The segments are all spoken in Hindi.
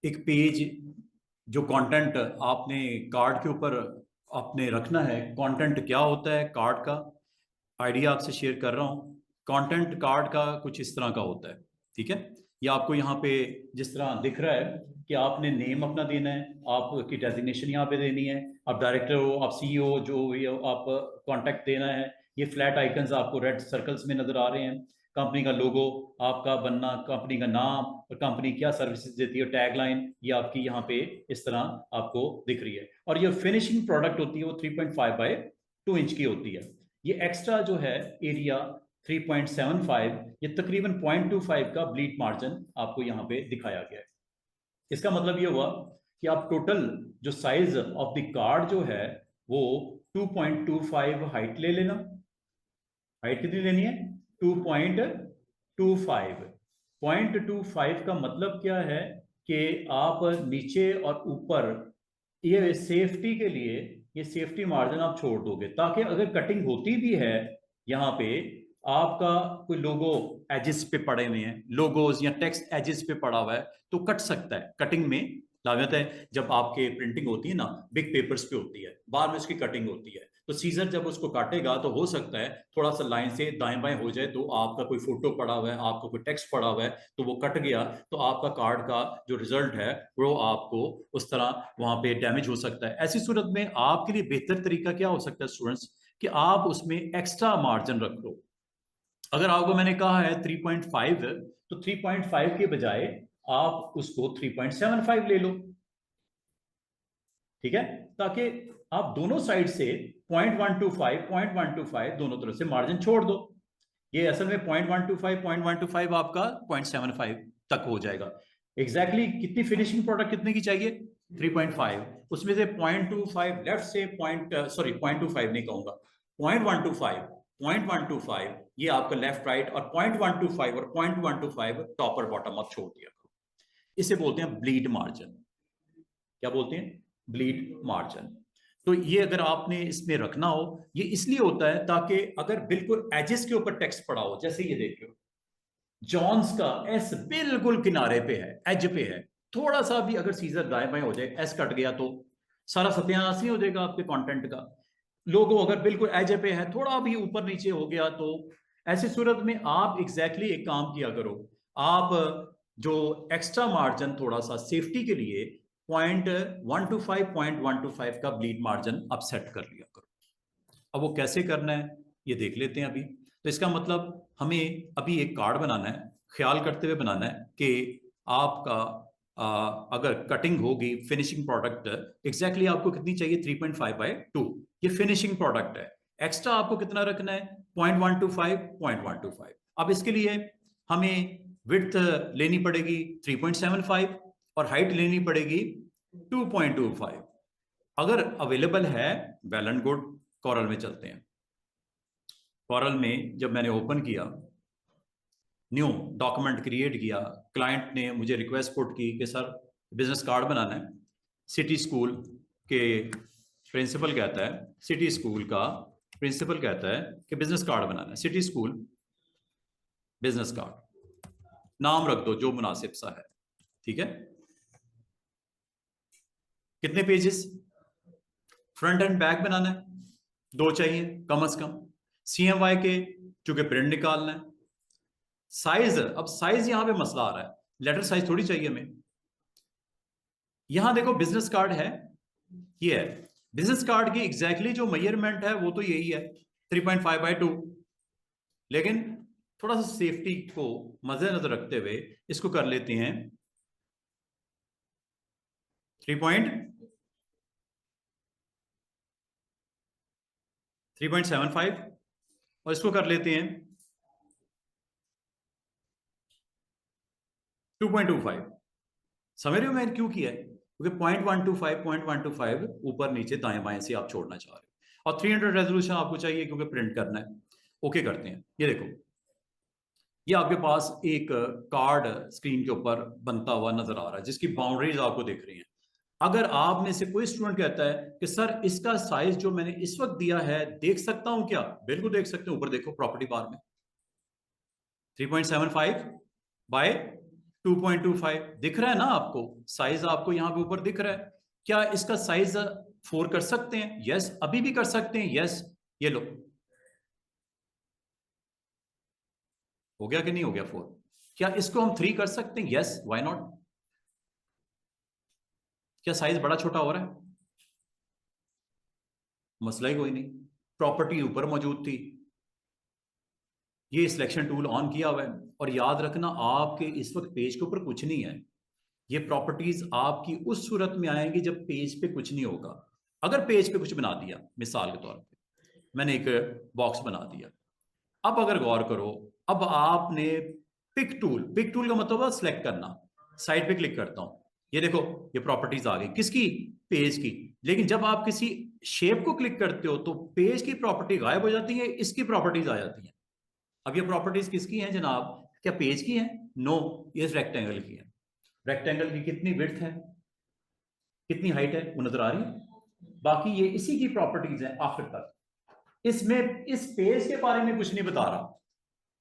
एक पेज जो कंटेंट आपने कार्ड के ऊपर आपने रखना है, कंटेंट क्या होता है कार्ड का आइडिया आपसे शेयर कर रहा हूँ। कंटेंट कार्ड का कुछ इस तरह का होता है, ठीक है। ये आपको यहाँ पे जिस तरह दिख रहा है कि आपने नेम अपना देना है, आपकी डेजिग्नेशन यहाँ पे देनी है, आप डायरेक्टर हो, आप सीईओ जो भी हो, आप कॉन्टैक्ट देना है। ये फ्लैट आइकन्स आपको रेड सर्कल्स में नजर आ रहे हैं। कंपनी का लोगो आपका बनना, कंपनी का नाम और कंपनी क्या सर्विसेज देती है, टैगलाइन ये आपकी यहाँ पे इस तरह आपको दिख रही है। और ये फिनिशिंग प्रोडक्ट होती है वो 3.5 बाय 2 इंच की होती है। ये एक्स्ट्रा जो है एरिया 3.75, ये तकरीबन 0.25 का ब्लीड मार्जिन आपको यहाँ पे दिखाया गया है। इसका मतलब ये हुआ कि आप टोटल जो साइज ऑफ द कार्ड जो है वो 2.25 हाइट ले लेना। हाइट कितनी लेनी है? 2.25। 0.25 का मतलब क्या है कि आप नीचे और ऊपर ये सेफ्टी के लिए ये सेफ्टी मार्जिन आप छोड़ दोगे, ताकि अगर कटिंग होती भी है यहाँ पे आपका कोई लोगो एजेस पे पड़े हुए हैं, लोगोज या टेक्स्ट एजेस पे पड़ा हुआ है तो कट सकता है। कटिंग में लाभत है, जब आपके प्रिंटिंग होती है ना बिग पेपर्स पे होती है, बाद में उसकी कटिंग होती है, तो सीजर जब उसको काटेगा तो हो सकता है थोड़ा सा लाइन से दाएं बाएं हो जाए, तो आपका कोई फोटो पड़ा हुआ है, आपका कोई टेक्स्ट पड़ा हुआ है तो वो कट गया, तो आपका कार्ड का जो रिजल्ट है वो आपको उस तरह वहां पे डैमेज हो सकता है। ऐसी सूरत में आपके लिए बेहतर तरीका क्या हो सकता है स्टूडेंट्स, कि आप उसमें एक्स्ट्रा मार्जिन रख लो। अगर आपको मैंने कहा है 3.5 तो 3.5 के बजाय आप उसको 3.75 ले लो, ठीक है, ताकि आप दोनों साइड से 0.125 दोनों तरफ से मार्जिन छोड़ दो। ये असल में 0.125 आपका 0.75 तक हो जाएगा। एग्जैक्टली कितनी फिनिशिंग प्रोडक्ट कितने की चाहिए? 3.5। उसमें से 0.25 लेफ्ट से पॉइंट 0.25 नहीं कहूंगा, 0.125 ये आपका लेफ्ट राइट, और 0.125 और 0.125 टॉप और बॉटम आप छोड़ दिया करो। इसे बोलते हैं ब्लीड मार्जिन। क्या बोलते हैं? Bleed margin. तो ये अगर आपने इसमें रखना हो, ये इसलिए होता है ताकि अगर बिल्कुल एजेस के ऊपर टेक्स्ट पड़ा हो, जैसे ये देख लो जॉन्स का एस बिल्कुल किनारे पे है, एज पे है, थोड़ा सा भी अगर सीजर दाएं बाएं हो जाए, एस कट गया तो सारा सत्यानाश नहीं हो जाएगा आपके कंटेंट का। लोगो अगर बिल्कुल एज पे है, थोड़ा भी ऊपर नीचे हो गया तो ऐसी सूरत में आप एग्जैक्टली एक काम किया करो, आप जो एक्स्ट्रा मार्जिन थोड़ा सा सेफ्टी के लिए 0.125 का ब्लीड मार्जिन आप सेट कर लिया करो। अब वो कैसे करना है ये देख लेते हैं अभी। तो इसका मतलब हमें अभी एक कार्ड बनाना है, ख्याल करते हुए बनाना है कि आपका अगर कटिंग होगी फिनिशिंग प्रोडक्ट एग्जैक्टली आपको कितनी चाहिए? 3.5/2। ये फिनिशिंग प्रोडक्ट है। एक्स्ट्रा आपको कितना रखना है? 0.125। अब इसके लिए हमें विड्थ लेनी पड़ेगी 3.75 और हाइट लेनी पड़ेगी 2.25। अगर अवेलेबल है वेल एंड गुड, कॉरल में चलते हैं। कॉरल में जब मैंने ओपन किया, न्यू डॉक्यूमेंट क्रिएट किया, क्लाइंट ने मुझे रिक्वेस्ट पुट की कि सर बिजनेस कार्ड बनाना है। सिटी स्कूल के प्रिंसिपल कहता है, सिटी स्कूल का प्रिंसिपल कहता है कि बिजनेस कार्ड बनाना है, सिटी स्कूल बिजनेस कार्ड, नाम रख दो जो मुनासिब सा है, ठीक है। कितने पेजेस? फ्रंट एंड बैक बनाना है, 2 चाहिए कम से कम। CMY के चूंकि प्रिंट निकालना है। साइज, अब साइज यहां पे मसला आ रहा है, लेटर साइज थोड़ी चाहिए हमें। यहां देखो बिजनेस कार्ड है, ये है बिजनेस कार्ड की एग्जैक्टली जो मेजरमेंट है वो तो यही है 3.5/2, लेकिन थोड़ा सा सेफ्टी को मद्देनजर रखते हुए इसको कर लेते हैं 3.75 और इसको कर लेते हैं 2.25। समझ रहे हो मैंने क्यों किया है? क्योंकि 0.125 ऊपर नीचे दाएं बाएं से आप छोड़ना चाह रहे हो, और 300 रेजोल्यूशन आपको चाहिए क्योंकि प्रिंट करना है। ओके करते हैं। ये देखो, ये आपके पास एक कार्ड स्क्रीन के ऊपर बनता हुआ नजर आ रहा है जिसकी बाउंड्रीज आपको दिख रही हैं। अगर आप में से कोई स्टूडेंट कहता है कि सर इसका साइज जो मैंने इस वक्त दिया है देख सकता हूं क्या? बिल्कुल देख सकते हैं, ऊपर देखो प्रॉपर्टी बार में 3.75 बाय 2.25 दिख रहा है ना आपको, साइज आपको यहां पे ऊपर दिख रहा है। क्या इसका साइज 4 कर सकते हैं? यस, अभी भी कर सकते हैं। यस, ये लो, हो गया कि नहीं हो गया 4? क्या इसको हम 3 कर सकते हैं? Yes, why not? क्या साइज बड़ा छोटा हो रहा है? मसला ही कोई नहीं, प्रॉपर्टी ऊपर मौजूद थी, ये सिलेक्शन टूल ऑन किया हुआ है। और याद रखना, आपके इस वक्त पेज के ऊपर कुछ नहीं है, ये प्रॉपर्टीज आपकी उस सूरत में आएंगी जब पेज पे कुछ नहीं होगा। अगर पेज पे कुछ बना दिया, मिसाल के तौर पे मैंने एक बॉक्स बना दिया, अब अगर गौर करो, अब आपने पिक टूल का मतलब है सिलेक्ट करना, साइड पे क्लिक करता हूं, ये देखो, ये प्रॉपर्टीज आ गई किसकी? पेज की। लेकिन जब आप किसी शेप को क्लिक करते हो तो पेज की प्रॉपर्टी गायब हो जाती है, इसकी प्रॉपर्टीज आ जाती है। अब ये प्रॉपर्टीज किसकी हैं जनाब? क्या पेज की हैं? नो, ये रेक्टेंगल की है। रेक्टेंगल की कितनी विड्थ है, कितनी हाइट है, वो नजर आ रही है? बाकी ये इसी की प्रॉपर्टीज है आखिर तक, इसमें इस पेज के बारे में कुछ नहीं बता रहा।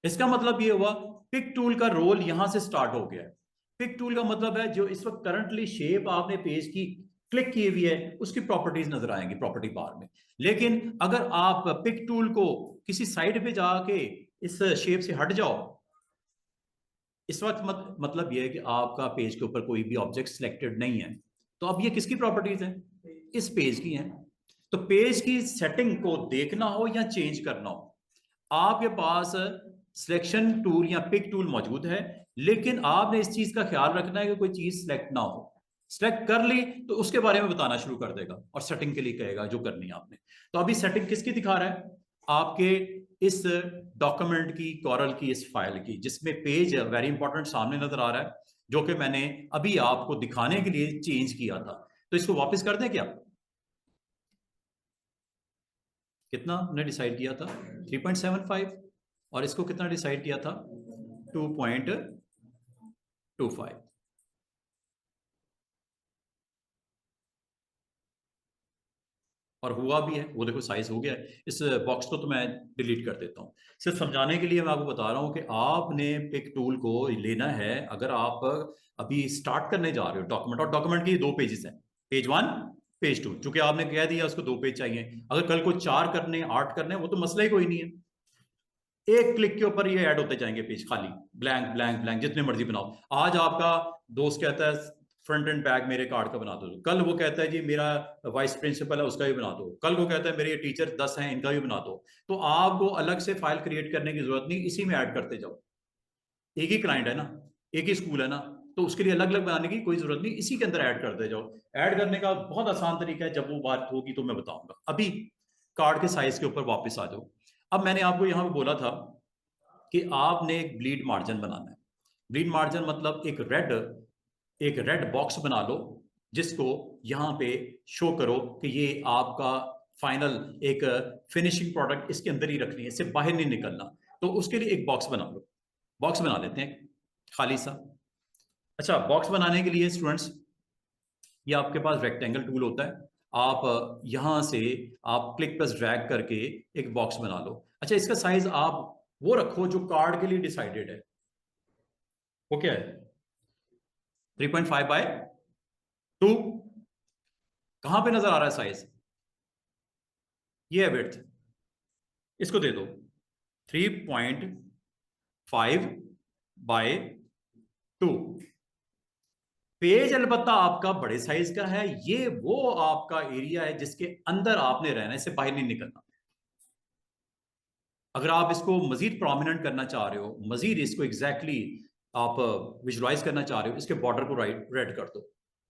इसका मतलब ये हुआ, पिक टूल का रोल यहां से स्टार्ट हो गया है। पिक टूल का मतलब है जो इस वक्त करंटली शेप आपने पेज की क्लिक की हुई है, उसकी प्रॉपर्टीज नजर आएंगी प्रॉपर्टी बार में। लेकिन अगर आप पिक टूल को किसी साइड पे जाके इस शेप से हट जाओ, इस वक्त मतलब यह है कि आपका पेज के ऊपर कोई भी ऑब्जेक्ट सिलेक्टेड नहीं है, तो अब ये किसकी प्रॉपर्टीज है? इस पेज की है। तो पेज की सेटिंग को देखना हो या चेंज करना हो, आपके पास सिलेक्शन टूल या पिक टूल मौजूद है, लेकिन आपने इस चीज का ख्याल रखना है कि कोई चीज सिलेक्ट ना हो। सिलेक्ट कर ली तो उसके बारे में बताना शुरू कर देगा और सेटिंग के लिए कहेगा जो करनी है आपने। तो अभी सेटिंग किसकी दिखा रहा है? आपके इस डॉक्यूमेंट की, कॉरल की, इस फाइल की, जिसमें पेज वेरी इंपॉर्टेंट सामने नजर आ रहा है, जो कि मैंने अभी आपको दिखाने के लिए चेंज किया था। तो इसको वापस कर दें क्या? कितना हमने डिसाइड किया था? 3.75। और इसको कितना डिसाइड किया था? 2.25। और हुआ भी है, वो देखो साइज हो गया है। इस बॉक्स को तो मैं डिलीट कर देता हूँ। सिर्फ समझाने के लिए मैं आपको बता रहा हूँ कि आपने पिक टूल को लेना है अगर आप अभी स्टार्ट करने जा रहे हो डॉक्यूमेंट, और डॉक्यूमेंट के 2 पेजेस हैं, पेज 1, पेज 2। चूंकि आपने कह दिया उसको 2 पेज चाहिए, अगर कल को 4 करने, 8 करने, वो तो मसला ही कोई नहीं है। एक क्लिक के ऊपर ये ऐड होते जाएंगे पेज, खाली ब्लैंक ब्लैंक ब्लैंक, जितने मर्जी बनाओ। आज आपका दोस्त कहता है फ्रंट एंड बैक मेरे कार्ड का बना दो, कल वो कहता है जी मेरा वाइस प्रिंसिपल है उसका भी बना दो, कल वो कहता है मेरे टीचर 10 हैं इनका भी बना दो। तो आपको अलग से फाइल क्रिएट करने की जरूरत नहीं, इसी में ऐड करते जाओ। एक ही क्लाइंट है ना, एक ही स्कूल है ना, तो उसके लिए अलग अलग बनाने की कोई जरूरत नहीं, इसी के अंदर ऐड करते जाओ। ऐड करने का बहुत आसान तरीका है, जब वो बात होगी तो मैं बताऊंगा। अभी कार्ड के साइज के ऊपर वापस आ जाओ। अब मैंने आपको यहां पे बोला था कि आपने एक ब्लीड मार्जिन बनाना है। ब्लीड मार्जिन मतलब एक रेड बॉक्स बना लो, जिसको यहां पे शो करो कि ये आपका फाइनल एक फिनिशिंग प्रोडक्ट इसके अंदर ही रखनी है, इससे बाहर नहीं निकलना। तो उसके लिए एक बॉक्स बना लो। बॉक्स बना लेते हैं खाली सा। अच्छा, बॉक्स बनाने के लिए स्टूडेंट्स, ये आपके पास रेक्टेंगल टूल होता है, आप यहां से आप क्लिक प्लस ड्रैग करके एक बॉक्स बना लो। अच्छा, इसका साइज आप वो रखो जो कार्ड के लिए डिसाइडेड है। वो क्या है? 3.5/2। कहां पे नजर आ रहा है साइज? ये है विड्थ, इसको दे दो 3.5/2। पेज अलबत्ता आपका बड़े साइज का है, ये वो आपका एरिया है जिसके अंदर आपने रहना है, इससे बाहर नहीं निकलना। अगर आप इसको मजीद प्रोमिनेंट करना चाह रहे हो, मजीद इसको एग्जैक्टली आप विजुलाइज करना चाह रहे हो, इसके बॉर्डर को राइट रेड कर दो।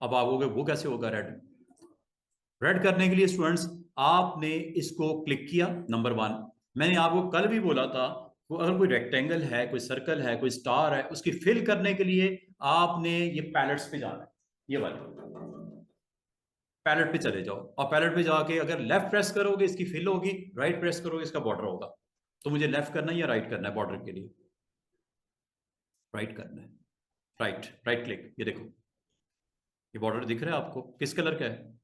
अब आप वो कैसे होगा रेड? रेड करने के लिए स्टूडेंट्स, आपने इसको क्लिक किया, नंबर 1। मैंने आपको कल भी बोला था, अगर कोई रेक्टेंगल है, कोई सर्कल है, कोई स्टार है, उसकी फिल करने के लिए आपने ये पैलेट्स पे जाना है, ये वाले पैलेट पे चले जाओ, और पैलेट पे जाके अगर लेफ्ट प्रेस करोगे इसकी फिल होगी, राइट प्रेस करोगे इसका बॉर्डर होगा। तो मुझे लेफ्ट करना है या राइट करना है बॉर्डर के लिए? राइट करना है। राइट, राइट क्लिक, ये देखो, ये बॉर्डर दिख रहा है आपको, किस कलर का है?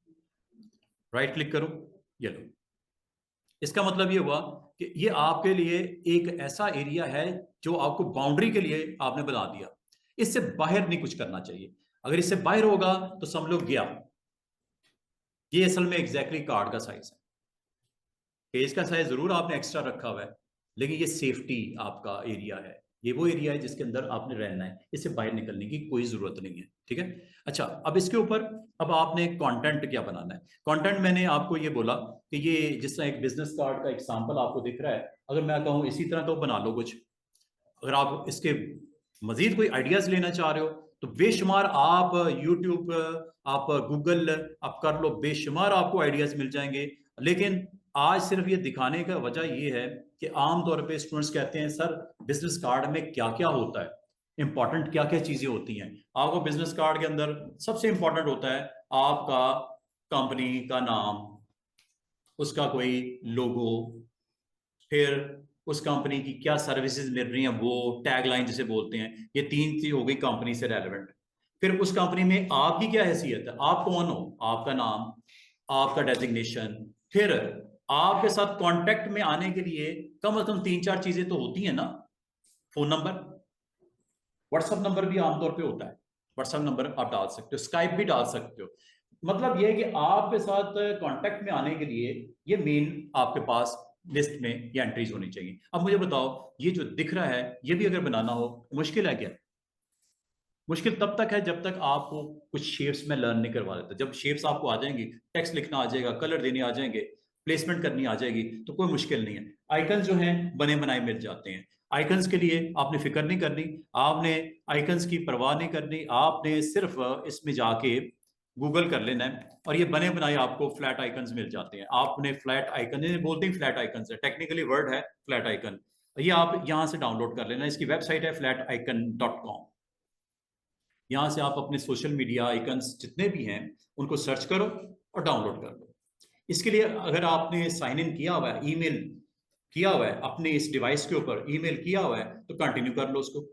राइट क्लिक करो, ये लो। इसका मतलब ये हुआ कि ये आपके लिए एक ऐसा एरिया है जो आपको बाउंड्री के लिए आपने बना दिया। इससे बाहर नहीं कुछ करना चाहिए। अगर इससे बाहर होगा तो समझ लो गया। ये असल में एग्जैक्टली कार्ड का साइज है। पेज का साइज जरूर आपने एक्स्ट्रा रखा हुआ है, लेकिन ये सेफ्टी आपका एरिया है, ये वो एरिया है जिसके अंदर आपने रहना है, इससे बाहर निकलने की कोई जरूरत नहीं है। ठीक है। अच्छा, अब इसके ऊपर अब आपने कंटेंट क्या बनाना है। कंटेंट मैंने आपको ये बोला कि ये जिस तरह एक बिजनेस कार्ड का एग्जांपल आपको दिख रहा है, अगर मैं कहूँ इसी तरह का बना लो कुछ। अगर आप इसके मजीद कोई आइडियाज लेना चाह रहे हो तो बेशुमार आप यूट्यूब, आप गूगल आप कर लो, बेशुमार आपको आइडियाज मिल जाएंगे। लेकिन आज सिर्फ ये दिखाने का वजह ये है कि आमतौर पे स्टूडेंट्स कहते हैं सर बिजनेस कार्ड में क्या क्या होता है, इंपॉर्टेंट क्या क्या चीजें होती हैं। आपको बिजनेस कार्ड के अंदर सबसे इंपॉर्टेंट होता है आपका कंपनी का नाम, उसका कोई लोगो, फिर उस कंपनी की क्या सर्विसेज मिल रही हैं, वो टैगलाइन जिसे बोलते हैं, ये तीन चीज हो गई कंपनी से रेलेवेंट। फिर उस कंपनी में आपकी क्या हैसियत है, आप कौन हो, आपका नाम, आपका डेजिग्नेशन। फिर आपके साथ कांटेक्ट में आने के लिए कम से कम तीन चार चीजें तो होती हैं ना। फोन नंबर, व्हाट्सएप नंबर भी आमतौर पे होता है, व्हाट्सएप नंबर आप डाल सकते हो, स्काइप भी डाल सकते हो। मतलब ये है कि आपके साथ कांटेक्ट में आने के लिए ये मेन आपके पास लिस्ट में ये एंट्रीज होनी चाहिए। अब मुझे बताओ, ये जो दिख रहा है ये भी अगर बनाना हो मुश्किल है क्या। मुश्किल तब तक है जब तक आपको कुछ शेप्स में लर्न नहीं करवा देता। जब शेप्स आपको आ जाएंगी, टेक्स्ट लिखना आ जाएगा, कलर देने आ जाएंगे, प्लेसमेंट करनी आ जाएगी, तो कोई मुश्किल नहीं है। आइकन जो हैं बने बनाए मिल जाते हैं। आइकन्स के लिए आपने फिक्र नहीं करनी, आपने आइकन्स की परवाह नहीं करनी, आपने सिर्फ इसमें जाके गूगल कर लेना है और ये बने बनाए आपको फ्लैट आइकन्स मिल जाते हैं। आपने फ्लैट आइकन बोलते हैं, फ्लैट आइकन्स है, टेक्निकली वर्ड है फ्लैट आइकन। ये आप यहाँ से डाउनलोड कर लेना, इसकी वेबसाइट है flaticon.com। यहाँ से आप अपने सोशल मीडिया आइकन्स जितने भी हैं उनको सर्च करो और डाउनलोड कर लो। इसके लिए अगर आपने साइन इन किया हुआ है, ईमेल किया हुआ है अपने इस डिवाइस के ऊपर, ईमेल किया हुआ है तो कंटिन्यू कर लो उसको।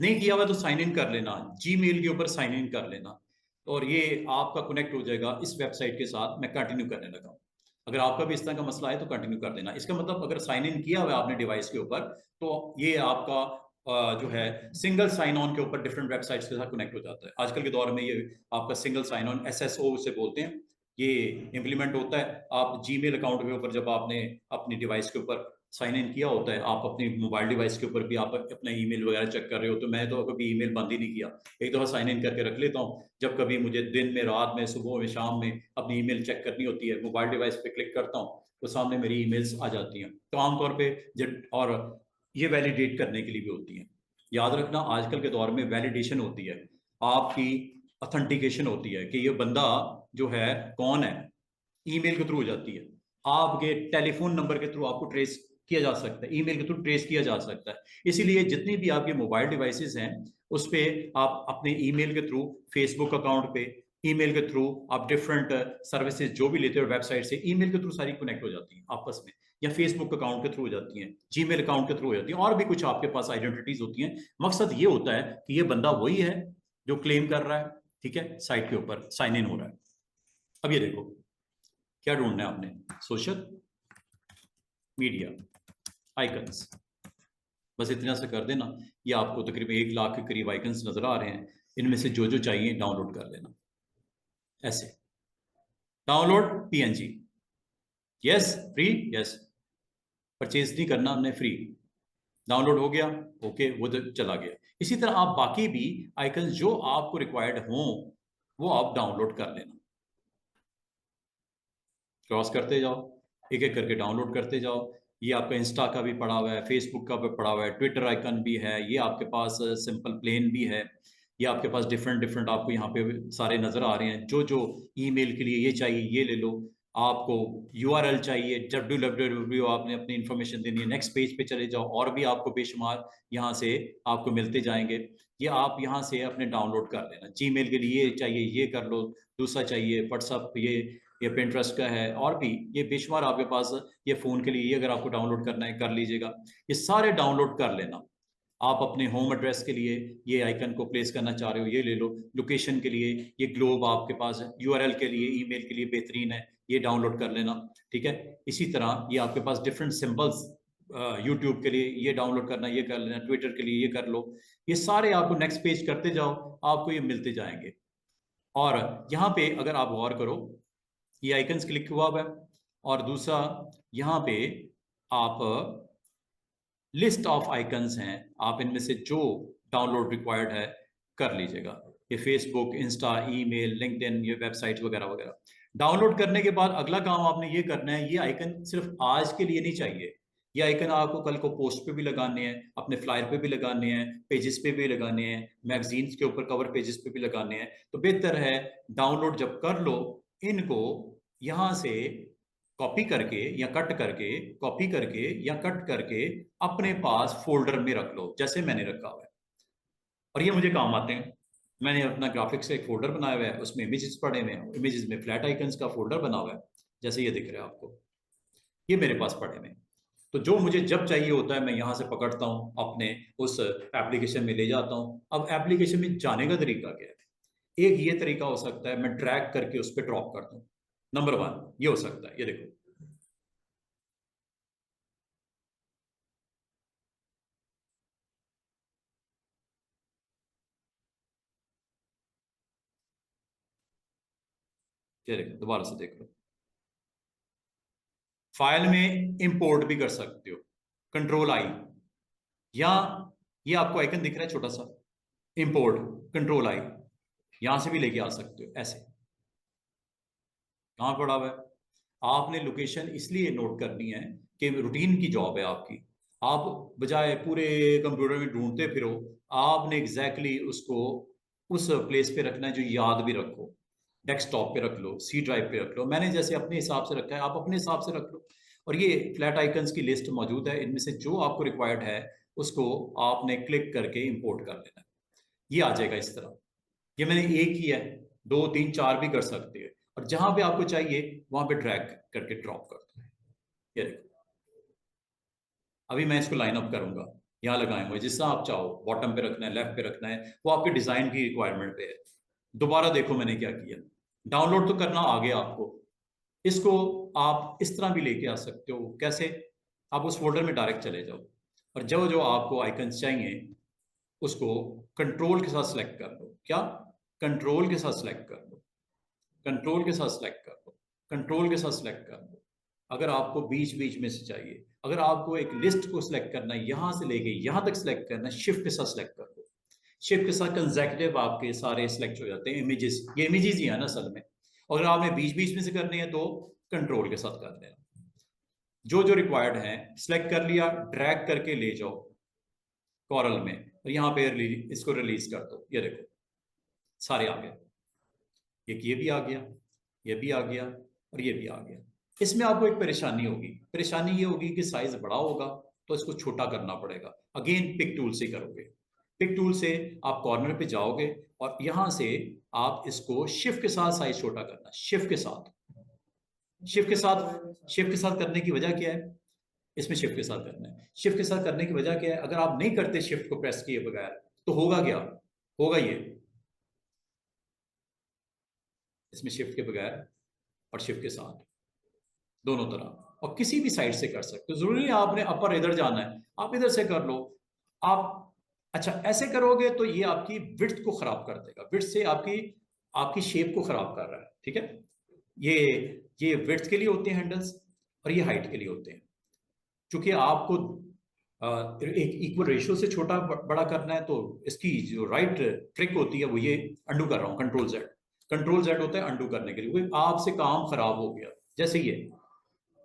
नहीं किया हुआ तो साइन इन कर लेना, जीमेल के ऊपर साइन इन कर लेना और ये आपका कनेक्ट हो जाएगा इस वेबसाइट के साथ। मैं कंटिन्यू करने लगा हूँ। अगर आपका भी इस तरह का मसला है तो कंटिन्यू कर देना। इसका मतलब अगर साइन इन किया हुआ है आपने डिवाइस के ऊपर तो ये आपका जो है सिंगल साइन ऑन के ऊपर डिफरेंट वेबसाइट्स के साथ कनेक्ट हो जाता है। आजकल के दौर में ये आपका सिंगल साइन ऑन SSO से बोलते हैं, ये इंप्लीमेंट होता है। आप जीमेल अकाउंट के ऊपर जब आपने अपनी डिवाइस के ऊपर साइन इन किया होता है, आप अपनी मोबाइल डिवाइस के ऊपर भी आप अपना ईमेल वगैरह चेक कर रहे हो, तो मैं तो कभी ईमेल बंद ही नहीं किया, एक दफ़ा साइन इन करके रख लेता हूँ। जब कभी मुझे दिन में, रात में, सुबह में, शाम में अपनी ईमेल चेक करनी होती है, मोबाइल डिवाइस पे क्लिक करता हूँ तो सामने मेरी ईमेल्स आ जाती हैं। तो आमतौर पे जब, और ये वैलिडेट करने के लिए भी होती हैं। याद रखना आजकल के दौर में वैलिडेशन होती है, आपकी ऑथेंटिकेशन होती है कि ये बंदा जो है कौन है, ईमेल के थ्रू हो जाती है। आपके टेलीफोन नंबर के थ्रू आपको ट्रेस किया जा सकता है, ईमेल के थ्रू ट्रेस किया जा सकता है। इसीलिए जितनी भी आपके मोबाइल डिवाइसेस हैं उस पर आप अपने ईमेल के थ्रू, फेसबुक अकाउंट पे ईमेल के थ्रू आप डिफरेंट सर्विसेज जो भी लेते हो वेबसाइट से, ईमेल के थ्रू सारी कनेक्ट हो जाती हैं आपस में, या फेसबुक अकाउंट के थ्रू हो जाती हैं, जीमेल अकाउंट के थ्रू हो जाती हैं, और भी कुछ आपके पास आइडेंटिटीज होती हैं। मकसद ये होता है कि ये बंदा वही है जो क्लेम कर रहा है, ठीक है, साइट के ऊपर साइन इन हो रहा है। अब ये देखो क्या ढूंढना है आपने, सोशल मीडिया आइकन्स, बस इतना सा कर देना। ये आपको तकरीबन 1 लाख के करीब आइकन्स नजर आ रहे हैं, इनमें से जो जो चाहिए डाउनलोड कर लेना। ऐसे download PNG, yes free, yes purchase नहीं करना हमने, फ्री डाउनलोड हो गया, ओके वो तो चला गया। इसी तरह आप बाकी भी आइकन्स जो आपको रिक्वायर्ड हों वो आप डाउनलोड कर लेना, क्रॉस करते जाओ, एक एक करके डाउनलोड करते जाओ। ये आपका इंस्टा का भी पड़ा हुआ है, फेसबुक का भी पड़ा हुआ है, ट्विटर आइकन भी है, ये आपके पास सिंपल प्लेन भी है, ये आपके पास डिफरेंट डिफरेंट आपको यहाँ पे सारे नजर आ रहे हैं। जो जो ईमेल के लिए ये चाहिए ये ले लो। आपको URL चाहिए, www आपने अपनी इंफॉर्मेशन देनी है, नेक्स्ट पेज पे चले जाओ, और भी आपको बेशुमार यहाँ से आपको मिलते जाएंगे। ये आप यहाँ से अपने डाउनलोड कर लेना। जीमेल के लिए ये चाहिए ये कर लो, दूसरा चाहिए व्हाट्सअप, ये पिंटरेस्ट का है, और भी ये बेशुमार आपके पास। ये फ़ोन के लिए ये अगर आपको डाउनलोड करना है कर लीजिएगा, ये सारे डाउनलोड कर लेना। आप अपने होम एड्रेस के लिए ये आइकन को प्लेस करना चाह रहे हो ये ले लो, लोकेशन के लिए ये ग्लोब आपके पास है, URL के लिए, ईमेल के लिए बेहतरीन है, ये डाउनलोड कर लेना, ठीक है। इसी तरह ये आपके पास डिफरेंट सिंबल्स यूट्यूब के लिए ये डाउनलोड करना, ये कर लेना, ट्विटर के लिए ये कर लो, ये सारे आपको नेक्स्ट पेज करते जाओ, आपको ये मिलते जाएंगे। और यहाँ पे अगर आप गौर करो, ये आइकन्स क्लिक हुआ हुआ है, और दूसरा यहाँ पे आप लिस्ट ऑफ आइकन्स हैं, आप इनमें से जो डाउनलोड रिक्वायर्ड है कर लीजिएगा। ये फेसबुक, इंस्टा, ईमेल, लिंक्डइन, ये वेबसाइट वगैरह वगैरह। डाउनलोड करने के बाद अगला काम आपने ये करना है, ये आइकन सिर्फ आज के लिए नहीं चाहिए, ये आइकन आपको कल को पोस्ट पे भी लगाने हैं, अपने फ्लायर पे भी लगाने हैं, पेजेस पे भी लगाने हैं, मैगजीन्स के ऊपर कवर पेजेस पे भी लगाने हैं। तो बेहतर है डाउनलोड जब कर लो, इनको यहाँ से कॉपी करके या कट करके, कॉपी करके या कट करके अपने पास फोल्डर में रख लो, जैसे मैंने रखा हुआ है। और ये मुझे काम आते हैं। मैंने अपना ग्राफिक्स का एक फोल्डर बनाया हुआ है, उसमें इमेजेस पड़े हुए हैं, इमेजेस में फ्लैट आइकन्स का फोल्डर बना हुआ है, जैसे ये दिख रहा है आपको, ये मेरे पास पड़े हुए हैं। तो जो मुझे जब चाहिए होता है मैं यहाँ से पकड़ता हूँ, अपने उस एप्लीकेशन में ले जाता हूँ। अब एप्लीकेशन में जाने का तरीका क्या है? एक ये तरीका हो सकता है, मैं ड्रैग करके उस पर ड्रॉप कर दूँ। नंबर 1 ये हो सकता है, ये देखो, ये देखो, दोबारा से देख लो। फाइल में इंपोर्ट भी कर सकते हो, कंट्रोल आई, या ये आपको आइकन दिख रहा है छोटा सा, इंपोर्ट, कंट्रोल आई, यहां से भी लेके आ सकते हो ऐसे। कहां पड़ा हुआ है? आपने लोकेशन इसलिए नोट करनी है कि रूटीन की जॉब है आपकी। आप बजाय पूरे कंप्यूटर में ढूंढते फिरो, आपने एग्जैक्टली उसको उस प्लेस पे रखना है जो याद भी रखो। डेस्कटॉप पे रख लो, सी ड्राइव पे रख लो, मैंने जैसे अपने हिसाब से रखा है, आप अपने हिसाब से रख लो। और ये फ्लैट आइकन्स की लिस्ट मौजूद है, इनमें से जो आपको रिक्वायर्ड है उसको आपने क्लिक करके इंपोर्ट कर लेना है। ये आ जाएगा इस तरह। ये मैंने एक ही है, 2 3 4 भी कर सकते हैं, और जहां पे आपको चाहिए वहां पे ड्रैग करके ड्रॉप कर दो। ये देखो, अभी मैं इसको लाइन अप करूंगा, यहाँ लगाएंगे जिस तरह आप चाहो, बॉटम पे रखना है, लेफ्ट पे रखना है, वो आपके डिजाइन की रिक्वायरमेंट पे है। दोबारा देखो मैंने क्या किया, डाउनलोड तो करना आ गया आपको, इसको आप इस तरह भी लेके आ सकते हो। कैसे? आप उस फोल्डर में डायरेक्ट चले जाओ, और जो जो आपको आइकन्स चाहिए उसको कंट्रोल के साथ सेलेक्ट कर लो। क्या? कंट्रोल के साथ सेलेक्ट कर लो, कंट्रोल के साथ सेलेक्ट कर लो, कंट्रोल के साथ सेलेक्ट कर लो। अगर आपको बीच बीच में से चाहिए, अगर आपको एक लिस्ट को सिलेक्ट करना है, यहां से लेके यहां तक सिलेक्ट करना है, शिफ्ट के साथ सिलेक्ट कर लो। शिफ्ट के साथ कंसेक्यूटिव आपके सारे सिलेक्ट हो जाते हैं इमेजेस, ये इमेजेस ही है ना असल में। अगर आपने बीच बीच में से करने हैं तो कंट्रोल के साथ कर लेना। जो जो रिक्वायर्ड है सिलेक्ट कर लिया, ड्रैग करके ले जाओ कॉरल में, और यहाँ पे इसको रिलीज कर दो। ये देखो सारे आ गए, एक ये भी आ गया, ये भी आ गया, और ये भी आ गया। इसमें आपको एक परेशानी होगी, परेशानी ये होगी कि साइज बड़ा होगा तो इसको छोटा करना पड़ेगा। अगेन पिक टूल से करोगे, पिक टूल से आप कॉर्नर पे जाओगे, और यहां से आप इसको शिफ्ट के साथ साइज छोटा करना, शिफ्ट के साथ, शिफ्ट के साथ, शिफ्ट के साथ करने की वजह क्या है? इसमें शिफ्ट के साथ करना है। शिफ्ट के साथ करने की वजह क्या है? अगर आप नहीं करते शिफ्ट को प्रेस किए बगैर, तो होगा क्या? होगा ये, इसमें शिफ्ट के बगैर और शिफ्ट के साथ, दोनों तरह, और किसी भी साइड से कर सकते हो। जरूरी है आपने अपर इधर जाना है, आप इधर से कर लो। आप अच्छा ऐसे करोगे तो ये आपकी विड्थ को खराब कर देगा, विड्थ से आपकी आपकी शेप को खराब कर रहा है, ठीक है। ये ये विड्थ के लिए होते हैं हैंडल्स, और ये हाइट के लिए होते हैं। क्योंकि आपको एक इक्वल रेशियो से छोटा बड़ा करना है, तो इसकी जो राइट ट्रिक होती है वो ये, अंडू कर रहा हूँ, कंट्रोल जेड, कंट्रोल जेड होता है अंडू करने के लिए। कोई आपसे काम खराब हो गया, जैसे ये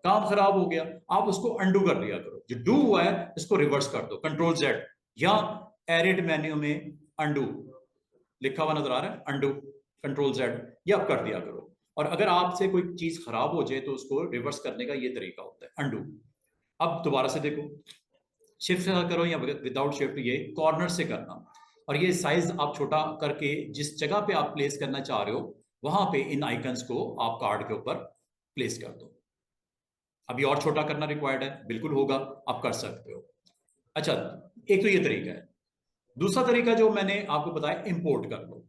काम खराब हो गया, आप उसको अंडू कर दिया करो, जो डू हुआ है इसको रिवर्स कर दो, कंट्रोल जेड, या एडिट मेन्यू में अंडू लिखा हुआ नजर आ रहा है, अंडू, कंट्रोल जेड, ये आप कर दिया करो। और अगर आपसे कोई चीज खराब हो जाए तो उसको रिवर्स करने का ये तरीका होता है, अंडू। अब दोबारा से देखो, शिफ्ट से करो या विदाउट शिफ्ट, ये कॉर्नर से करना, और ये साइज आप छोटा करके जिस जगह पे आप प्लेस करना चाह रहे हो वहां पे इन आइकन्स को आप कार्ड के ऊपर प्लेस कर दो। अभी और छोटा करना रिक्वायर्ड है, बिल्कुल होगा, आप कर सकते हो। अच्छा, एक तो ये तरीका है। दूसरा तरीका जो मैंने आपको बताया, इंपोर्ट कर लो,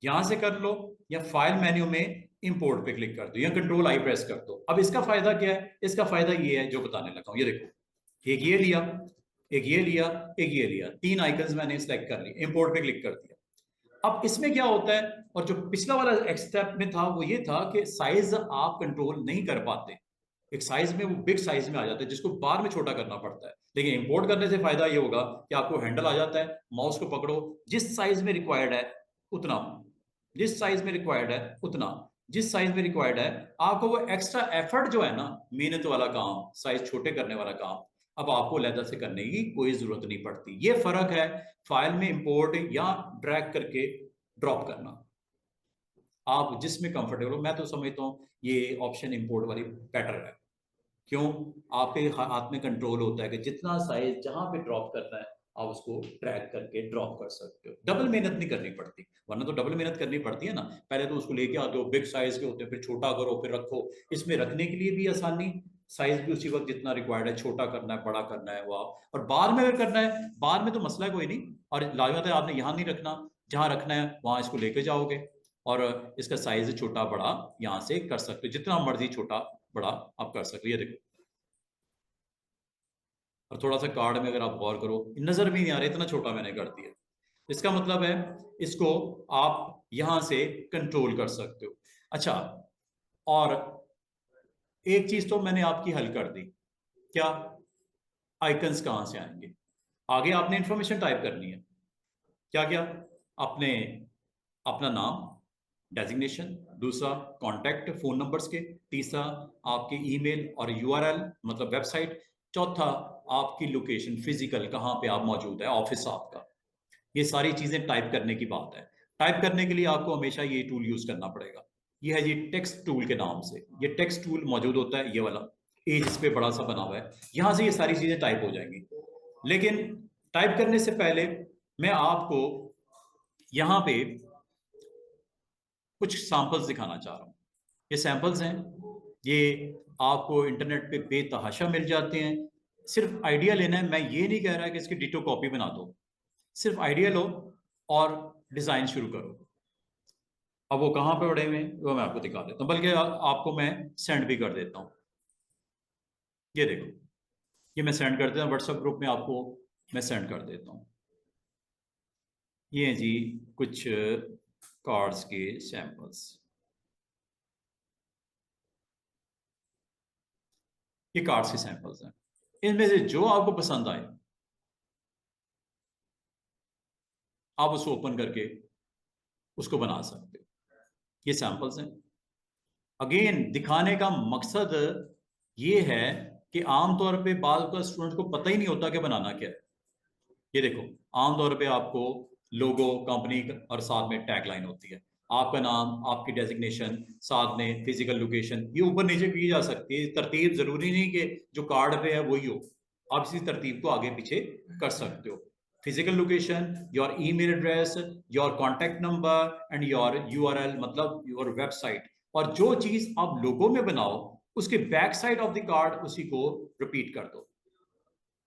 यहां से कर लो, या फाइल मेन्यू में इंपोर्ट पे क्लिक कर दो या कंट्रोल आई प्रेस कर दो। अब इसका फायदा क्या है? इसका फायदा ये है जो बताने लगा हूं, ये देखो, एक ये लिया, एक ये लिया, एक ये लिया, 3 आइकन्स मैंने सिलेक्ट कर लिए, इंपोर्ट पे क्लिक कर दिया। अब इसमें क्या होता है, और जो पिछला वाला स्टेप में था वो ये था कि साइज आप कंट्रोल नहीं कर पाते, एक साइज में वो बिग साइज में आ जाता है जिसको बार में छोटा करना पड़ता है। लेकिन इंपोर्ट करने से फायदा ये होगा कि आपको हैंडल आ जाता है, माउस को पकड़ो, जिस साइज में रिक्वायर्ड है उतना, जिस साइज में रिक्वायर्ड है उतना, जिस साइज में रिक्वायर्ड है, आपको वो एक्स्ट्रा एफर्ट जो है ना, मेहनत वाला काम, साइज छोटे करने वाला काम, अब आपको अलग से करने की कोई जरूरत नहीं पड़ती। ये फर्क है फाइल में इंपोर्ट या ड्रैग करके ड्रॉप करना। आप जिसमें कंफर्टेबल हो, मैं तो समझता हूँ ये ऑप्शन इंपोर्ट वाली बेटर है। क्यों? आपके हाथ में कंट्रोल होता है कि जितना साइज जहां पे ड्रॉप करना है आप उसको ट्रैक करके ड्रॉप कर सकते हो, डबल मेहनत नहीं करनी पड़ती। वरना तो डबल मेहनत करनी पड़ती है ना, पहले तो उसको लेके आते हो, बिग साइज के होते हैं, फिर छोटा करो, फिर रखो। इसमें रखने के लिए भी आसानी, साइज भी उसी वक्त जितना रिक्वायर्ड है, छोटा करना है बड़ा करना है वो आप, और बार में अगर करना है, बार में तो मसला कोई नहीं, और लाजमत है आपने यहाँ नहीं रखना, जहां रखना है वहां इसको लेके जाओगे और इसका साइज छोटा बड़ा यहाँ से कर सकते हो, जितना मर्जी छोटा बड़ा आप कर सकते हो। ये देखो, और थोड़ा सा कार्ड में अगर आप गौर करो, नजर भी नहीं आ रहा, इतना छोटा मैंने कर दिया। इसका मतलब है इसको आप यहां से कंट्रोल कर सकते हो। अच्छा, और एक चीज तो मैंने आपकी हल कर दी, क्या? आइकन्स कहां से आएंगे? आगे आपने इंफॉर्मेशन टाइप करनी है। क्या क्या? अपने अपना नाम, डेजिग्नेशन, दूसरा कांटेक्ट फोन नंबर्स के, तीसरा आपके ईमेल और यूआरएल मतलब वेबसाइट, चौथा आपकी लोकेशन, फिजिकल कहाँ पे आप मौजूद है, ऑफिस आपका। ये सारी चीजें टाइप करने की बात है। टाइप करने के लिए आपको हमेशा ये टूल यूज करना पड़ेगा। ये है जी टेक्स्ट टूल के नाम से, ये टेक्स्ट टूल मौजूद होता है, ये वाला एज इस पे बड़ा सा बना हुआ है, यहां से ये सारी चीजें टाइप हो जाएंगी। लेकिन टाइप करने से पहले मैं आपको यहां पे कुछ सैंपल्स दिखाना चाह रहा हूं। ये सैंपल्स हैं, ये आपको इंटरनेट पे बेतहाशा मिल जाते हैं। सिर्फ आइडिया लेना है, मैं ये नहीं कह रहा कि इसकी डिटो कॉपी बना दो, सिर्फ आइडिया लो और डिजाइन शुरू करो। अब वो कहाँ पे पड़े हुए हैं वो मैं आपको दिखा देता हूँ, बल्कि आपको मैं सेंड भी कर देता हूँ। ये देखो, ये मैं सेंड कर देता हूँ व्हाट्सएप ग्रुप में, आपको मैं सेंड कर देता हूँ। ये हैं जी कुछ कार्ड्स के सैंपल्स, ये कार्ड्स के सैंपल्स हैं। इनमें से जो आपको पसंद आए आप उसको ओपन करके उसको बना सकते हो। ये सैंपल्स हैं। अगेन दिखाने का मकसद ये है कि आमतौर पे बाल का स्टूडेंट को पता ही नहीं होता कि बनाना क्या है। ये देखो, आमतौर पे आपको लोगो, कंपनी और साथ में टैगलाइन होती है, आपका नाम, आपकी डेजिग्नेशन, साथ में फिजिकल लोकेशन, ये ऊपर नीचे की जा सकती है। तरतीब जरूरी नहीं कि जो कार्ड पे है वही हो, आप इसी तरतीब को आगे पीछे कर सकते हो। Physical location, your email address, your contact number and your URL मतलब योर वेबसाइट, और जो चीज आप लोगो में बनाओ उसके back side of the card उसी को रिपीट कर दो।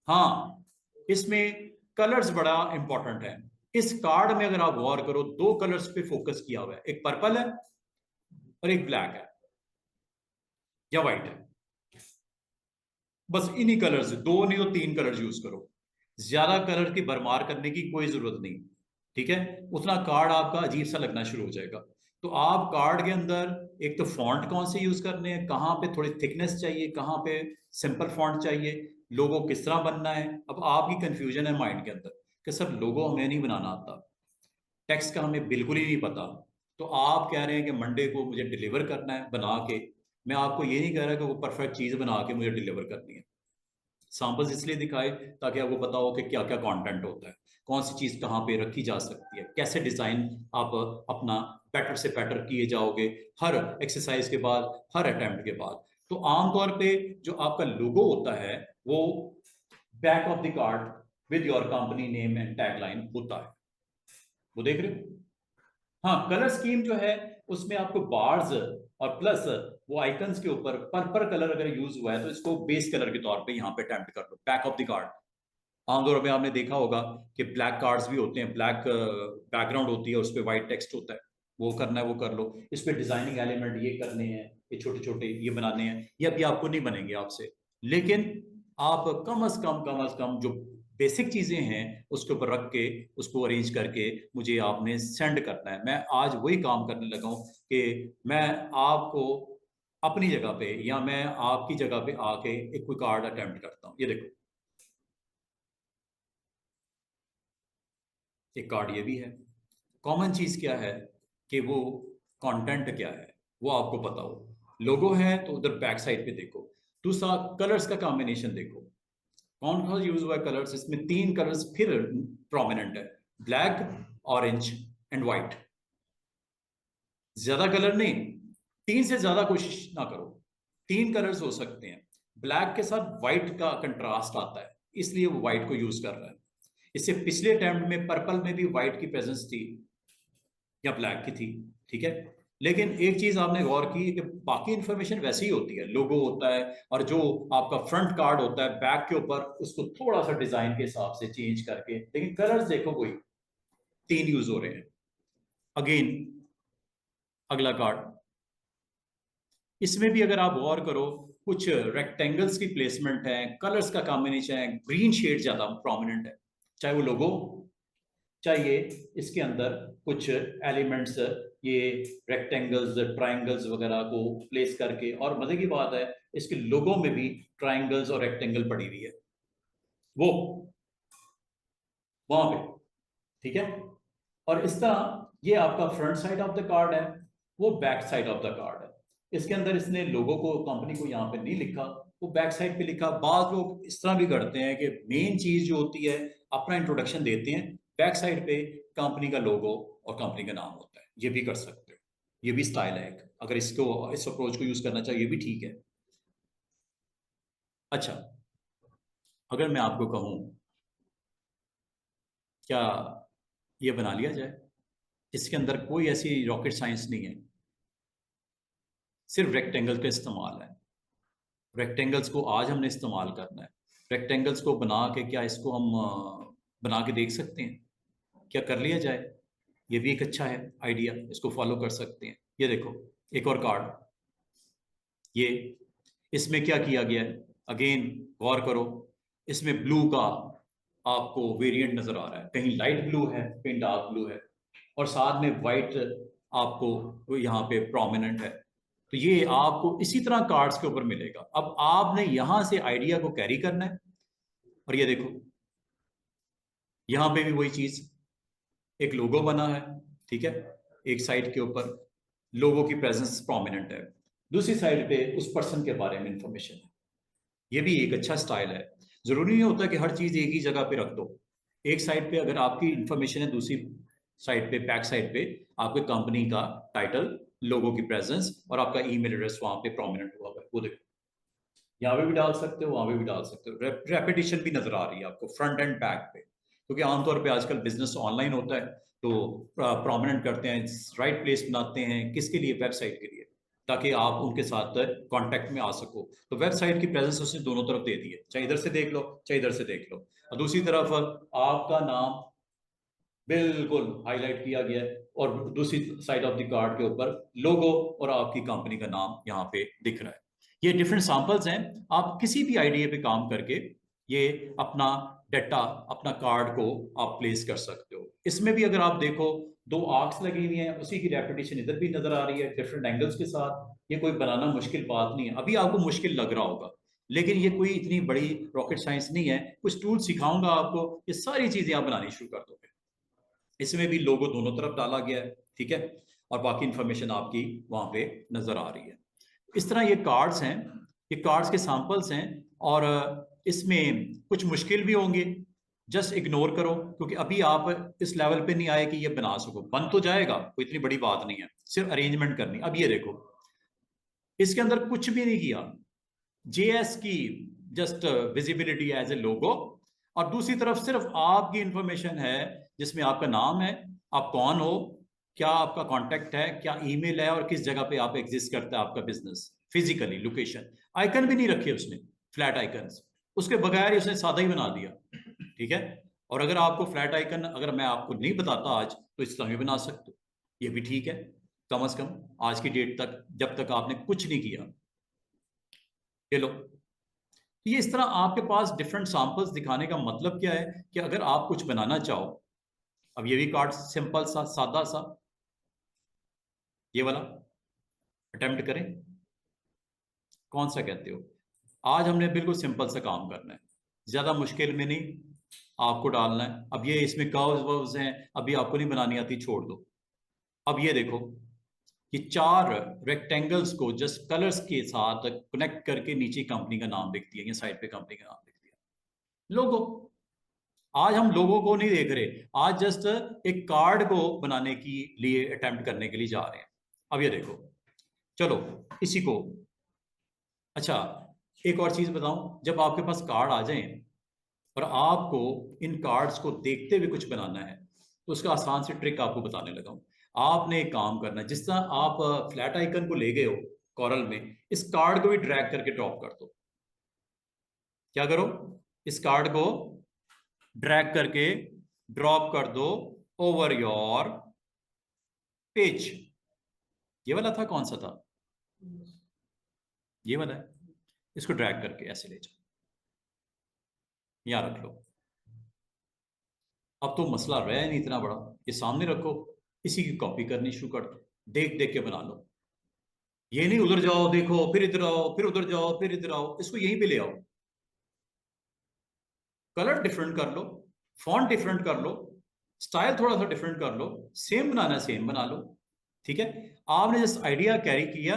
हाँ, इसमें कलर्स बड़ा इंपॉर्टेंट है। इस कार्ड में अगर आप गौर करो, 2 कलर्स पे फोकस किया हुआ है, एक पर्पल है और एक ब्लैक है या व्हाइट है। बस इन्हीं कलर्स, 2 नहीं तो 3 कलर यूज करो, ज्यादा कलर की भरमार करने की कोई जरूरत नहीं। ठीक है, उतना कार्ड आपका अजीब सा लगना शुरू हो जाएगा। तो आप कार्ड के अंदर एक तो फॉन्ट कौन से यूज करने हैं, कहाँ पे थोड़ी थिकनेस चाहिए, कहाँ पे सिंपल फॉन्ट चाहिए, लोगो किस तरह बनना है। अब आपकी कंफ्यूजन है माइंड के अंदर कि सर लोगो हमें नहीं बनाना आता, टेक्स्ट का हमें बिल्कुल ही नहीं पता। तो आप कह रहे हैं कि मंडे को मुझे डिलीवर करना है बना के। मैं आपको ये नहीं कह रहा कि वो परफेक्ट चीज बना के मुझे डिलीवर करनी है। सैंपल्स इसलिए दिखाए ताकि आपको पता हो कि क्या क्या कंटेंट होता है, कौन सी चीज कहाँ पे रखी जा सकती है, कैसे डिजाइन आप अपना बेटर से बेटर किए जाओगे हर एक्सरसाइज के बाद, हर अटेम्प्ट के बाद। तो आमतौर पे जो आपका लोगो होता है वो back of the card with your company name and tagline होता है, वो देख रहे हो। हाँ, कलर स्कीम जो है उसमें आपको बार्स और प्लस वो आइकन्स के ऊपर पर्पल कलर अगर यूज हुआ है तो इसको बेस कलर के तौर पे यहाँ पे अटेम्प्ट कर low back of the card. आमतौर पे आपने देखा होगा कि ब्लैक कार्ड्स भी होते हैं, ब्लैक बैकग्राउंड होती है, उस पर व्हाइट टेक्स्ट होता है। वो करना है वो कर लो, इस पे डिजाइनिंग एलिमेंट ये करने हैं, ये छोटे छोटे ये बनाने हैं, ये अभी आपको नहीं बनेंगे आपसे, लेकिन आप कम अज कम जो बेसिक चीजें हैं उसके ऊपर रख के उसको अरेंज करके मुझे आपने सेंड करना है। मैं आज वही काम करने लगा हूं कि मैं आपको अपनी जगह पे या मैं आपकी जगह पे आके एक कोई कार्ड अटेम्प्ट करता हूँ। ये देखो, एक कार्ड ये भी है। कॉमन चीज क्या है कि वो कंटेंट क्या है वो आपको पता हो। लोगो है तो उधर बैक साइड पे देखो। दूसरा, कलर्स का कॉम्बिनेशन देखो, कौन कौन यूज हुआ है कलर्स। इसमें तीन कलर्स फिर प्रोमिनेंट है, ब्लैक, ऑरेंज एंड व्हाइट। ज्यादा कलर नहीं, तीन से ज्यादा कोशिश ना करो, तीन कलर्स हो सकते हैं। ब्लैक के साथ व्हाइट का कंट्रास्ट आता है, इसलिए वो व्हाइट को यूज कर रहा है। इससे पिछले अटेम्प्ट में पर्पल में भी व्हाइट की प्रेजेंस थी या ब्लैक की थी, ठीक है। लेकिन एक चीज आपने गौर की कि बाकी इंफॉर्मेशन वैसी ही होती है, लोगो होता है और जो आपका फ्रंट कार्ड होता है बैक के ऊपर उसको थोड़ा सा डिजाइन के हिसाब से चेंज करके, लेकिन कलर्स देखो वही तीन यूज हो रहे हैं। अगेन अगला कार्ड, इसमें भी अगर आप गौर करो कुछ रेक्टेंगल्स की प्लेसमेंट है, कलर्स का कॉम्बिनेशन है, ग्रीन शेड ज्यादा प्रोमिनेंट है, चाहे वो लोगो चाहिए। इसके अंदर कुछ एलिमेंट्स ये रेक्टेंगल्स ट्रायंगल्स वगैरह को प्लेस करके, और मजे की बात है इसके लोगों में भी ट्रायंगल्स और रेक्टेंगल पड़ी हुई है वो वहां पे, ठीक है। और इस तरह ये आपका front side of the card है, वो back side of the card है। इसके अंदर इसने लोगो को कंपनी को यहाँ पे नहीं लिखा, वो बैक साइड पे लिखा। बाज लोग इस तरह भी करते हैं कि मेन चीज जो होती है अपना इंट्रोडक्शन देते हैं, बैक साइड पे कंपनी का लोगो और कंपनी का नाम होता है। ये भी कर सकते हो, ये भी स्टाइल है एक, अगर इसको इस अप्रोच को यूज करना चाहिए ये भी ठीक है। अच्छा, अगर मैं आपको कहूं क्या ये बना लिया जाए, इसके अंदर कोई ऐसी रॉकेट साइंस नहीं है, सिर्फ रेक्टेंगल का इस्तेमाल है। रेक्टेंगल्स को आज हमने इस्तेमाल करना है। रेक्टेंगल्स को बना के क्या इसको हम बना के देख सकते हैं, क्या कर लिया जाए? ये भी एक अच्छा है आइडिया, इसको फॉलो कर सकते हैं। ये देखो एक और कार्ड, ये इसमें क्या किया गया है, अगेन गौर करो, इसमें ब्लू का आपको वेरिएंट नजर आ रहा है, कहीं लाइट ब्लू है कहीं डार्क ब्लू है, और साथ में वाइट आपको यहाँ पे प्रोमिनेंट है। तो ये आपको इसी तरह कार्ड्स के ऊपर मिलेगा। अब आपने यहां से आइडिया को कैरी करना है। और ये देखो यहां पे भी वही चीज, एक लोगो बना है, ठीक है, एक साइड के ऊपर लोगो की प्रेजेंस प्रोमिनेंट है, दूसरी साइड पे उस पर्सन के बारे में इंफॉर्मेशन है। ये भी एक अच्छा स्टाइल है। जरूरी नहीं होता कि हर चीज एक ही जगह पे रख दो। एक साइड पे अगर आपकी इंफॉर्मेशन है, दूसरी साइड पे बैक साइड पे आपके कंपनी का टाइटल, लोगो की प्रेजेंस और आपका ईमेल एड्रेस वहां पे प्रोमिनेंट हुआ है, वो देखो यहाँ पे भी डाल सकते हो वहां पे भी डाल सकते हो। रेपिटेशन भी नजर आ रही है आपको फ्रंट एंड बैक पे, क्योंकि आमतौर पे आजकल बिजनेस ऑनलाइन होता है तो प्रोमिनेंट करते हैं, राइट प्लेस बनाते हैं, किसके लिए? वेबसाइट के लिए, ताकि आप उनके साथ कांटेक्ट में आ सको। तो वेबसाइट की प्रेजेंस उसने दोनों तरफ दे दी है, चाहे इधर से देख लो चाहे इधर से देख लो। और दूसरी तरफ आपका नाम बिल्कुल हाईलाइट किया गया है, और दूसरी साइड ऑफ द कार्ड के ऊपर लोगो और आपकी कंपनी का नाम यहाँ पे दिख रहा है। ये डिफरेंट सैंपल्स हैं, आप किसी भी आइडिया पे काम करके ये अपना डाटा, अपना कार्ड को आप प्लेस कर सकते हो। इसमें भी अगर आप देखो दो आर्क्स लगी हुई हैं, उसी की रेपिटेशन इधर भी नजर आ रही है डिफरेंट एंगल्स के साथ। ये कोई बनाना मुश्किल बात नहीं है, अभी आपको मुश्किल लग रहा होगा, लेकिन ये कोई इतनी बड़ी रॉकेट साइंस नहीं है। कुछ टूल सिखाऊंगा आपको, ये सारी चीजें आप बनानी शुरू कर दोगे। इसमें भी लोगो दोनों तरफ डाला गया है, ठीक है, और बाकी इंफॉर्मेशन आपकी वहां पे नजर आ रही है। इस तरह ये कार्ड्स हैं, ये कार्ड्स के सैंपल्स हैं, और इसमें कुछ मुश्किल भी होंगे, जस्ट इग्नोर करो, क्योंकि अभी आप इस लेवल पे नहीं आए कि ये बना सको। बन तो जाएगा, कोई इतनी बड़ी बात नहीं है, सिर्फ अरेंजमेंट करनी। अब ये देखो इसके अंदर कुछ भी नहीं किया, जेएस की जस्ट विजिबिलिटी एज ए लोगो, और दूसरी तरफ सिर्फ आपकी इंफॉर्मेशन है जिसमें आपका नाम है, आप कौन हो, क्या आपका कांटेक्ट है, क्या ईमेल है, और किस जगह पे आप एग्जिस्ट करता है आपका बिजनेस फिजिकली, लोकेशन। आइकन भी नहीं रखे उसने, फ्लैट आइकन्स, उसके बगैर ही उसने सादा ही बना दिया, ठीक है। और अगर आपको फ्लैट आइकन अगर मैं आपको नहीं बताता आज तो इस तरह भी बना सकते हो। ये भी ठीक है, कम से कम आज की डेट तक, जब तक आपने कुछ नहीं किया। ये लो, ये इस तरह आपके पास डिफरेंट सैंपल्स दिखाने का मतलब क्या है कि अगर आप कुछ बनाना चाहो, अब ये भी कार्ड सिंपल सा सादा सा, ये वाला अटेम्प्ट करें। कौन सा कहते हो? आज हमने बिल्कुल सिंपल सा काम करना है, ज्यादा मुश्किल में नहीं आपको डालना है। अब ये इसमें कर्व्स वर्व्स हैं, अभी आपको नहीं बनानी आती, छोड़ दो। अब ये देखो, ये 4 रेक्टेंगल्स को जस्ट कलर्स के साथ कनेक्ट करके नीचे कंपनी का नाम लिख दिया, या साइड पे कंपनी का नाम लिख दिया। लोगो, आज हम लोगों को नहीं देख रहे, आज जस्ट एक कार्ड को बनाने के लिए अटेम्प्ट करने के लिए जा रहे हैं। अब ये देखो, चलो इसी को, अच्छा एक और चीज बताऊं, जब आपके पास कार्ड आ जाए और आपको इन कार्ड्स को देखते हुए कुछ बनाना है, तो उसका आसान से ट्रिक आपको बताने लगा हूं। आपने एक काम करना है, जिस तरह आप फ्लैट आइकन को ले गए हो कॉरल में, इस कार्ड को भी ड्रैग करके ड्रॉप कर दो। क्या करो? इस कार्ड को ड्रैग करके ड्रॉप कर दो ओवर योर पेज। ये वाला था, कौन सा था? ये वाला है। इसको ड्रैग करके ऐसे ले जाओ, यहां रख लो। अब तो मसला रहा नहीं इतना बड़ा, ये सामने रखो, इसी की कॉपी करनी शुरू कर दो, देख देख के बना लो। ये नहीं उधर जाओ देखो, फिर इधर आओ, फिर उधर जाओ, फिर इधर आओ, इसको यहीं पे ले आओ। कलर डिफरेंट कर लो, फॉन्ट डिफरेंट कर लो, स्टाइल थोड़ा सा डिफरेंट कर लो, सेम बनाना है सेम बना लो। ठीक है, आपने जिस आइडिया कैरी किया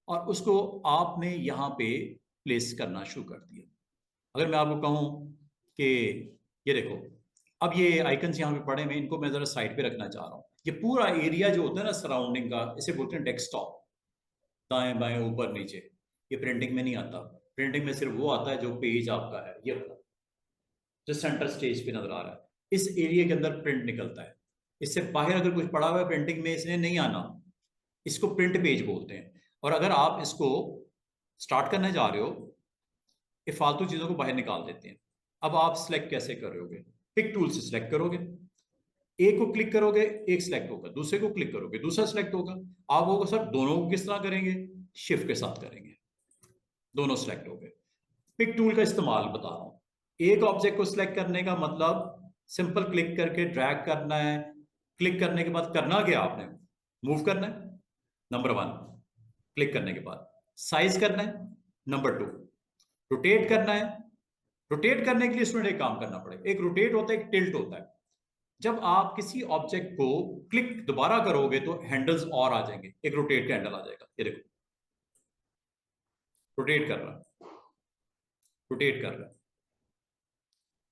और उसको आपने यहां पे प्लेस करना शुरू कर दिया। अगर मैं आपको कहूं कि ये देखो, अब ये आइकन्स यहाँ पे पड़े हुए, इनको मैं जरा साइड पे रखना चाह रहा हूँ। ये पूरा एरिया जो होता है ना सराउंडिंग का, इसे बोलते हैं डेस्कटॉप। दाएं बाएं ऊपर नीचे, ये प्रिंटिंग में नहीं आता। प्रिंटिंग में सिर्फ वो आता है जो पेज आपका है, ये वाला जो सेंटर स्टेज पे नजर आ रहा है, इस एरिया के अंदर प्रिंट निकलता है। इससे बाहर अगर कुछ पड़ा हुआ है प्रिंटिंग में, इसने नहीं आना। इसको प्रिंट पेज बोलते हैं। और अगर आप इसको स्टार्ट करने जा रहे हो, ये फालतू चीजों को बाहर निकाल देते हैं। अब आप सिलेक्ट कैसे करोगे? पिक टूल से सिलेक्ट करोगे, एक को क्लिक करोगे, एक सिलेक्ट होगा, दूसरे को क्लिक करोगे, दूसरा सिलेक्ट होगा। आप वो सर दोनों को किस तरह करेंगे? शिफ्ट के साथ करेंगे, दोनों सिलेक्ट हो गए। पिक टूल का इस्तेमाल बता रहा हूं। एक ऑब्जेक्ट को सिलेक्ट करने का मतलब सिंपल क्लिक करके ड्रैग करना है। क्लिक करने के बाद करना क्या? आपने मूव करना है, नंबर 1। क्लिक करने के बाद साइज करना है, नंबर 2। रोटेट करना है। रोटेट करने के लिए स्टूडेंट एक काम करना पड़ेगा, एक रोटेट होता है, एक टिल्ट होता है। जब आप किसी ऑब्जेक्ट को क्लिक दोबारा करोगे तो हैंडल्स और आ जाएंगे, एक रोटेट का हैंडल आ जाएगा। ये देखो, रोटेट कर रहा है, रोटेट कर रहा है,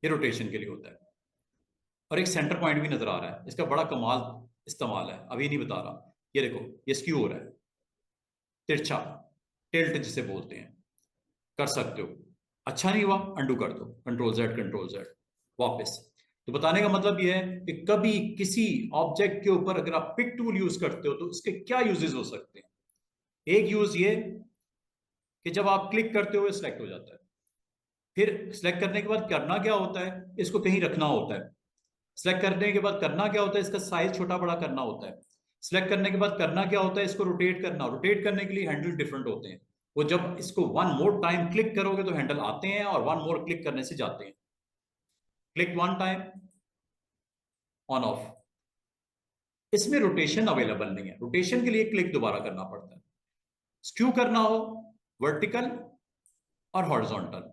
ये रोटेशन के लिए होता है। और एक सेंटर पॉइंट भी नजर आ रहा है, इसका बड़ा कमाल इस्तेमाल है, अभी नहीं बता रहा। ये देखो, ये स्क्यू हो रहा है, तिरछा, टिल्ट जिसे बोलते हैं, कर सकते हो। अच्छा नहीं हुआ, अंडू कर दो, कंट्रोल जेड, कंट्रोल जेड, वापस। तो बताने का मतलब ये है कि कभी किसी ऑब्जेक्ट के ऊपर अगर आप पिक टूल यूज करते हो तो उसके क्या यूजेस हो सकते हैं। एक यूज ये कि जब आप क्लिक करते हो सिलेक्ट हो जाता है, फिर सिलेक्ट करने के बाद करना क्या होता है? इसको कहीं रखना होता है। सिलेक्ट करने के बाद करना क्या होता है? इसका साइज छोटा बड़ा करना होता है। सिलेक्ट करने के बाद करना क्या होता है? इसको रोटेट करना। रोटेट करने के लिए हैंडल डिफरेंट होते हैं। वो जब इसको वन मोर टाइम क्लिक करोगे तो हैंडल आते हैं, और वन मोर क्लिक करने से जाते हैं। Click one time, on off. इसमें रोटेशन अवेलेबल नहीं है, रोटेशन के लिए क्लिक दोबारा करना पड़ता है। स्क्यू करना हो, वर्टिकल और हॉरिजॉन्टल,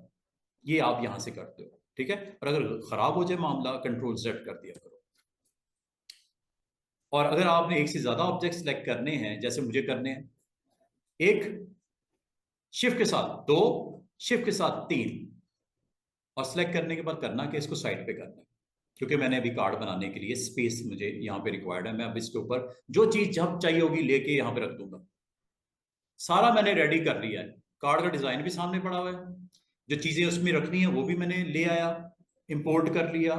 ये आप यहां से करते हो। ठीक है, और अगर खराब हो जाए मामला, कंट्रोल जेड कर दिया करो। और अगर आपने एक से ज्यादा ऑब्जेक्ट सेलेक्ट करने हैं, जैसे मुझे करने हैं, एक शिफ्ट के साथ 2, शिफ्ट के साथ 3, और सिलेक्ट करने के बाद करना कि इसको साइड पे करना है। क्योंकि मैंने अभी कार्ड बनाने के लिए स्पेस मुझे यहाँ पे रिक्वायर्ड है, मैं अब इसके ऊपर जो चीज जब चाहिए होगी लेके यहाँ पे रख दूंगा। सारा मैंने रेडी कर लिया है, कार्ड का डिजाइन भी सामने पड़ा हुआ है, जो चीजें उसमें रखनी है वो भी मैंने ले आया, इंपोर्ट कर लिया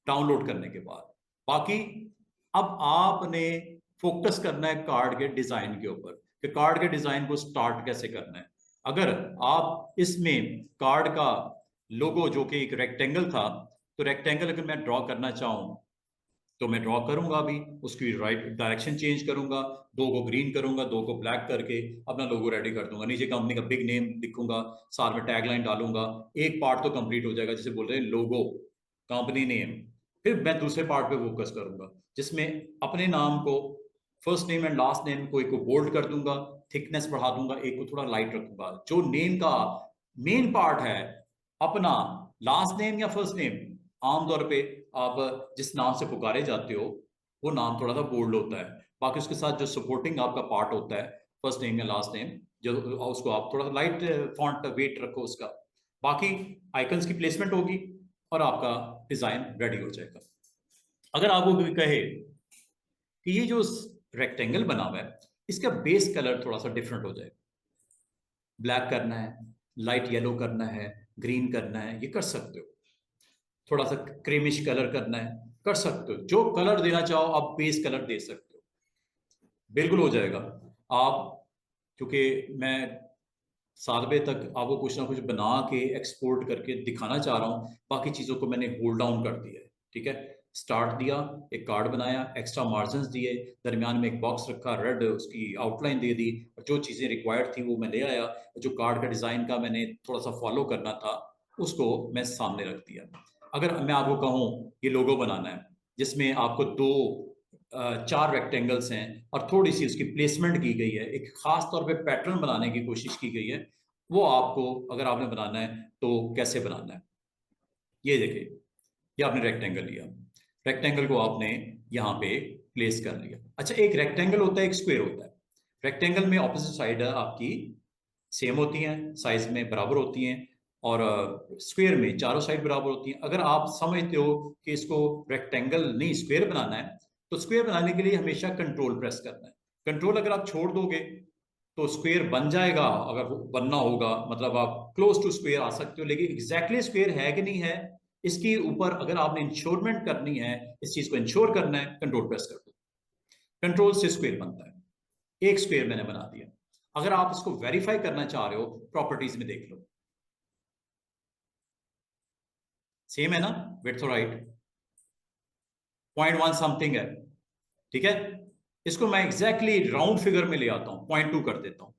डाउनलोड करने के बाद। बाकी अब आपने फोकस करना है कार्ड के डिजाइन के ऊपर, कि कार्ड के डिजाइन को स्टार्ट कैसे करना है। अगर आप इसमें कार्ड का लोगो जो कि एक रेक्टेंगल था, तो रेक्टेंगल अगर मैं ड्रॉ करना चाहूं, तो मैं ड्रॉ करूंगा अभी, उसकी राइट डायरेक्शन चेंज करूंगा, 2 को ग्रीन करूंगा, 2 को ब्लैक करके अपना लोगो रेडी कर दूंगा। नीचे कंपनी का बिग नेम लिखूंगा, साथ में टैगलाइन डालूंगा। एक पार्ट तो कंप्लीट हो जाएगा, जिसे बोल रहे हैं लोगो, कंपनी नेम। फिर मैं दूसरे पार्ट पे फोकस करूंगा, जिसमें अपने नाम को, first name and last name को, एक को बोल्ड कर दूंगा, थिकनेस बढ़ा दूंगा, एक को थोड़ा लाइट रखूंगा। जो नेम का मेन पार्ट है, अपना लास्ट नेम या फर्स्ट नेम, आमतौर पे आप जिस नाम से पुकारे जाते हो वो नाम थोड़ा सा बोल्ड होता है। बाकी उसके साथ जो सपोर्टिंग आपका पार्ट होता है, फर्स्ट नेम या लास्ट नेम, जो उसको आप थोड़ा सा लाइट फॉन्ट वेट रखो उसका। बाकी आइकन्स की प्लेसमेंट होगी और आपका डिजाइन रेडी हो जाएगा। अगर आपको कोई कहे कि ये जो रेक्टेंगल बना हुआ है, इसका बेस कलर थोड़ा सा डिफरेंट हो जाए, ब्लैक करना है, लाइट येलो करना है, ग्रीन करना है, ये कर सकते हो। थोड़ा सा क्रीमिश कलर करना है, कर सकते हो। जो कलर देना चाहो आप बेस कलर दे सकते हो, बिल्कुल हो जाएगा। आप, क्योंकि मैं 7 बजे तक आपको कुछ ना कुछ बना के एक्सपोर्ट करके दिखाना चाह रहा हूँ, बाकी चीज़ों को मैंने होल्ड डाउन कर दिया है। ठीक है, स्टार्ट दिया, एक कार्ड बनाया, एक्स्ट्रा मार्जिन दिए, दरमियान में एक बॉक्स रखा, रेड उसकी आउटलाइन दे दी, और जो चीज़ें रिक्वायर्ड थी वो मैं ले आया। जो कार्ड का डिज़ाइन का मैंने थोड़ा सा फॉलो करना था उसको मैं सामने रख दिया। अगर मैं आपको कहूँ ये लोगो बनाना है, जिसमें आपको 4 रेक्टेंगल्स हैं और थोड़ी सी उसकी प्लेसमेंट की गई है, एक खास तौर पे पैटर्न बनाने की कोशिश की गई है, वो आपको अगर आपने बनाना है तो कैसे बनाना है, ये देखिए। ये आपने रेक्टेंगल लिया, रेक्टेंगल को आपने यहाँ पे प्लेस कर लिया। अच्छा, एक रेक्टेंगल होता है, एक स्क्वायर होता है। रेक्टेंगल में ऑपोजिट साइड आपकी सेम होती हैं, साइज में बराबर होती हैं, और स्क्वायर में चारों साइड बराबर होती हैं। अगर आप समझते हो कि इसको रेक्टेंगल नहीं स्क्वायर बनाना है, तो स्क्वायर बनाने के लिए हमेशा कंट्रोल प्रेस करना है। कंट्रोल अगर आप छोड़ दोगे तो स्क्वायर बन जाएगा, अगर वो बनना होगा मतलब आप क्लोज टू स्क्वायर आ सकते हो, लेकिन एग्जैक्टली स्क्वायर है कि नहीं है, इसके ऊपर अगर आपने इंश्योरमेंट करनी है, इस चीज को इंश्योर करना है, कंट्रोल प्रेस कर दो, कंट्रोल से स्क्वायर बनता है। एक स्क्वायर मैंने बना दिया। अगर आप इसको वेरीफाई करना चाह रहे हो, प्रॉपर्टीज में देख लो, सेम है ना, विड्थ और हाइट 0.1 समथिंग है। ठीक है, इसको मैं एग्जैक्टली राउंड फिगर में ले आता हूं, 0.2 कर देता हूं।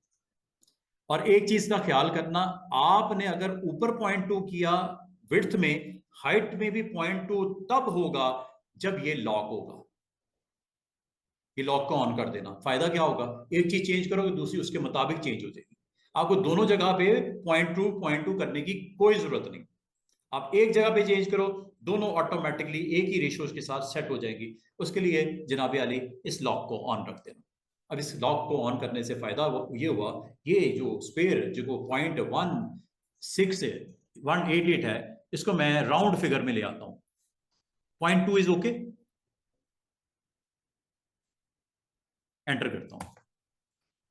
और एक चीज का ख्याल करना, आपने अगर ऊपर 0.2 किया विड्थ में, हाइट में भी 0.2 तब होगा जब ये लॉक होगा। ये लॉक को ऑन कर देना, फायदा क्या होगा, एक चीज चेंज करोगे दूसरी उसके मुताबिक चेंज हो जाएगी। आपको दोनों जगह पे 0.2 करने की कोई जरूरत नहीं। आप एक जगह पे चेंज करो, दोनों ऑटोमेटिकली एक ही रेशियोज के साथ सेट हो जाएगी। उसके लिए जनाब आली इस लॉक को ऑन रख देना। अब इस लॉक को ऑन करने से फायदा ये हुआ, ये जो स्पेयर जो 0.168 है, इसको मैं राउंड फिगर में ले आता हूं। 0.2 इज ओके, एंटर करता हूं।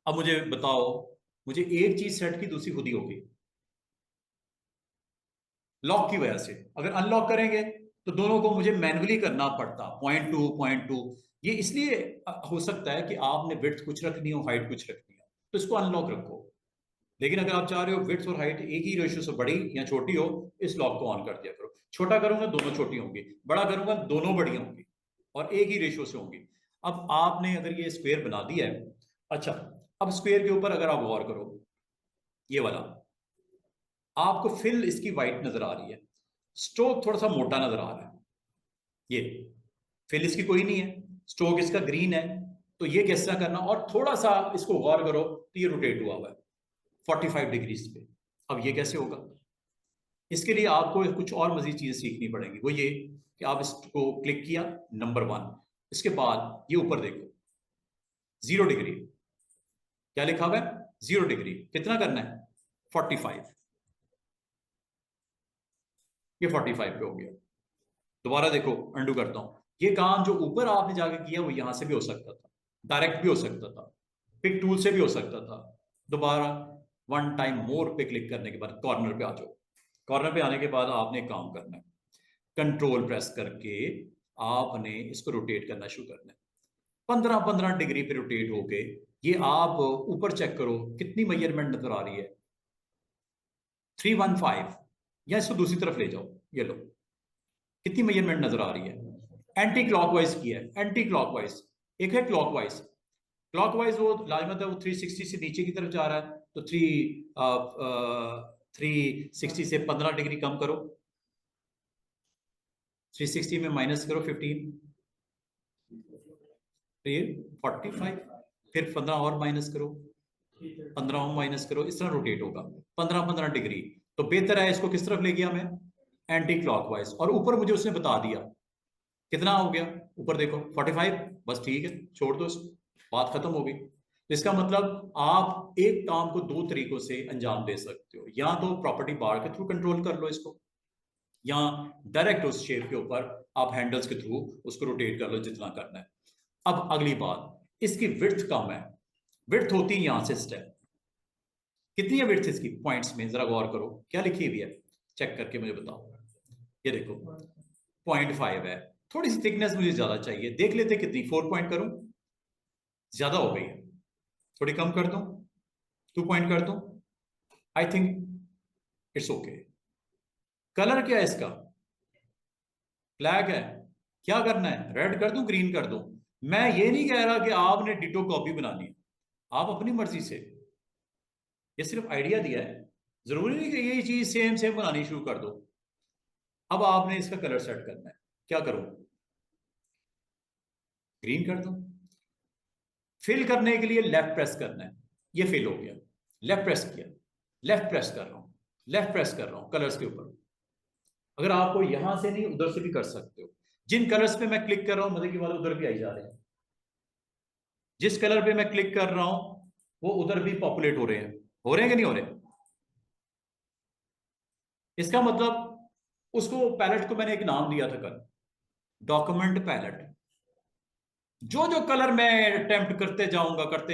अब मुझे बताओ, मुझे एक चीज सेट की दूसरी खुद ही होगी लॉक की वजह से। अगर अनलॉक करेंगे तो दोनों को मुझे मैन्युअली करना पड़ता, 0.2 ये इसलिए हो सकता है कि आपने विड्थ कुछ रखनी हो, हाइट कुछ रखनी हो, तो इसको अनलॉक रखो। लेकिन अगर आप चाह रहे हो विड्थ और हाइट एक ही रेशियो से बड़ी या छोटी हो, इस लॉक को ऑन कर दिया करो। छोटा करूंगा दोनों छोटी होंगी, बड़ा करूंगा दोनों बड़ी होंगी, और एक ही रेशियो से होंगी। अब आपने अगर ये स्क्वायर बना दिया है, अच्छा, अब स्क्वायर के ऊपर अगर आप गौर करो, ये वाला आपको फिल इसकी वाइट नजर आ रही है, स्ट्रोक थोड़ा सा मोटा नजर आ रहा है। ये फिल इसकी कोई नहीं है, स्ट्रोक इसका ग्रीन है। तो ये कैसा करना, और थोड़ा सा इसको गौर करो तो ये रोटेट हुआ हुआ है 45 डिग्रीज पे। अब ये कैसे होगा, इसके लिए आपको कुछ और मजीद चीजें सीखनी पड़ेंगी। वो ये कि आप इसको क्लिक किया, नंबर 1, इसके बाद ये ऊपर देखो 0 डिग्री, क्या लिखा हुआ है 0 डिग्री, कितना करना है 45, ये 45 पे हो गया। दोबारा देखो, अंडू करता हूं, ये काम जो ऊपर आपने जाके किया वो यहां से भी हो सकता था, डायरेक्ट भी हो सकता था, पिक टूल से भी हो सकता था। दोबारा 1 टाइम मोर पे क्लिक करने के बाद कॉर्नर पे आ जाओ। कॉर्नर पे आने के बाद आपने काम करना है, कंट्रोल प्रेस करके आपने इसको रोटेट करना शुरू करना है। 15-15 डिग्री पे रोटेट होके, ये आप ऊपर चेक करो कितनी मेजरमेंट नजर आ रही है, 315। या इसको दूसरी तरफ ले जाओ, ये लो कितनी मेजरमेंट नजर आ रही है, एंटी क्लॉकवाइज किया है, एंटी क्लॉकवाइज। एक है क्लॉकवाइज, क्लॉकवाइज वो लाजमत है, वो 360 से नीचे की तरफ जा रहा है, तो 360 से 15 डिग्री कम करो, 360 में माइनस करो 15, तो ये 45, फिर 15 और माइनस करो, 15 और माइनस करो, इस तरह रोटेट होगा 15-15 डिग्री। तो बेहतर है इसको किस तरफ ले गया मैं, एंटी क्लॉकवाइज। और ऊपर मुझे उसने बता दिया कितना हो गया, ऊपर देखो 45, बस ठीक है, छोड़ दो इसको, बात खत्म हो गई। तो इसका मतलब आप एक काम को दो तरीकों से अंजाम दे सकते हो, या तो प्रॉपर्टी बार के थ्रू कंट्रोल कर लो इसको, या डायरेक्ट उस शेप के ऊपर आप हैंडल्स के थ्रू उसको रोटेट कर लो जितना करना है। अब अगली बात, इसकी विड्थ कम है, विड्थ होती है यहां से स्टेप, कितनी है विड्थ इसकी पॉइंट्स में, जरा गौर करो क्या लिखी हुई है, चेक करके मुझे बताओ। ये देखो 0.5 है, थोड़ी सी थिकनेस मुझे ज्यादा चाहिए, देख लेते कितनी, 4 पॉइंट करूं, ज्यादा हो गई है, थोड़ी कम कर दूं, 2 पॉइंट कर दूं, I think it's okay. Colour क्या है इसका, ब्लैक है, क्या करना है, रेड कर दूं, ग्रीन कर दूं? मैं ये नहीं कह रहा कि आपने डिटो कॉपी बनानी है, आप अपनी मर्जी से, ये सिर्फ आइडिया दिया है, जरूरी नहीं कि यही चीज सेम सेम बनानी शुरू कर दो। अब आपने इसका कलर सेट करना है, क्या करूं, ग्रीन कर दूं? फिल करने के लिए लेफ्ट प्रेस करना है, ये फिल हो गया, लेफ्ट प्रेस किया, लेफ्ट प्रेस कर रहा हूं, लेफ्ट प्रेस कर रहा हूं कलर्स के ऊपर। अगर आपको यहां से नहीं उधर से भी कर सकते हो, जिन कलर्स पे मैं क्लिक कर रहा हूं मजे की बात उधर भी आई जा रहे हैं, जिस कलर पे मैं क्लिक कर रहा हूं वो उधर भी पॉपुलेट हो रहे हैं, हो रहे हैं कि नहीं हो रहे? इसका मतलब उसको पैलेट को मैंने एक नाम दिया था कल, डॉक्यूमेंट पैलेट। जो जो कलर मैं अटेम्प्ट करते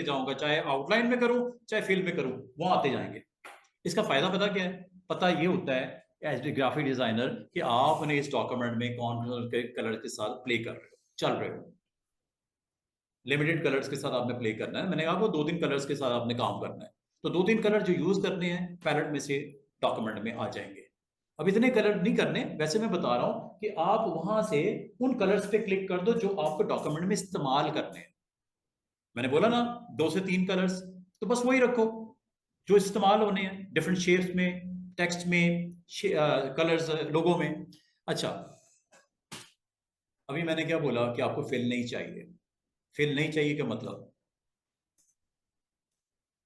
जाऊंगा, चाहे आउटलाइन में करूं चाहे फिल में करूं, वो आते जाएंगे। इसका फायदा पता क्या है, पता ये होता है एज ए ग्राफिक डिजाइनर कि आपने इस डॉक्यूमेंट में कौन कौन के कलर के साथ प्ले कर रहे हो, चल रहे हो, लिमिटेड कलर्स के साथ आपने प्ले करना है, मैंने कहा वो 2-3 कलर्स के साथ आपने काम करना है, तो 2-3 कलर जो यूज करने हैं पैलेट में से डॉक्यूमेंट में आ जाएंगे। अब इतने कलर नहीं करने, वैसे मैं बता रहा हूं कि आप वहां से उन कलर्स पे क्लिक कर दो जो आपको डॉक्यूमेंट में इस्तेमाल करने हैं। मैंने बोला ना 2 से 3 कलर्स, तो बस वही रखो जो इस्तेमाल होने हैं डिफरेंट शेप्स में, टेक्स्ट में, कलर्स लोगों में। अच्छा, अभी मैंने क्या बोला कि आपको फिल नहीं चाहिए, फिल नहीं चाहिए क्या मतलब,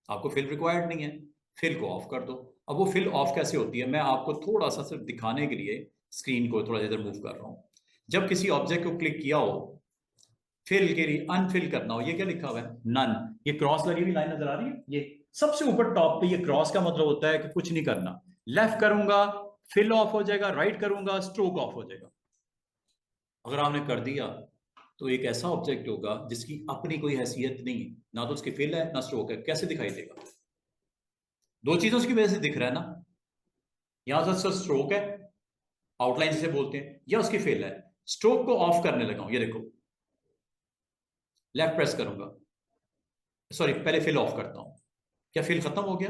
आपको फिल रिक्वायर्ड नहीं है, फिल को ऑफ कर दो। अब वो फिल ऑफ कैसे होती है, मैं आपको थोड़ा सा सिर्फ दिखाने के लिए स्क्रीन को थोड़ा इधर मूव कर रहा हूं। जब किसी ऑब्जेक्ट को क्लिक किया हो, फिल के लिए अनफिल करना हो, ये क्या लिखा हुआ है, नन, ये क्रॉस लगी हुई लाइन नजर आ रही है, ये सबसे ऊपर टॉप पे ये क्रॉस का मतलब होता है कि कुछ नहीं करना। लेफ्ट करूंगा फिल ऑफ हो जाएगा, राइट करूंगा स्ट्रोक ऑफ हो जाएगा। अगर आपने कर दिया तो एक ऐसा ऑब्जेक्ट होगा जिसकी अपनी कोई हैसियत नहीं है, ना तो उसकी फिल है ना स्ट्रोक है, कैसे दिखाई देगा? दो चीजों की वजह से दिख रहा है ना, यहां से स्ट्रोक है, आउटलाइन जिसे बोलते हैं, या उसकी फिल है। स्ट्रोक को ऑफ करने लगा हूं, ये देखो, लेफ्ट प्रेस करूंगा, सॉरी पहले फिल ऑफ करता हूं, क्या फिल खत्म हो गया?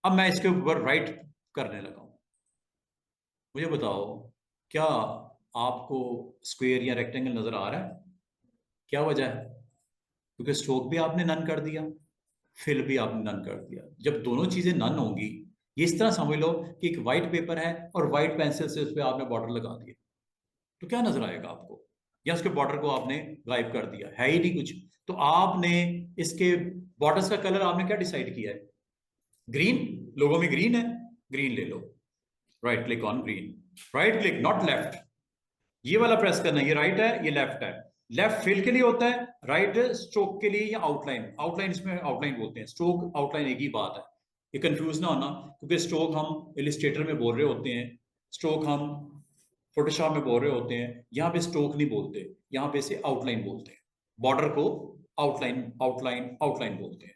अब मैं इसके ऊपर राइट करने लगा हूं, मुझे बताओ क्या आपको स्क्वायर या रेक्टेंगल नजर आ रहा है? क्या वजह है? क्योंकि स्ट्रोक भी आपने नन कर दिया, फिल भी आपने नन कर दिया। जब दोनों चीजें नन होंगी, ये इस तरह समझ लो कि एक व्हाइट पेपर है और व्हाइट पेंसिल से उस पर आपने बॉर्डर लगा दिया, तो क्या नजर आएगा आपको? या उसके बॉर्डर को आपने गायब कर दिया, है ही नहीं कुछ। तो आपने इसके बॉर्डर्स का कलर आपने क्या डिसाइड किया है, ग्रीन, लोगों में ग्रीन है, ग्रीन ले लो, right click on green, right click not left, ये वाला प्रेस करना है, ये राइट है ये लेफ्ट है। लेफ्ट फिल के लिए होता है, राइट स्ट्रोक के लिए या आउटलाइन, आउटलाइन इसमें आउटलाइन बोलते हैं, स्ट्रोक आउटलाइन एक ही बात है, ये कंफ्यूज ना होना, क्योंकि स्ट्रोक हम इलिस्ट्रेटर में बोल रहे होते हैं, स्ट्रोक हम फोटोशॉप में बोल रहे होते हैं, यहाँ पे स्ट्रोक नहीं बोलते, यहाँ पे से आउटलाइन बोलते हैं, बॉर्डर को आउटलाइन आउटलाइन आउटलाइन बोलते हैं।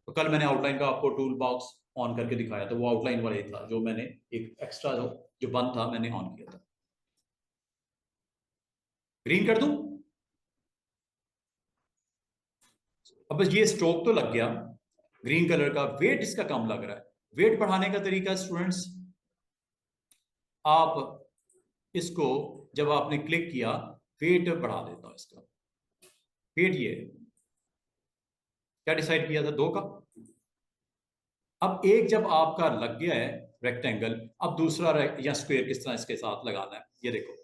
तो कल मैंने आउटलाइन का आपको टूल बॉक्स ऑन करके दिखाया था, वो आउटलाइन वाला ही था जो मैंने एक एक्स्ट्रा जो बंद था मैंने ऑन किया था। ग्रीन कर दूं? अब बस ये स्ट्रोक तो लग गया ग्रीन कलर का, वेट इसका कम लग रहा है। वेट बढ़ाने का तरीका स्टूडेंट्स, आप इसको जब आपने क्लिक किया वेट बढ़ा देता हूं इसका। वेट ये क्या डिसाइड किया था 2 का। अब एक जब आपका लग गया है रेक्टेंगल, अब दूसरा या स्क्वायर किस तरह इसके साथ लगाना है ये देखो।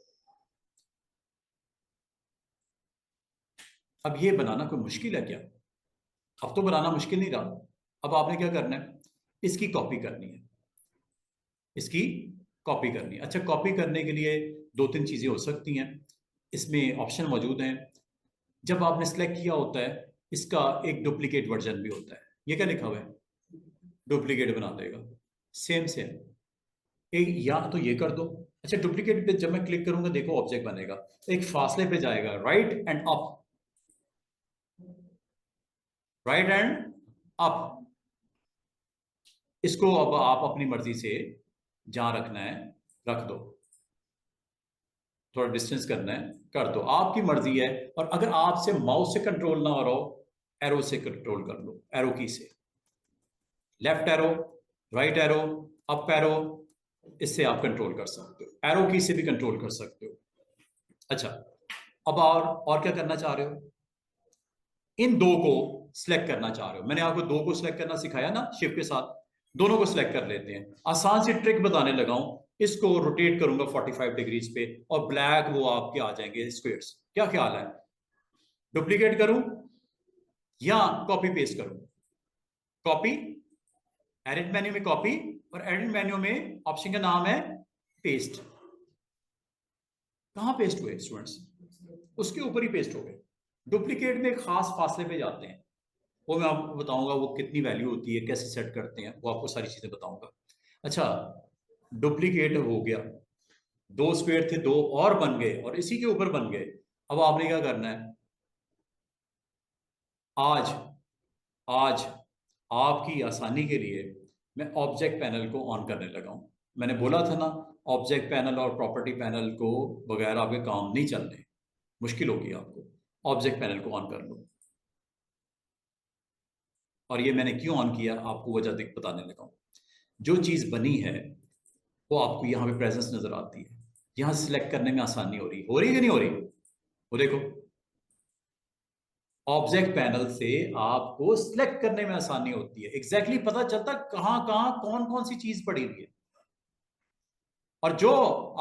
अब ये बनाना कोई मुश्किल है क्या? अब तो बनाना मुश्किल नहीं रहा। अब आपने क्या करना है, इसकी कॉपी करनी है, इसकी कॉपी करनी है। अच्छा, कॉपी करने के लिए 2-3 चीजें हो सकती हैं, इसमें ऑप्शन मौजूद हैं। जब आपने सेलेक्ट किया होता है इसका एक डुप्लीकेट वर्जन भी होता है। ये क्या लिखा हुआ है, डुप्लीकेट बना देगा। सेम सेम एक या तो ये कर दो। अच्छा, डुप्लीकेट पे जब मैं क्लिक करूंगा देखो ऑब्जेक्ट बनेगा, एक फासले पे जाएगा, right and up, right and up. इसको अब आप अपनी मर्जी से जहां रखना है रख दो, थोड़ा डिस्टेंस करना है कर दो, आपकी मर्जी है। और अगर आपसे माउस से कंट्रोल ना हो रहा हो, एरो से कंट्रोल कर लो, एरो की से, left arrow, right arrow, up arrow, इससे आप कंट्रोल कर सकते हो, एरो की से भी कंट्रोल कर सकते हो। अच्छा, अब और क्या करना चाह रहे हो, इन 2 को सिलेक्ट करना चाह रहे हो। मैंने आपको 2 को सिलेक्ट करना सिखाया ना शिफ्ट के साथ, दोनों को सिलेक्ट कर लेते हैं। आसान सी ट्रिक बताने लगा हूं, इसको रोटेट करूंगा 45 डिग्रीज पे और ब्लैक वो आपके आ जाएंगे स्क्वेयर्स। क्या ख्याल है, डुप्लीकेट करूं या कॉपी पेस्ट करूं? कॉपी, एडिट मेन्यू में कॉपी, और एडिट मेन्यू में ऑप्शन का नाम है पेस्ट। कहां पेस्ट हुए स्टूडेंट्स, उसके ऊपर ही पेस्ट हो गए। डुप्लीकेट में खास फासले पे जाते हैं, वो मैं आपको बताऊंगा वो कितनी वैल्यू होती है, कैसे सेट करते हैं, वो आपको सारी चीजें बताऊंगा। अच्छा, डुप्लीकेट हो गया, 2 स्क्वायर थे 2 और बन गए और इसी के ऊपर बन गए। अब आपने क्या करना है, आज आज आपकी आसानी के लिए मैं ऑब्जेक्ट पैनल को ऑन करने लगा हूं। मैंने बोला था ना, ऑब्जेक्ट पैनल और प्रॉपर्टी पैनल को बगैर आपके काम नहीं चलने, मुश्किल होगी आपको। ऑब्जेक्ट पैनल को ऑन कर लो, और ये मैंने क्यों ऑन किया आपको वजह देख बताने लगा हूं। जो चीज बनी है वो आपको यहाँ पे प्रेजेंस नजर आती है, यहाँ सिलेक्ट करने में आसानी हो रही है कि नहीं हो रही? वो देखो, ऑब्जेक्ट पैनल से आपको सिलेक्ट करने में आसानी होती है, एग्जैक्टली पता चलता कहां कहां कौन कौन सी चीज पड़ी हुई है। और जो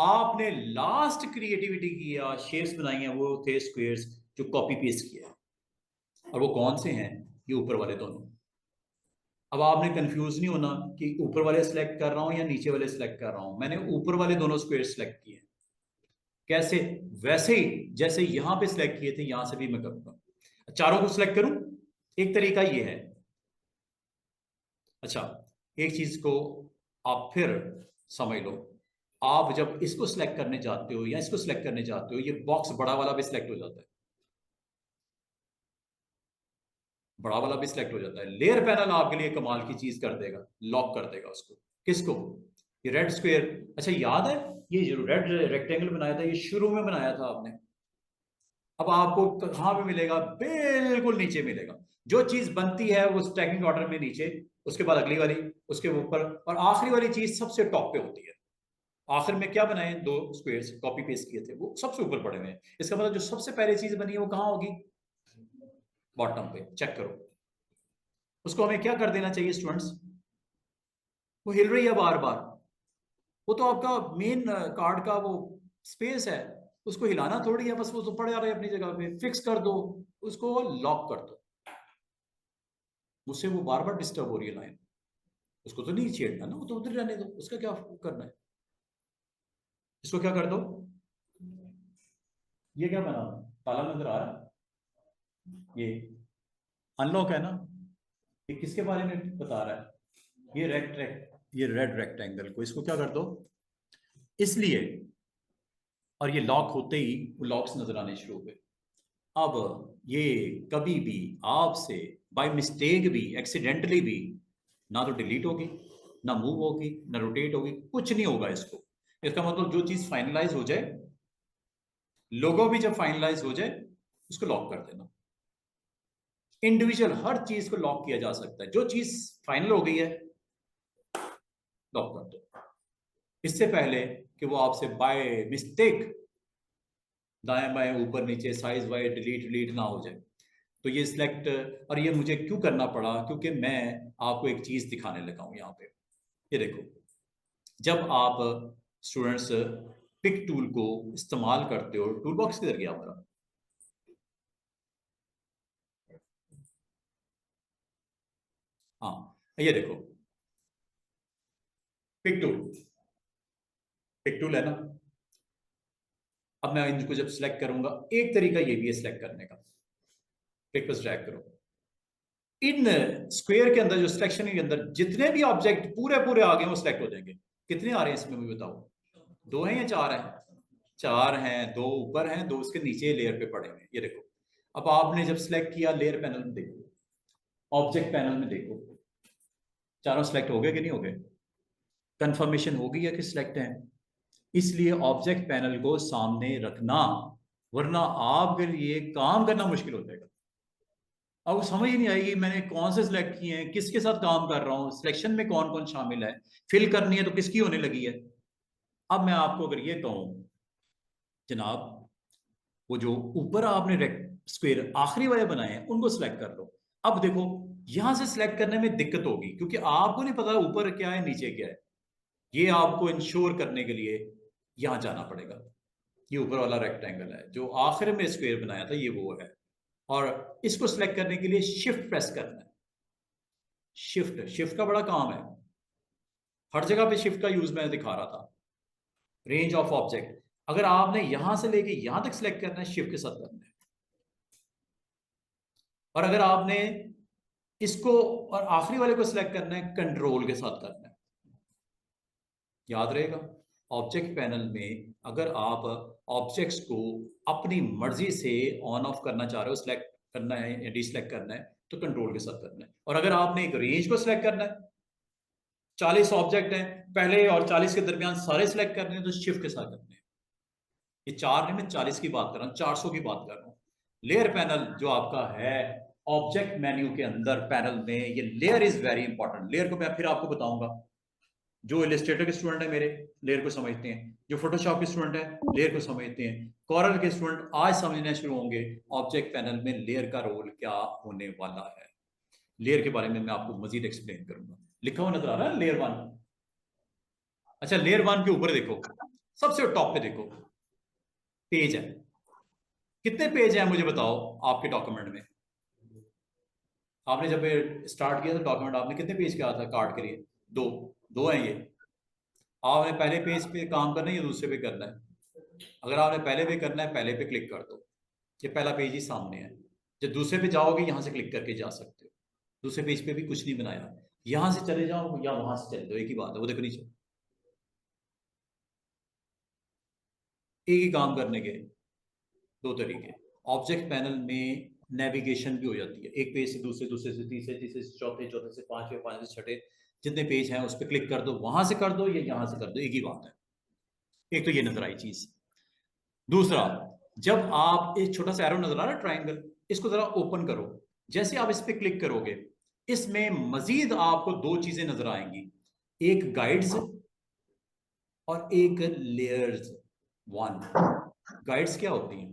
आपने लास्ट क्रिएटिविटी किया, शेप्स बनाई हैं, वो थे स्क्वेयर्स जो कॉपी पेस्ट किया है। और वो कौन से हैं, ये ऊपर वाले दोनों। अब आपने कंफ्यूज नहीं होना कि ऊपर वाले सिलेक्ट कर रहा हूं या नीचे वाले सिलेक्ट कर रहा हूं। मैंने ऊपर वाले दोनों स्क्वेयर सिलेक्ट किए। कैसे? वैसे ही जैसे यहां पे सिलेक्ट किए थे यहां से भी मैं करूंगा। चारों को सिलेक्ट करूं, एक तरीका ये है। अच्छा, एक चीज को आप फिर समझ लो, आप जब इसको सिलेक्ट करने जाते हो या इसको सिलेक्ट करने जाते हो, ये बॉक्स बड़ा वाला भी सिलेक्ट हो जाता है, बड़ा वाला भी सिलेक्ट हो जाता है। लेयर पैनल आपके लिए कमाल की चीज कर देगा, लॉक कर देगा उसको। किसको? ये रेड स्क्वायर। अच्छा, याद है ये जो रेड रेक्टेंगल बनाया था, ये शुरू में बनाया था आपने। अब आपको कहां पे मिलेगा, बिल्कुल नीचे मिलेगा। जो चीज बनती है वो स्टैकिंग ऑर्डर में नीचे, उसके बाद अगली वाली, उसके ऊपर, और आखिरी वाली चीज सबसे टॉप पे होती है। आखिर में क्या बनाए, 2 स्क्वायर्स कॉपी पेस्ट किए थे, वो सबसे ऊपर पड़े हुए हैं। इसका मतलब जो सबसे पहले चीज बनी है वो कहां होगी, बॉटम पे। चेक करो, उसको हमें क्या कर देना चाहिए स्टूडेंट्स, वो हिल रही है बार बार, वो तो आपका मेन कार्ड का वो स्पेस है, उसको हिलाना थोड़ी है, बस वो तो पड़े आ रहे हैं अपनी जगह पे, फिक्स कर दो, उसको लॉक कर दो। उससे वो बार बार डिस्टर्ब हो रही है लाइन, उसको तो नहीं छेड़ना ना, वो तो उधर रहने दो, उसका क्या करना है। इसको क्या कर दो, ये क्या बना, ताला नजर आ रहा है, ये अनलॉक है ना। ये किसके बारे में बता रहा है, ये रेड रेक्टेंगल को, इसको क्या कर दो, इसलिए। और ये लॉक होते ही वो लॉक्स नजर आने शुरू हुए। अब ये कभी भी आपसे बाय मिस्टेक भी, एक्सीडेंटली भी, ना तो डिलीट होगी, ना मूव होगी, ना रोटेट होगी, कुछ नहीं होगा इसको। इसका मतलब जो चीज फाइनलाइज हो जाए, लोगो भी जब फाइनलाइज हो जाए उसको लॉक कर देना। इंडिविजुअल हर चीज को लॉक किया जा सकता है, जो चीज फाइनल हो गई है लॉक कर दो। इससे पहले कि वो आपसे बाय मिस्टेक दाएं बाएं ऊपर नीचे साइज वाइज डिलीट डिलीट ना हो जाए। तो ये सिलेक्ट, और ये मुझे क्यों करना पड़ा, क्योंकि मैं आपको एक चीज दिखाने लगा हूं यहाँ पे। ये देखो, जब आप स्टूडेंट्स पिक टूल को इस्तेमाल करते हो, टूल बॉक्स किधर गया हमारा, हाँ ये देखो पिक टूल, पिक टूल है ना। अब मैं इनको जब सिलेक्ट करूंगा, एक तरीका ये भी है सिलेक्ट करने का, पिक पर ड्रैग करो, इन स्क्वायर के अंदर जो सिलेक्शन के अंदर जितने भी ऑब्जेक्ट पूरे पूरे आ गए वो सिलेक्ट हो जाएंगे। कितने आ रहे हैं इसमें मुझे बताओ, 2 हैं या 4 हैं? 4 हैं, 2 ऊपर हैं, 2 उसके नीचे लेयर पे पड़े हुए, ये देखो। अब आपने जब सिलेक्ट किया, लेयर पैनल में देखो, ऑब्जेक्ट पैनल में देखो, चारों सिलेक्ट हो गए कि नहीं हो गए, कंफर्मेशन हो गई है कि सिलेक्ट है। इसलिए ऑब्जेक्ट पैनल को सामने रखना, वरना आपके लिए काम करना मुश्किल हो जाएगा। अब समझ ही नहीं आएगी मैंने कौन से सिलेक्ट किए हैं, किसके साथ काम कर रहा हूं, सिलेक्शन में कौन कौन शामिल है, फिल करनी है तो किसकी होने लगी है। अब मैं आपको अगर ये कहूं, जनाब वो जो ऊपर आपने स्क्वायर आखिरी वाले बनाए हैं उनको सिलेक्ट कर लो। अब देखो, यहां से सिलेक्ट करने में दिक्कत होगी क्योंकि आपको नहीं पता ऊपर क्या है नीचे क्या है। ये आपको इंश्योर करने के लिए यहां जाना पड़ेगा। ये ऊपर वाला रेक्टेंगल है जो आखिर में स्क्वायर बनाया था, ये वो है। और इसको सिलेक्ट करने के लिए शिफ्ट प्रेस करना है। शिफ्ट, शिफ्ट का बड़ा काम है, हर जगह पे शिफ्ट का यूज मैं दिखा रहा था। रेंज ऑफ ऑब्जेक्ट, अगर आपने यहां से लेके यहां तक सिलेक्ट करना है, शिफ्ट के साथ करना है। और अगर आपने इसको और आखिरी वाले को सिलेक्ट करना है, कंट्रोल के साथ करना है। याद रहेगा, ऑब्जेक्ट पैनल में अगर आप ऑब्जेक्ट्स को अपनी मर्जी से ऑन ऑफ करना चाह रहे हो, सिलेक्ट करना है या डिसलेक्ट करना है, तो कंट्रोल के साथ करना है। और अगर आपने एक रेंज को सिलेक्ट करना है, 40 ऑब्जेक्ट हैं, पहले और 40 के दरमियान सारे सिलेक्ट करने हैं, तो शिफ्ट के साथ करने हैं। ये 4 नहीं, मैं 40 की बात कर रहा हूँ, 400 की बात कर रहा हूँ। लेयर पैनल जो आपका है ऑब्जेक्ट मेन्यू के अंदर पैनल में, ये layer is very important. Layer को मैं फिर आपको बताऊंगा। जो इलस्ट्रेटर के स्टूडेंट है मेरे, लेयर को समझते हैं। जो फोटोशॉप के स्टूडेंट है, लेयर को समझते हैं। कॉरल के स्टूडेंट आज समझना शुरू होंगे ऑब्जेक्ट पैनल में लेयर का रोल क्या होने वाला है। लेयर के बारे में मैं आपको मजीद एक्सप्लेन करूंगा। लिखा हुआ नजर आ रहा है लेयर 1। अच्छा, लेयर 1 के ऊपर देखो, सबसे टॉप पे देखो, पेज है। कितने पेज हैं मुझे बताओ आपके डॉक्यूमेंट में। आपने जब स्टार्ट किया था डॉक्यूमेंट, आपने कितने पेज किया था कार्ड के लिए? 2, 2 हैं ये। आपने पहले पेज पे काम करना है या दूसरे पे करना है? अगर आपने पहले पे करना है, पहले पे क्लिक कर दो, ये पहला पेज ही सामने है। जब दूसरे पे जाओगे यहां से क्लिक करके जा सकते हो। दूसरे पेज पे भी कुछ नहीं बनाया, यहां से चले जाओ या वहां से चले जाओ, एक ही बात है। वो देखो नीचे, एक ही काम करने के 2 तरीके। ऑब्जेक्ट पैनल में नेविगेशन भी हो जाती है, एक पेज से दूसरे, दूसरे से तीसरे, तीसरे से चौथे, चौथे से पांचवें, पांचवें से छठे, जितने पेज हैं उस पर क्लिक कर दो, वहां से कर दो या यहां से कर दो, एक ही बात है। एक तो ये नजर आई चीज। दूसरा, जब आप एक छोटा सा एरो नजर आ रहा है ट्राइंगल, इसको जरा ओपन करो। जैसे आप इस पे क्लिक करोगे, इसमें मजीद आपको 2 चीजें नजर आएंगी, एक गाइड्स और एक लेयर्स 1। गाइड्स क्या होती हैं?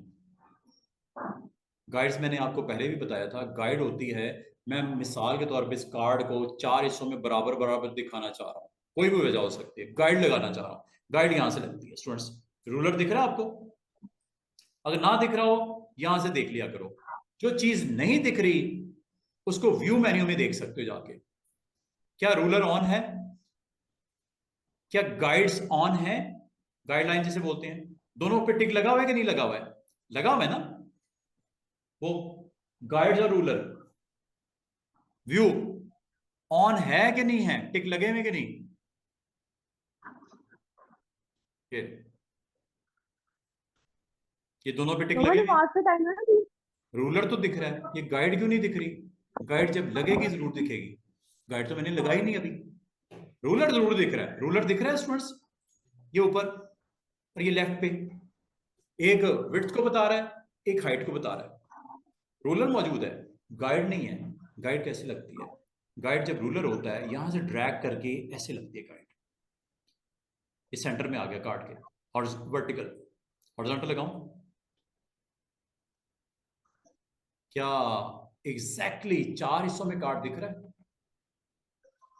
गाइड्स मैंने आपको पहले भी बताया था, गाइड होती है, मैं मिसाल के तौर पे इस कार्ड को 4 हिस्सों में बराबर बराबर दिखाना चाह रहा हूँ, कोई भी वजह हो सकती है, गाइड लगाना चाह रहा हूँ। गाइड यहां से लगती है स्टूडेंट्स। रूलर दिख रहा है आपको? अगर ना दिख रहा हो, यहां से देख लिया करो। जो चीज नहीं दिख रही उसको व्यू मेन्यू में देख सकते हो जाके। क्या रूलर ऑन है? क्या गाइड्स ऑन है? गाइडलाइन जिसे बोलते हैं, दोनों पे टिक लगा हुआ है कि नहीं लगा हुआ है? लगा हुआ है ना वो, गाइड्स और रूलर। व्यू ऑन है कि नहीं है, टिक लगे हुए कि नहीं? ये ये दोनों पे टिक लगे हैं। रूलर तो दिख रहा है, ये गाइड क्यों नहीं दिख रही? गाइड जब लगेगी जरूर दिखेगी, गाइड तो मैंने लगाई नहीं अभी। रूलर जरूर दिख रहा है, रूलर दिख रहा है स्टूडेंट्स, ये ऊपर और ये लेफ्ट पे, एक विड्थ को बता रहा है, एक हाइट को बता रहा है। रूलर मौजूद है, गाइड नहीं है। गाइड कैसे लगती है? गाइड जब रूलर होता है, यहां से ड्रैग करके ऐसे लगती है गाइड। इस सेंटर में आ गया कार्ड के, और वर्टिकल हॉरिजॉन्टल लगाऊं, क्या एग्जैक्टली 4 हिस्सों में कार्ड दिख रहा है?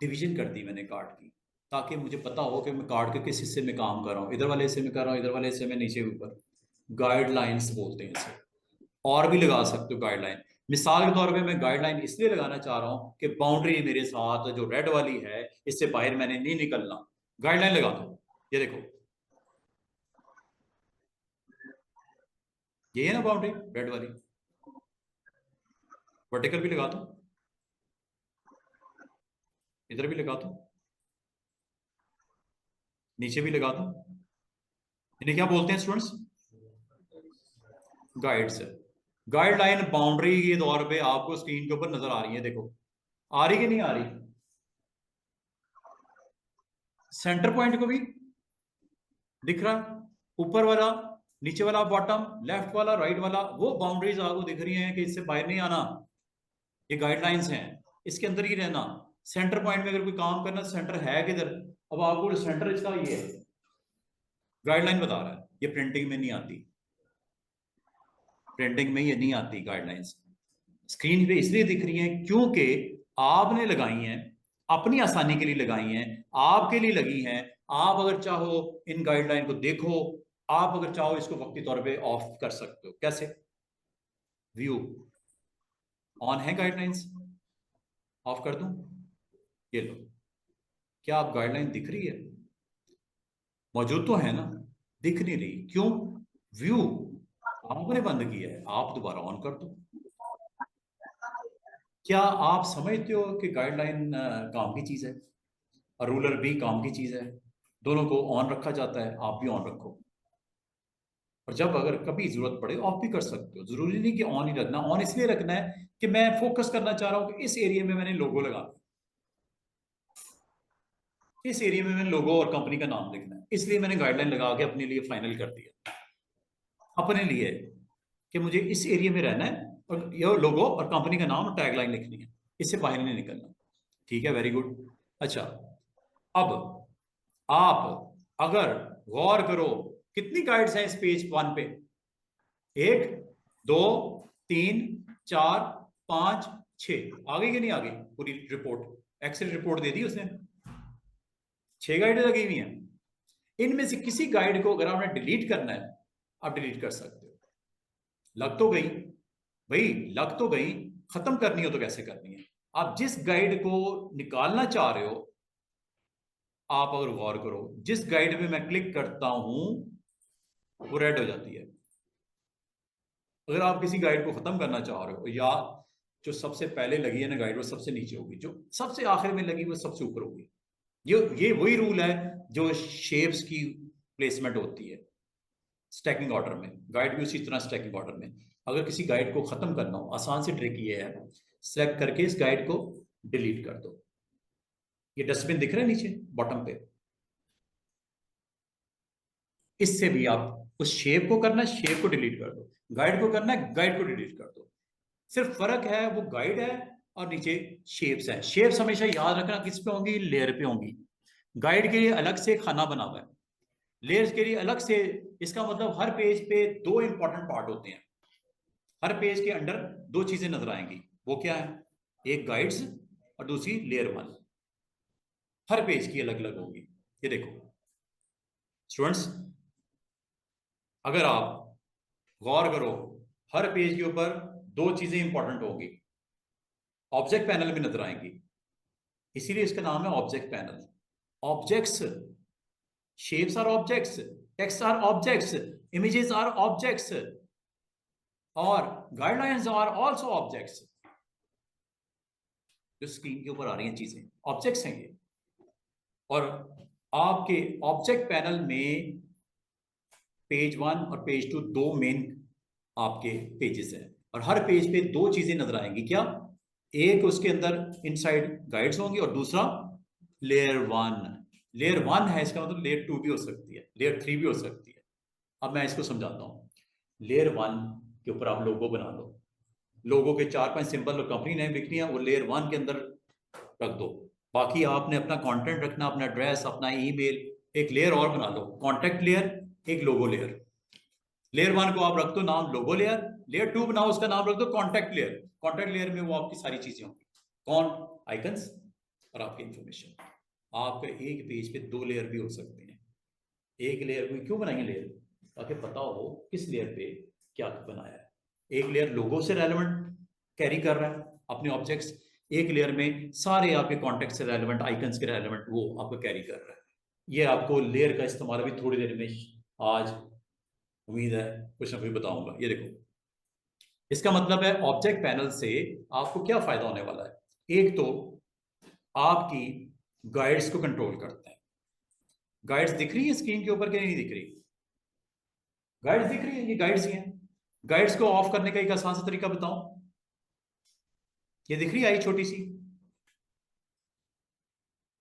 डिवीजन कर दी मैंने कार्ड की, ताकि मुझे पता हो कि मैं कार्ड के किस हिस्से में काम कर रहा हूँ, इधर वाले हिस्से में कर रहा हूँ, इधर वाले हिस्से में, नीचे ऊपर। गाइडलाइंस बोलते हैं इसे। और भी लगा सकते हो गाइडलाइन। मिसाल के तौर पे मैं गाइडलाइन इसलिए लगाना चाह रहा हूं कि बाउंड्री मेरे साथ जो रेड वाली है, इससे बाहर मैंने नहीं निकलना। गाइडलाइन लगा दो, ये देखो, ये है ना बाउंड्री रेड वाली। वर्टिकल भी लगा दो, इधर भी लगा दो, नीचे भी लगा दो। इन्हें क्या बोलते हैं स्टूडेंट्स? गाइड्स। गाइडलाइन बाउंड्री के तौर पे आपको स्क्रीन के ऊपर नजर आ रही है, देखो आ रही कि नहीं आ रही? सेंटर पॉइंट को भी दिख रहा है, ऊपर वाला, नीचे वाला, बॉटम, लेफ्ट वाला, राइट वाला, वो बाउंड्रीज आपको दिख रही हैं कि इससे बाहर नहीं आना। ये गाइडलाइंस हैं, इसके अंदर ही रहना। सेंटर पॉइंट में अगर कोई काम करना, सेंटर है किधर? अब आपको सेंटर इसका ये है, गाइडलाइन बता रहा है। ये प्रिंटिंग में नहीं आती, प्रिंटिंग में ये नहीं आती गाइडलाइंस। स्क्रीन पे इसलिए दिख रही हैं क्योंकि आपने लगाई हैं, अपनी आसानी के लिए लगाई हैं, आपके लिए लगी हैं। आप अगर चाहो इन गाइडलाइन को देखो, आप अगर चाहो इसको वक्ती तौर पे ऑफ कर सकते हो। कैसे? व्यू ऑन है, गाइडलाइंस ऑफ कर दूं? ये लो, क्या आप गाइडलाइन दिख रही है? मौजूद तो है ना, दिख नहीं रही, क्यों? व्यू आपने बंद किया है, आप दोबारा ऑन कर दो। क्या आप समझते हो कि गाइडलाइन काम की चीज है और रूलर भी काम की चीज है? दोनों को ऑन रखा जाता है, आप भी ऑन रखो। और जब अगर कभी जरूरत पड़े ऑफ भी कर सकते हो, जरूरी नहीं कि ऑन ही रखना। ऑन इसलिए रखना है कि मैं फोकस करना चाह रहा हूं कि इस एरिया में मैंने लोगो लगाना, इस एरिया में मैंने लोगो और कंपनी का नाम लिखना है, इसलिए मैंने गाइडलाइन लगा के अपने लिए फाइनल कर दिया। अपने लिए कि मुझे इस एरिया में रहना है और ये लोगो और कंपनी का नाम और टैगलाइन लिखनी है, इससे बाहर नहीं निकलना। ठीक है, वेरी गुड। अच्छा, अब आप अगर गौर करो, कितनी गाइड्स हैं इस पेज 1 पे? 1 2 3 4 5 6। आ गई कि नहीं आ गई पूरी रिपोर्ट? एक्सेल रिपोर्ट दे दी उसने, 6 गाइड लगी हुई हैं। इनमें से किसी गाइड को अगर आपने डिलीट करना है, आप डिलीट कर सकते हो। लग तो गई भाई, लग तो गई। खत्म करनी हो तो कैसे करनी है? आप जिस गाइड को निकालना चाह रहे हो, आप अगर गौर करो, जिस गाइड में मैं क्लिक करता हूं वो रेड हो जाती है। अगर आप किसी गाइड को खत्म करना चाह रहे हो, या जो सबसे पहले लगी है ना गाइड, वो सबसे नीचे होगी, जो सबसे आखिर में लगी वो सबसे ऊपर होगी। ये वही रूल है जो शेप्स की प्लेसमेंट होती है स्टैकिंग ऑर्डर में। गाइड भी उसी तरह स्टैकिंग ऑर्डर में। अगर किसी गाइड को खत्म करना हो, आसान सी ट्रिक ये है, सेलेक्ट करके इस गाइड को डिलीट कर दो। ये डस्टबिन दिख रहा है नीचे बॉटम पे, इससे भी आप उस शेप को करना है, शेप को डिलीट कर दो। गाइड को करना है, गाइड को डिलीट कर दो। सिर्फ फर्क है, वो गाइड है और नीचे शेप्स है। शेप्स हमेशा याद रखना किस पे होंगी? लेयर पे होंगी। गाइड के लिए अलग से खाना बना हुआ है, लेयर्स के लिए अलग से। इसका मतलब हर पेज पे 2 इंपॉर्टेंट पार्ट होते हैं। हर पेज के अंदर 2 चीजें नजर आएंगी, वो क्या है? एक गाइड्स और दूसरी लेयर 1। हर पेज की अलग अलग होगी। ये देखो स्टूडेंट्स, अगर आप गौर करो, हर पेज के ऊपर 2 चीजें इंपॉर्टेंट होंगी, ऑब्जेक्ट पैनल में नजर आएंगी, इसीलिए इसका नाम है object panel. Objects, shapes are objects, text are objects, images are objects, और गाइडलाइंस आर आल्सो ऑब्जेक्ट्स। जो स्क्रीन के ऊपर आ रही हैं चीजें ऑब्जेक्ट्स हैं ये। और आपके ऑब्जेक्ट पैनल में पेज 1 और पेज 2 दो मेन आपके पेजेस हैं, और हर पेज पे 2 चीजें नजर आएंगी। क्या? एक उसके अंदर इनसाइड गाइड्स होंगी और दूसरा लेयर 1। लेयर 1 है, इसका मतलब लेयर 2 भी हो सकती है, लेयर 3 भी हो सकती है। अब मैं इसको समझाता हूं। लेयर 1 के ऊपर आप लोगो बना लो, लोगों के 4-5 सिंबल और कंपनी नेम लिखनी है, वो लेयर 1 के अंदर रख दो। बाकी आपने अपना कंटेंट रखना, अपना एड्रेस, अपना ईमेल, एक लेयर और बना लो, कॉन्टेक्ट लेयर, एक लोगो लेयर। लेयर 1 को आप रख दो नाम लोगो लेयर, लेयर 2 बनाओ उसका नाम रख दो कॉन्टेक्ट लेयर। कॉन्टेक्ट लेयर में वो आपकी सारी चीजें होंगी, कौन, आइकन्स और आपकी इंफॉर्मेशन। आपके एक पेज पे 2 लेयर भी हो सकते हैं। एक लेयर में क्यों बनाएंगे लेयर, ताकि पता हो किस लेयर पे क्या बनाया है। एक लेयर लोगो से रेलेवेंट कैरी कर रहा है अपने ऑब्जेक्ट्स, एक लेयर में सारे आपके कॉन्टेक्ट से रेलेवेंट, आइकन्स के रेलेवेंट वो आपको कैरी कर रहा है। ये आपको लेयर का इस्तेमाल अभी थोड़ी देर में, आज उम्मीद है कुछ ना कुछ बताऊंगा। ये देखो, इसका मतलब है ऑब्जेक्ट पैनल से आपको क्या फायदा होने वाला है। एक तो आपकी गाइड्स को कंट्रोल करते हैं। गाइड्स दिख रही है स्क्रीन के ऊपर कि नहीं दिख रही, गाइड्स दिख रही है, ये गाइड्स ही हैं। गाइड्स को ऑफ करने का एक आसान सा तरीका बताऊं, ये दिख रही आई छोटी सी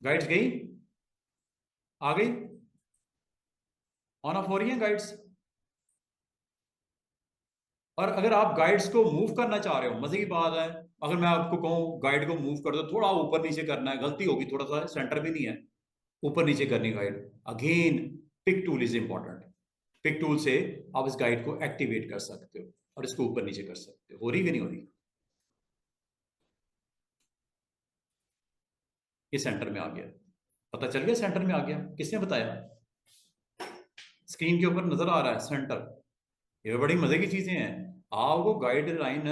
गाइड्स, गई, आ गई, ऑन ऑफ हो रही है गाइड्स। और अगर आप गाइड्स को मूव करना चाह रहे हो, मजे की बात है, अगर मैं आपको कहूं गाइड को मूव कर दो, थोड़ा ऊपर नीचे करना है, गलती होगी, थोड़ा सा सेंटर भी नहीं है, ऊपर नीचे करनी guide, again pick tool is important. Pick tool से आप इस गाइड को एक्टिवेट कर सकते हो और इसको ऊपर नीचे कर सकते हो। रही कि नहीं हो रही, ये सेंटर में आ गया, पता चल गया सेंटर में आ गया, किसने बताया, स्क्रीन के ऊपर नजर आ रहा है सेंटर। ये बड़ी मजे की चीजें हैं। आपको गाइडलाइन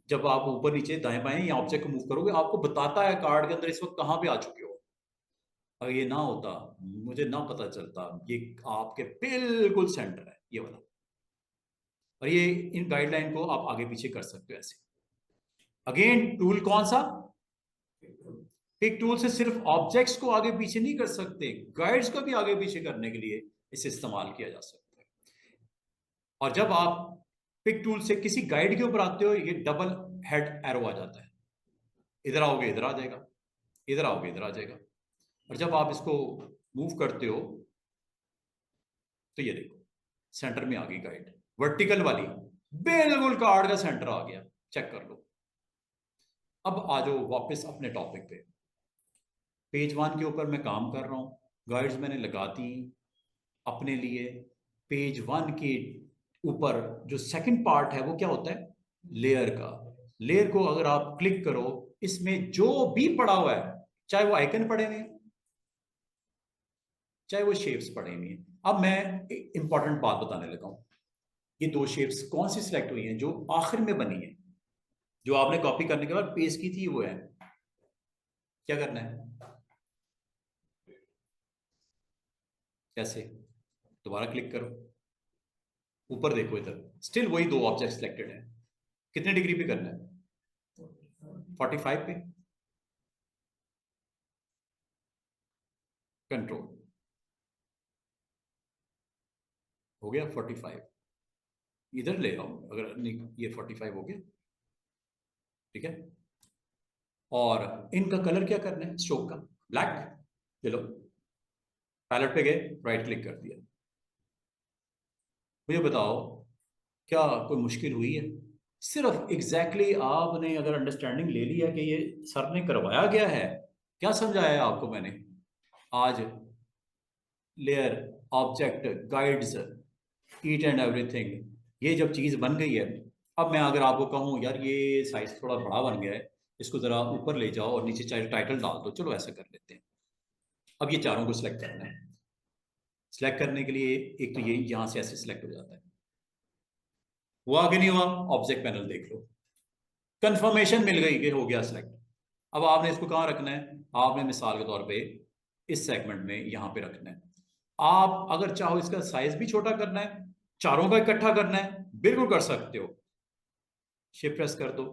जब आप ऊपर नीचे दाएं बाएं या ऑब्जेक्ट को मूव करोगे, आपको बताता है कार्ड के अंदर इस वक्त कहां पे आ चुके हो। अगर ये ना होता, मुझे ना पता चलता, ये आपके बिल्कुल सेंटर है ये वाला। और ये इन गाइडलाइन को आप आगे पीछे कर सकते हो ऐसे। अगेन टूल कौन सा, पिक टूल से सिर्फ ऑब्जेक्ट्स को आगे पीछे नहीं कर सकते, गाइड्स को भी आगे पीछे करने के लिए इसे इस्तेमाल किया जा सकता है। और जब आप पिक टूल से किसी गाइड के ऊपर आते हो, ये डबल हेड एरो आ जाता है, इधर आओगे इधर आ जाएगा, इधर आओगे इधर आ जाएगा। और जब आप इसको मूव करते हो तो ये देखो सेंटर में आ गई गाइड, वर्टिकल वाली, बिल्कुल कार्ड का सेंटर आ गया, चेक कर लो। अब आ जाओ वापस अपने टॉपिक पे। पेज 1 के ऊपर मैं काम कर रहा हूं, गाइड्स मैंने लगा दी अपने लिए। पेज 1 के ऊपर जो सेकंड पार्ट है वो क्या होता है, लेयर का। लेयर को अगर आप क्लिक करो, इसमें जो भी पड़ा हुआ है, चाहे वो आइकन पड़े हुए हैं, चाहे वो शेप्स पड़े हुए हैं। अब मैं एक इंपॉर्टेंट बात बताने लगा हूं, ये 2 शेप्स कौन सी सिलेक्ट हुई हैं, जो आखिर में बनी है, जो आपने कॉपी करने के बाद पेस्ट की थी, वो है, क्या करना है, कैसे, दोबारा क्लिक करो, ऊपर देखो, इधर स्टिल वही 2 ऑब्जेक्ट सिलेक्टेड है। कितने डिग्री पे करना है, 45 पे, कंट्रोल, हो गया 45। इधर ले आओ, अगर नहीं, ये 45 हो गया, ठीक है। और इनका कलर क्या करना है, स्ट्रोक का ब्लैक, चलो पैलेट पे गए, राइट क्लिक कर दिया। मुझे बताओ क्या कोई मुश्किल हुई है, सिर्फ आपने अगर अंडरस्टैंडिंग ले लिया कि ये सर ने करवाया गया है, क्या समझाया है आपको मैंने आज, layer, object, guides, each and everything, ये जब चीज बन गई है। अब मैं अगर आपको कहूं यार ये साइज थोड़ा बड़ा बन गया है, इसको जरा ऊपर ले जाओ और नीचे चाहे टाइटल डाल दो, चलो ऐसा कर लेते हैं। अब ये चारों को सिलेक्ट करना है, सिलेक्ट करने के लिए एक तो ये यहां से ऐसे सिलेक्ट हो जाता है, हुआ कि नहीं हुआ, ऑब्जेक्ट पैनल देख लो, कंफर्मेशन मिल गई कि हो गया सिलेक्ट। अब आपने इसको कहां रखना है, आपने मिसाल के तौर पे इस सेगमेंट में यहां पे रखना है। आप अगर चाहो इसका साइज भी छोटा करना है, चारों का इकट्ठा करना है, बिल्कुल कर सकते हो, शिफ्ट प्रेस कर दो,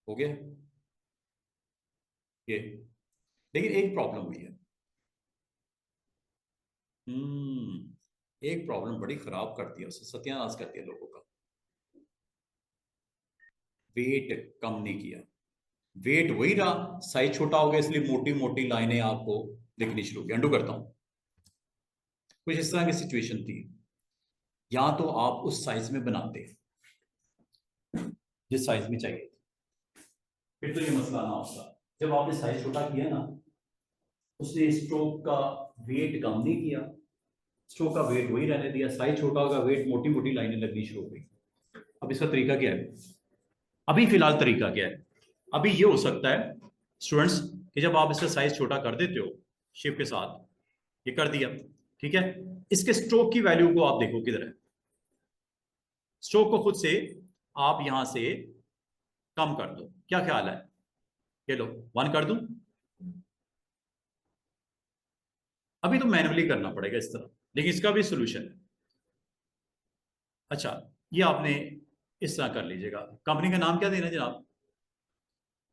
हो गया ये। लेकिन एक प्रॉब्लम हुई है, एक प्रॉब्लम बड़ी खराब करती है, उससे सत्यानाश करती है लोगों का, वेट कम नहीं किया, वेट वही रहा, साइज छोटा हो गया, इसलिए मोटी मोटी लाइनें आपको दिखनी शुरू हो गई। अंडू करता हूं, कुछ इस तरह की सिचुएशन थी, या तो आप उस साइज में बनाते जिस साइज में चाहिए, फिर तो ये मसला ना होता। जब आपने साइज छोटा किया ना, उसने स्ट्रोक का वेट कम नहीं किया, स्ट्रोक का वेट वही रहने दिया, साइज छोटा होगा, वेट मोटी मोटी लाइनें लगनी शुरू हो गई। अब इसका तरीका क्या है? अभी फिलहाल तरीका क्या है? अभी ये हो सकता है स्टूडेंट्स कि जब आप इसका साइज छोटा कर देते हो शेप के साथ, ये कर दिया, ठीक है, इसके स्ट्रोक की वैल्यू को आप देखो किधर है। स्ट्रोक को खुद से आप यहां से कम कर दो, क्या ख्याल है? ये लो 1 कर दूं? अभी तो मैन्युअली करना पड़ेगा इस तरह, लेकिन इसका भी सोल्यूशन है। अच्छा, ये आपने इस तरह कर लीजिएगा। कंपनी का नाम क्या देना है जनाब?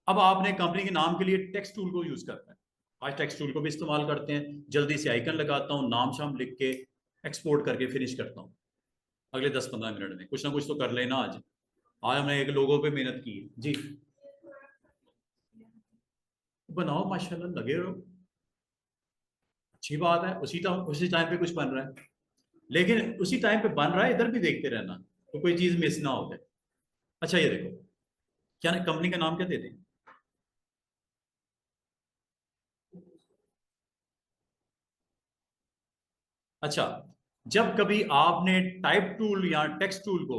अब आपने कंपनी के नाम के लिए टेक्स्ट टूल को यूज करना है। आज टेक्स्ट टूल को भी इस्तेमाल करते हैं। जल्दी से आइकन लगाता हूँ, नाम शाम लिख के एक्सपोर्ट करके फिनिश करता हूँ। अगले 10-15 मिनट में कुछ ना कुछ तो कर लेना। आज आज हमने एक लोगों पे मेहनत की जी। बनाओ, माशाल्लाह लगे रहो, अच्छी बात है। उसी टाइम पे कुछ बन रहा है, लेकिन उसी टाइम पे बन रहा है, इधर भी देखते रहना तो कोई चीज मिस ना हो जाए। अच्छा ये देखो, क्या कंपनी का नाम क्या दे दें? अच्छा, जब कभी आपने टाइप टूल या टेक्स्ट टूल को,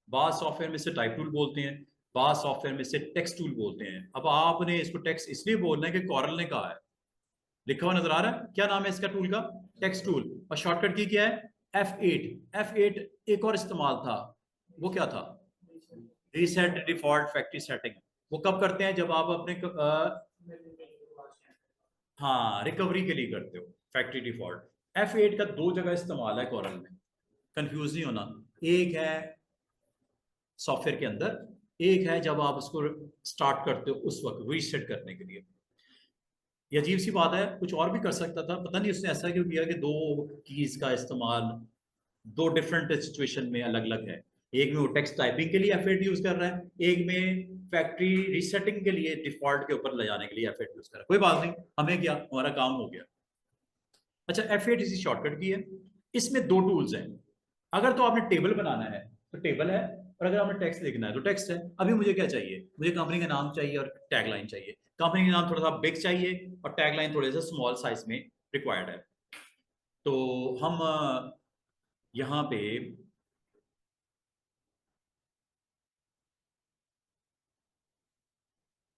बाद सॉफ्टवेयर में से टाइप टूल बोलते हैं, बाद सॉफ्टवेयर में से टेक्स्ट टूल बोलते हैं। अब आपने इसको टेक्स्ट इसलिए बोलना है कि कॉरल ने कहा है, लिखा हुआ नजर आ रहा है, क्या नाम है इसका टूल का? Text tool. और शॉर्टकट की क्या है? F8। एक और इस्तेमाल था, वो क्या था? Reset default factory setting. वो कब करते हैं? जब आप अपने हाँ, रिकवरी के लिए करते हो फैक्ट्री डिफॉल्ट। F8 का दो जगह इस्तेमाल है कॉरल में, कंफ्यूज नहीं होना। एक है सॉफ्टवेयर के अंदर, एक है जब आप उसको स्टार्ट करते हो उस वक्त रीसेट करने के लिए। ये अजीब सी बात है, कुछ और भी कर सकता था, पता नहीं उसने ऐसा क्यों किया कि दो कीज का इस्तेमाल दो डिफरेंट सिचुएशन में अलग अलग है। एक में वो टेक्स्ट टाइपिंग के लिए F8 यूज कर रहा है, एक में फैक्ट्री रीसेटिंग के लिए डिफॉल्ट के ऊपर ले जाने के लिए F8 यूज कर रहा है। कोई बात नहीं, हमें क्या, हमारा काम हो गया। अच्छा, F8 इसी शॉर्टकट की है। इसमें दो टूल्स हैं। अगर तो आपने टेबल बनाना है तो टेबल है, और अगर आपने टेक्स्ट लिखना है तो टेक्स्ट है। अभी मुझे क्या चाहिए? मुझे कंपनी का नाम चाहिए और टैगलाइन चाहिए। कंपनी का नाम थोड़ा सा बिग चाहिए और टैगलाइन थोड़े से स्मॉल साइज में रिक्वायर्ड है। तो हम यहाँ पे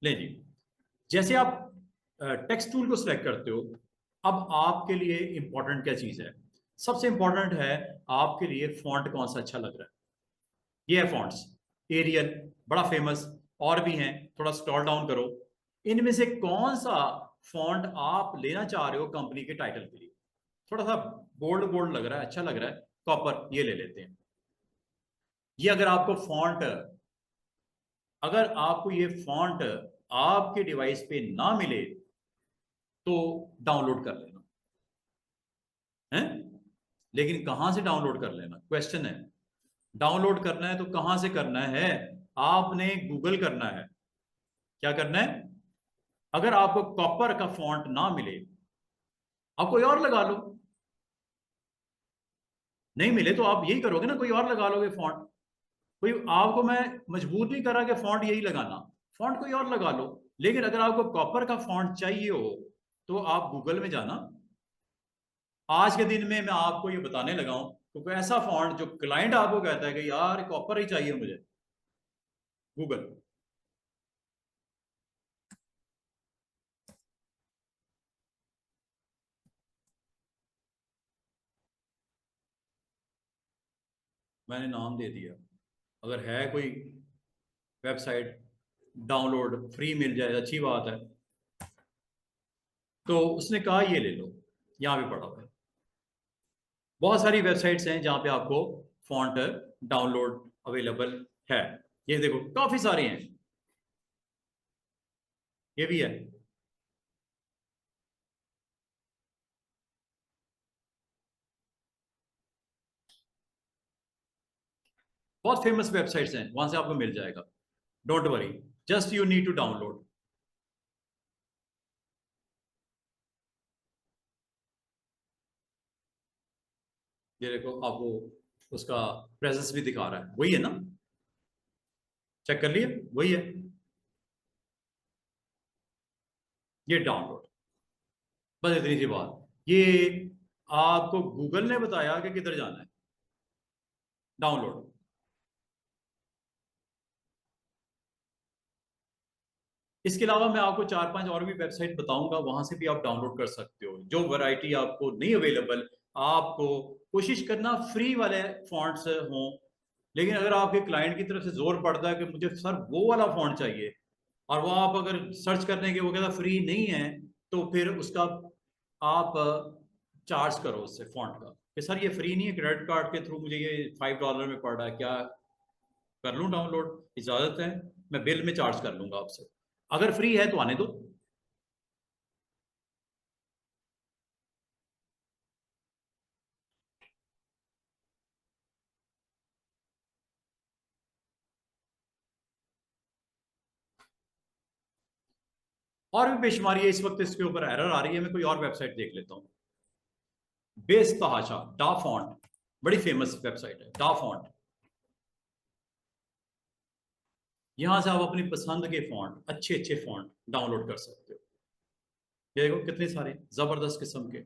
ले जी, जैसे आप टेक्स्ट टूल को सिलेक्ट करते हो, अब आपके लिए इंपॉर्टेंट क्या चीज है? सबसे इंपॉर्टेंट है आपके लिए फॉन्ट कौन सा अच्छा लग रहा है। ये है फॉन्ट्स, एरियल बड़ा फेमस, और भी हैं, थोड़ा स्क्रॉल डाउन करो। इनमें से कौन सा फॉन्ट आप लेना चाह रहे हो कंपनी के टाइटल के लिए? थोड़ा सा बोल्ड बोल्ड लग रहा है, अच्छा लग रहा है, कॉपर, ये ले लेते हैं। ये अगर आपको फॉन्ट, अगर आपको ये फॉन्ट आपके डिवाइस पे ना मिले तो डाउनलोड कर लेना है। लेकिन कहां से डाउनलोड कर लेना, क्वेश्चन है। डाउनलोड करना है तो कहां से करना है? आपने गूगल करना है। क्या करना है? अगर आपको कॉपर का फॉन्ट ना मिले, आप कोई और लगा लो। नहीं मिले तो आप यही करोगे ना, कोई और लगा लोगे फॉन्ट। कोई आपको मैं मजबूर नहीं कर रहा कि फॉन्ट यही लगाना, फॉन्ट कोई और लगा लो। लेकिन अगर आपको कॉपर का फॉन्ट चाहिए हो तो आप गूगल में जाना। आज के दिन में मैं आपको ये बताने लगा हूं तो कोई ऐसा फॉन्ट जो क्लाइंट आपको कहता है कि यार कॉपर ही चाहिए मुझे, गूगल। मैंने नाम दे दिया। अगर है कोई वेबसाइट डाउनलोड फ्री मिल जाए अच्छी बात है। तो उसने कहा ये ले लो, यहाँ पे पड़ा हुआ है। बहुत सारी वेबसाइट्स हैं जहाँ पे आपको फॉन्ट डाउनलोड अवेलेबल है। ये देखो काफी सारे हैं, ये भी है। बहुत फेमस वेबसाइट्स हैं, वहां से आपको मिल जाएगा। Don't worry, just you need to download. ये देखो आपको उसका प्रेजेंस भी दिखा रहा है, वही है ना? चेक कर लिए, वही है। ये डाउनलोड, बस इतनी सी बात। ये आपको गूगल ने बताया कि किधर जाना है, डाउनलोड। इसके अलावा मैं आपको 4-5 और भी वेबसाइट बताऊंगा, वहां से भी आप डाउनलोड कर सकते हो। जो वैरायटी आपको नहीं अवेलेबल, आपको कोशिश करना फ्री वाले फॉन्ट्स हों। लेकिन अगर आपके क्लाइंट की तरफ से जोर पड़ता है कि मुझे सर वो वाला फॉन्ट चाहिए, और वो आप अगर सर्च करने के वो कहता फ्री नहीं है, तो फिर उसका आप चार्ज करो उससे फॉन्ट का कि सर ये फ्री नहीं है, क्रेडिट कार्ड के थ्रू मुझे ये $5 में पड़ रहा है, क्या कर लूँ डाउनलोड? इजाजत है, मैं बिल में चार्ज कर लूंगा आपसे। अगर फ्री है तो आने दो। और भी बेशुमारी है, इस वक्त इसके ऊपर एरर आ रही है। मैं कोई और वेबसाइट देख लेता हूँ। बेस तहाशा डा फॉन्ट, बड़ी फेमस वेबसाइट है डा फॉन्ट। यहां से आप अपनी पसंद के फॉन्ट, अच्छे अच्छे फॉन्ट डाउनलोड कर सकते हो। ये देखो कितने सारे जबरदस्त किस्म के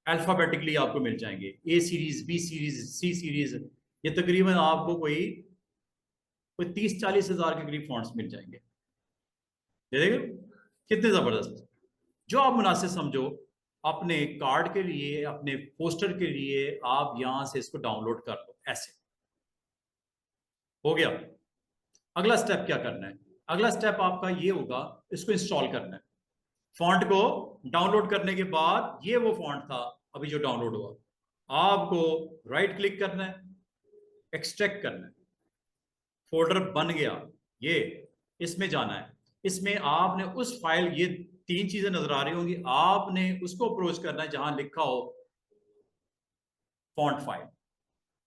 अल्फाबेटिकली आपको मिल जाएंगे। ए सीरीज, बी सीरीज, सी सीरीज। ये तकरीबन आपको कोई कोई 30-40 हज़ार के करीब फॉन्ट्स मिल जाएंगे। ये देखो कितने जबरदस्त। जो आप मुनासिब समझो अपने कार्ड के लिए, अपने पोस्टर के लिए, आप यहां से इसको डाउनलोड कर लो। ऐसे हो गया। अगला स्टेप क्या करना है? अगला स्टेप आपका ये होगा, इसको इंस्टॉल करना है। फॉन्ट को डाउनलोड करने के बाद, ये वो फॉन्ट था अभी जो डाउनलोड हुआ, आपको राइट क्लिक करना है, एक्सट्रैक्ट करना है। फोल्डर बन गया ये, इसमें जाना है। इसमें आपने उस फाइल, ये 3 चीजें नजर आ रही होंगी, आपने उसको अप्रोच करना है जहां लिखा हो फॉन्ट फाइल,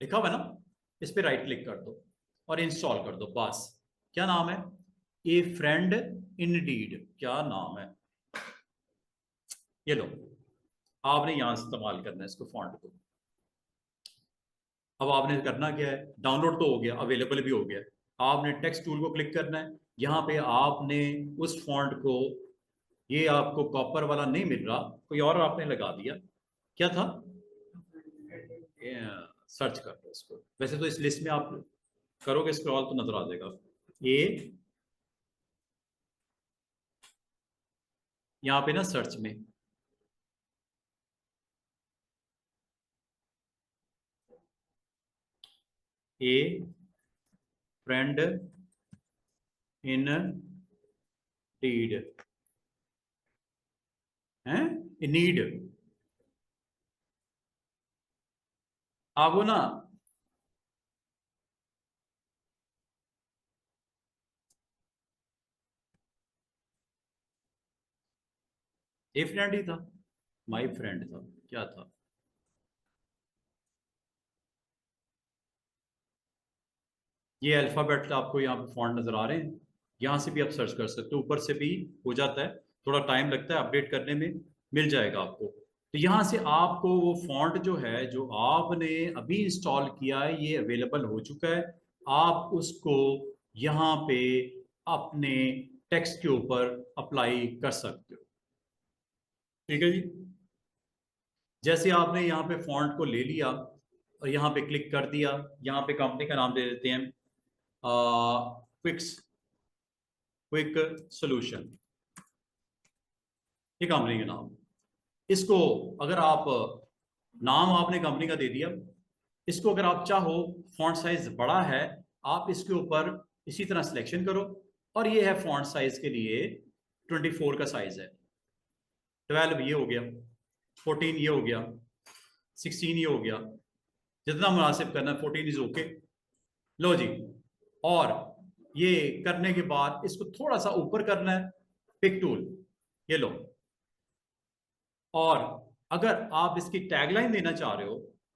लिखा हुआ है ना, इस पे राइट क्लिक कर दो और इंस्टॉल कर दो। बस। क्या नाम है? ए फ्रेंड इन डीड, क्या नाम है? ये लो, आपने यहां इस्तेमाल करना है इसको, फॉन्ट को। अब आपने करना क्या है? डाउनलोड तो हो गया, अवेलेबल भी हो गया। आपने टेक्स्ट टूल को क्लिक करना है। यहाँ पे आपने उस फॉन्ट को, ये आपको कॉपर वाला नहीं मिल रहा, कोई और आपने लगा दिया। क्या था? सर्च कर लो इसको। वैसे तो इस लिस्ट में आप करोगे स्क्रॉल तो नजर आ जाएगा। ये यहाँ पे ना सर्च में ए फ्रेंड इन डीड है, नीड। आपको ना ए फ्रेंड ही था, माई फ्रेंड था, क्या था? ये अल्फाबेट आपको यहाँ पे फॉन्ट नजर आ रहे हैं। यहाँ से भी आप सर्च कर सकते हो, ऊपर से भी हो जाता है, थोड़ा टाइम लगता है अपडेट करने में, मिल जाएगा आपको। तो यहाँ से आपको वो फॉन्ट जो है, जो आपने अभी इंस्टॉल किया है, ये अवेलेबल हो चुका है। आप उसको यहाँ पे अपने टेक्स्ट के ऊपर अप्लाई कर सकते हो। ठीक है जी। जैसे आपने यहाँ पे फॉन्ट को ले लिया और यहाँ पे क्लिक कर दिया, यहाँ पे कंपनी का नाम दे देते हैं क्विक्स, क्विक सोल्यूशन, ये कंपनी का नाम। इसको अगर आप, नाम आपने कंपनी का दे दिया, इसको अगर आप चाहो फॉन्ट साइज बड़ा है, आप इसके ऊपर इसी तरह सिलेक्शन करो, और ये है फॉन्ट साइज के लिए 24 का साइज है, 12 ये हो गया, 14 ये हो गया, 16 ये हो गया। जितना मुनासिब करना है, 14 इज ओके। लो जी। और ये करने के बाद इसको थोड़ा सा ऊपर करना है, पिक टूल, ये लो। और अगर आप इसकी टैगलाइन देना चाह रहे हो,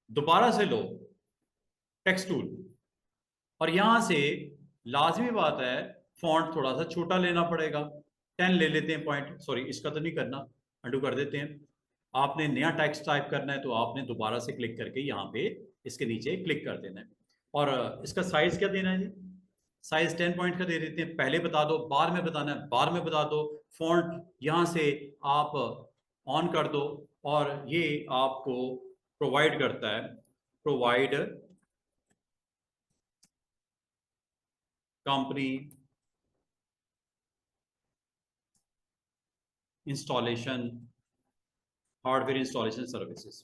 दोबारा से लो टेक्स्ट टूल, और यहां से लाजमी बात है फॉन्ट थोड़ा सा छोटा लेना पड़ेगा। 10 ले लेते हैं पॉइंट, सॉरी इसका तो नहीं करना, अंडू कर देते हैं। आपने नया टेक्स्ट टाइप करना है तो आपने दोबारा से क्लिक करके यहाँ पे इसके नीचे क्लिक कर देना है। और इसका साइज क्या देना है जी? साइज 10 पॉइंट का दे देते हैं, पहले बता दो, बाद में बताना है बाद में बता दो, फॉन्ट यहां से आप ऑन कर दो, और ये आपको प्रोवाइड करता है, provide company installation, hardware installation services.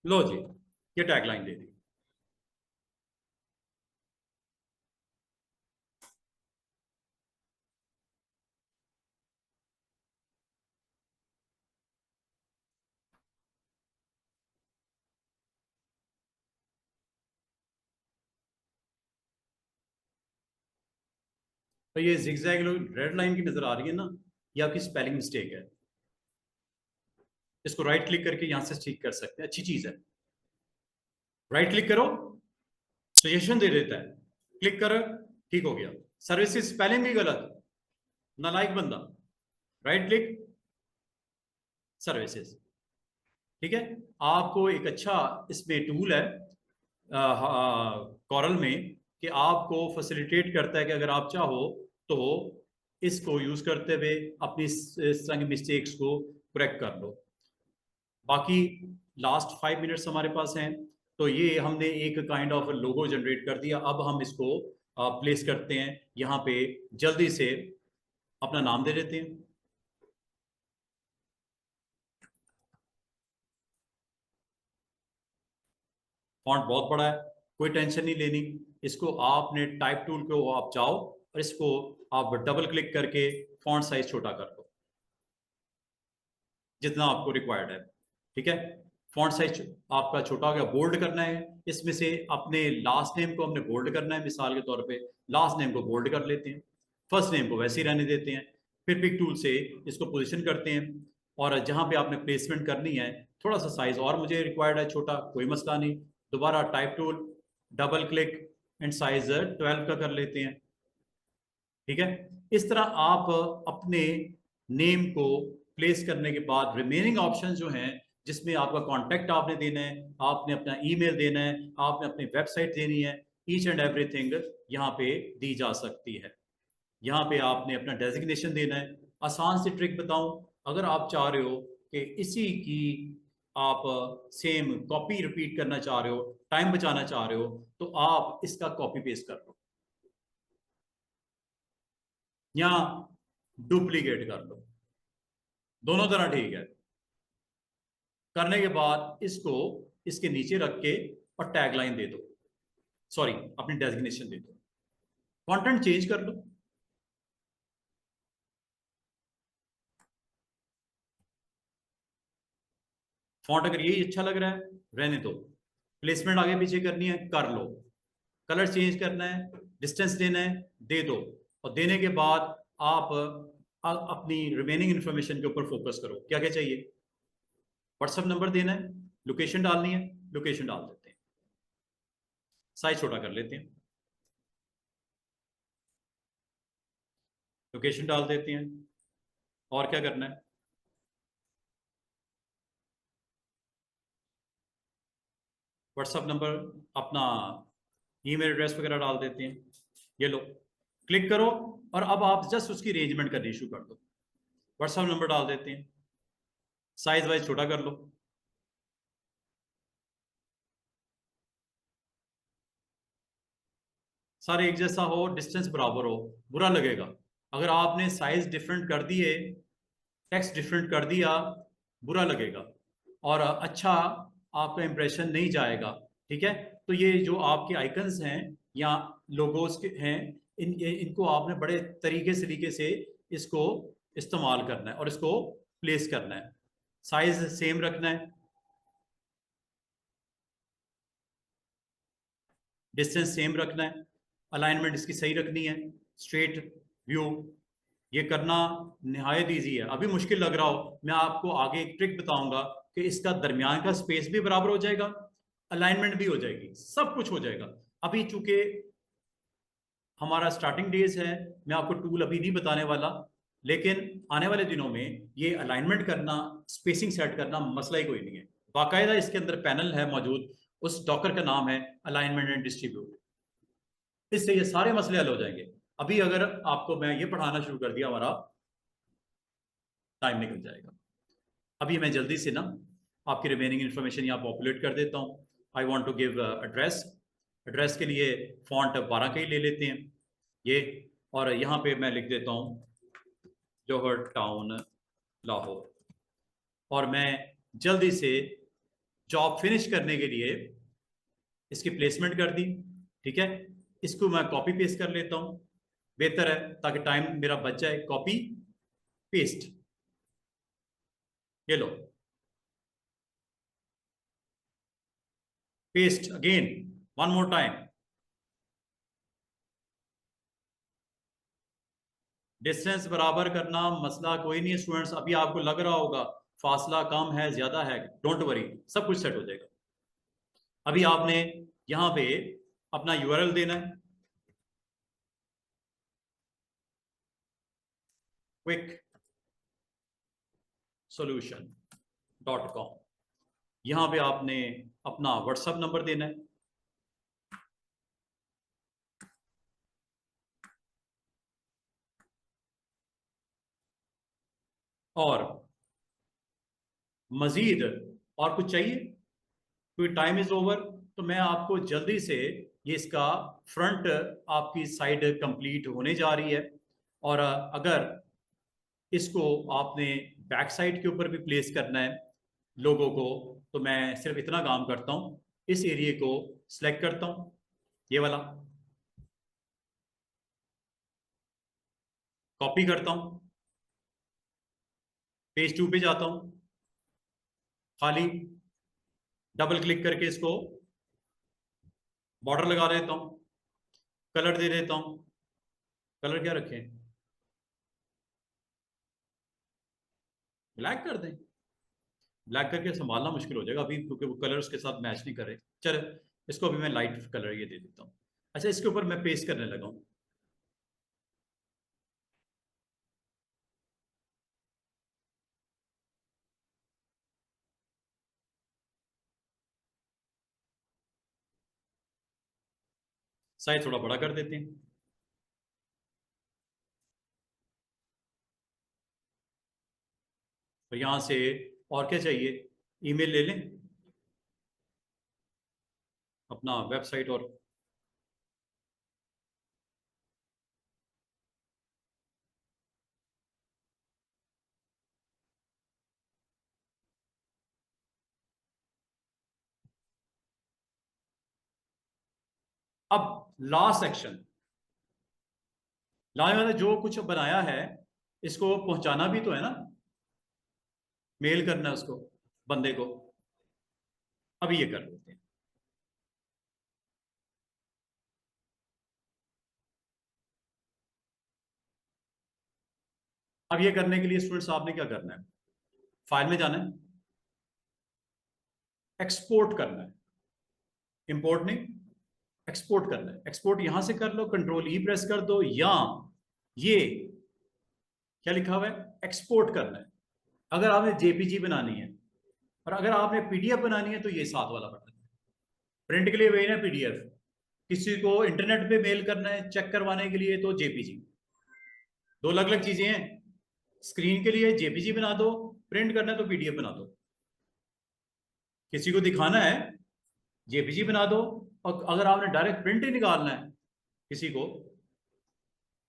लो जी, ये टैगलाइन दे दी। तो ये जिगजैग रेड लाइन की नजर आ रही है ना, ये आपकी स्पेलिंग मिस्टेक है, इसको राइट क्लिक करके यहां से ठीक कर सकते हैं, अच्छी चीज है। राइट क्लिक करो, सजेशन दे देता है, क्लिक करो, ठीक हो गया। सर्विसेज स्पेलिंग भी गलत, नालायक बंदा। राइट क्लिक, सर्विसेज, ठीक है। आपको एक अच्छा इसमें टूल है कॉरल में, कि आपको फैसिलिटेट करता है कि अगर आप चाहो तो इसको यूज करते हुए अपनी इस तरह की मिस्टेक्स को करेक्ट कर लो। बाकी लास्ट 5 मिनट्स हमारे पास हैं, तो ये हमने एक काइंड ऑफ लोगो जनरेट कर दिया। अब हम इसको प्लेस करते हैं यहाँ पे, जल्दी से अपना नाम दे देते हैं। फॉन्ट बहुत बड़ा है, कोई टेंशन नहीं लेनी, इसको आपने टाइप टूल को आप जाओ और इसको आप डबल क्लिक करके फॉन्ट साइज छोटा कर दो जितना आपको रिक्वायर्ड है, ठीक है। फॉन्ट साइज आपका छोटा हो गया, बोल्ड करना है, इसमें से अपने लास्ट नेम को हमने बोल्ड करना है, मिसाल के तौर पे लास्ट नेम को बोल्ड कर लेते हैं, फर्स्ट नेम को वैसे ही रहने देते हैं। फिर पिक टूल से इसको पोजीशन करते हैं, और जहां पे आपने प्लेसमेंट करनी है, थोड़ा सा साइज और मुझे रिक्वायर्ड है छोटा, कोई मसला नहीं, दोबारा type tool, double click and size 12 का कर लेते हैं, ठीक है। इस तरह आप अपने नेम को प्लेस करने के बाद रिमेनिंग ऑप्शन जो हैं, जिसमें आपका कॉन्टेक्ट आपने देना है, आपने अपना ईमेल देना है, आपने अपनी वेबसाइट देनी है, ईच एंड एवरीथिंग यहाँ पे दी जा सकती है। यहाँ पे आपने अपना डेजिग्नेशन देना है। आसान सी ट्रिक बताऊं, अगर आप चाह रहे हो कि इसी की आप सेम कॉपी रिपीट करना चाह रहे हो, टाइम बचाना चाह रहे हो, तो आप इसका कॉपी पेस्ट कर लो या डुप्लीकेट कर लो, दोनों तरह ठीक है। करने के बाद इसको इसके नीचे रख के और टैगलाइन दे दो, सॉरी अपनी डेजिग्नेशन दे दो, कंटेंट चेंज कर लो। फॉन्ट अगर यही अच्छा लग रहा है रहने दो, प्लेसमेंट आगे पीछे करनी है कर लो, कलर चेंज करना है, डिस्टेंस देना है दे दो, और देने के बाद आप अपनी रिमेनिंग इंफॉर्मेशन के ऊपर फोकस करो। क्या क्या चाहिए, व्हाट्सएप नंबर देना है, लोकेशन डालनी है, लोकेशन डाल देते हैं, साइज छोटा कर लेते हैं, लोकेशन डाल देते हैं, और क्या करना है, व्हाट्सएप नंबर, अपना ईमेल एड्रेस वगैरह डाल देते हैं, ये लो, क्लिक करो, और अब आप जस्ट उसकी अरेंजमेंट करनी शुरू कर दो। व्हाट्सएप नंबर डाल देते हैं, साइज वाइज छोटा कर लो, सारे एक जैसा हो, डिस्टेंस बराबर हो, बुरा लगेगा अगर आपने साइज डिफरेंट कर दिए, टेक्स्ट डिफरेंट कर दिया, बुरा लगेगा, और अच्छा आपका इंप्रेशन नहीं जाएगा, ठीक है। तो ये जो आपके आइकन्स हैं या लोगोस के हैं, इनको आपने बड़े तरीके से इसको इस्तेमाल करना है और इसको प्लेस करना है, साइज सेम रखना है, डिस्टेंस सेम रखना है, अलाइनमेंट इसकी सही रखनी है, स्ट्रेट व्यू, ये करना निहायत ईजी है। अभी मुश्किल लग रहा हो, मैं आपको आगे एक ट्रिक बताऊंगा कि इसका दरमियान का स्पेस भी बराबर हो जाएगा, अलाइनमेंट भी हो जाएगी, सब कुछ हो जाएगा। अभी चूंकि हमारा स्टार्टिंग डेज है, मैं आपको टूल अभी नहीं बताने वाला, लेकिन आने वाले दिनों में ये अलाइनमेंट करना, स्पेसिंग सेट करना मसला ही कोई नहीं है। बाकायदा इसके अंदर पैनल है मौजूद, उस डॉकर का नाम है अलाइनमेंट एंड डिस्ट्रीब्यूट। इससे ये सारे मसले हल हो जाएंगे। अभी अगर आपको मैं ये पढ़ाना शुरू कर दिया, हमारा टाइम निकल जाएगा। अभी मैं जल्दी से ना आपकी रिमेनिंग इन्फॉर्मेशन यहाँ पॉपुलेट कर देता हूँ। I want to give address. Address के लिए फॉन्ट 12 का ही ले लेते हैं ये, और यहाँ पे मैं लिख देता हूँ जौहर टाउन लाहौर, और मैं जल्दी से जॉब फिनिश करने के लिए इसकी प्लेसमेंट कर दी। ठीक है, इसको मैं कॉपी पेस्ट कर लेता हूँ, बेहतर है ताकि टाइम मेरा बच जाए। कॉपी पेस्ट, ये लो, paste again, one more time. Distance बराबर करना मसला कोई नहीं है स्टूडेंट्स। अभी आपको लग रहा होगा फासला कम है ज्यादा है, डोंट वरी, सब कुछ सेट हो जाएगा। अभी आपने यहां पे अपना यूआरएल देना है, quicksolution.com। यहां पे आपने अपना व्हाट्सएप नंबर देना है, और मजीद और कुछ चाहिए? क्योंकि टाइम इज ओवर, तो मैं आपको जल्दी से ये इसका फ्रंट आपकी साइड कंप्लीट होने जा रही है, और अगर इसको आपने बैक साइड के ऊपर भी प्लेस करना है लोगों को, तो मैं सिर्फ इतना काम करता हूं, इस एरिया को सिलेक्ट करता हूं, ये वाला कॉपी करता हूं, पेज 2 पे जाता हूं, खाली डबल क्लिक करके इसको बॉर्डर लगा देता हूं, कलर दे देता हूं। कलर क्या रखें? ब्लैक कर दें। ब्लैक करके संभालना मुश्किल हो जाएगा अभी, क्योंकि वो कलर उसके साथ मैच नहीं कर रहे। चलो, इसको अभी मैं लाइट कलर ये दे देता हूँ। अच्छा, इसके ऊपर मैं पेस्ट करने लगा हूँ। साइज थोड़ा बड़ा कर देते हैं। तो यहां से और क्या चाहिए? ईमेल ले लें, अपना वेबसाइट, और अब लास्ट सेक्शन। लाने वाले जो कुछ बनाया है इसको पहुंचाना भी तो है ना, मेल करना है उसको, बंदे को। अभी ये कर लेते हैं। अब ये करने के लिए स्टूडेंट्स आपने क्या करना है? फाइल में जाना है, एक्सपोर्ट करना है, इंपोर्ट नहीं, एक्सपोर्ट करना है। एक्सपोर्ट यहां से कर लो, कंट्रोल ई प्रेस कर दो, या ये क्या लिखा हुआ है, एक्सपोर्ट करना है। अगर आपने जेपीजी बनानी है, और अगर आपने पीडीएफ बनानी है, तो ये साथ वाला बटन है। प्रिंट के लिए वही ना पीडीएफ, किसी को इंटरनेट पे मेल करना है चेक करवाने के लिए तो जेपीजी। दो अलग अलग चीजें हैं। स्क्रीन के लिए जेपीजी बना दो, प्रिंट करना है तो पीडीएफ बना दो। किसी को दिखाना है जेपीजी बना दो, और अगर आपने डायरेक्ट प्रिंट ही निकालना है किसी को,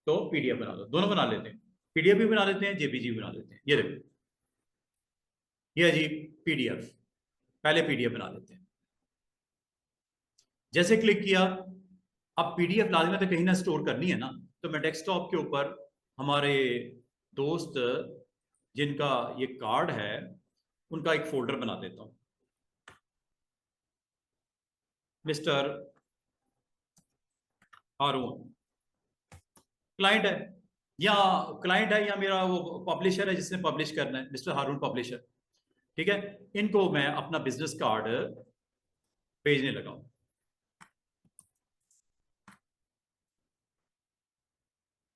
तो पीडीएफ बना दो। दोनों बना लेते हैं, पीडीएफ भी बना लेते हैं, जेपीजी भी बना लेते हैं। ये देखो, ये जी पीडीएफ, पहले पीडीएफ बना लेते हैं। जैसे क्लिक किया, अब पीडीएफ लाजमी तो कहीं ना स्टोर करनी है ना, तो मैं डेस्कटॉप के ऊपर हमारे दोस्त जिनका ये कार्ड है उनका एक फोल्डर बना देता हूं, मिस्टर हारून। क्लाइंट है, या क्लाइंट है, या मेरा वो पब्लिशर है जिसने पब्लिश करना है, मिस्टर हारून पब्लिशर। ठीक है, इनको मैं अपना बिजनेस कार्ड भेजने लगा हूं।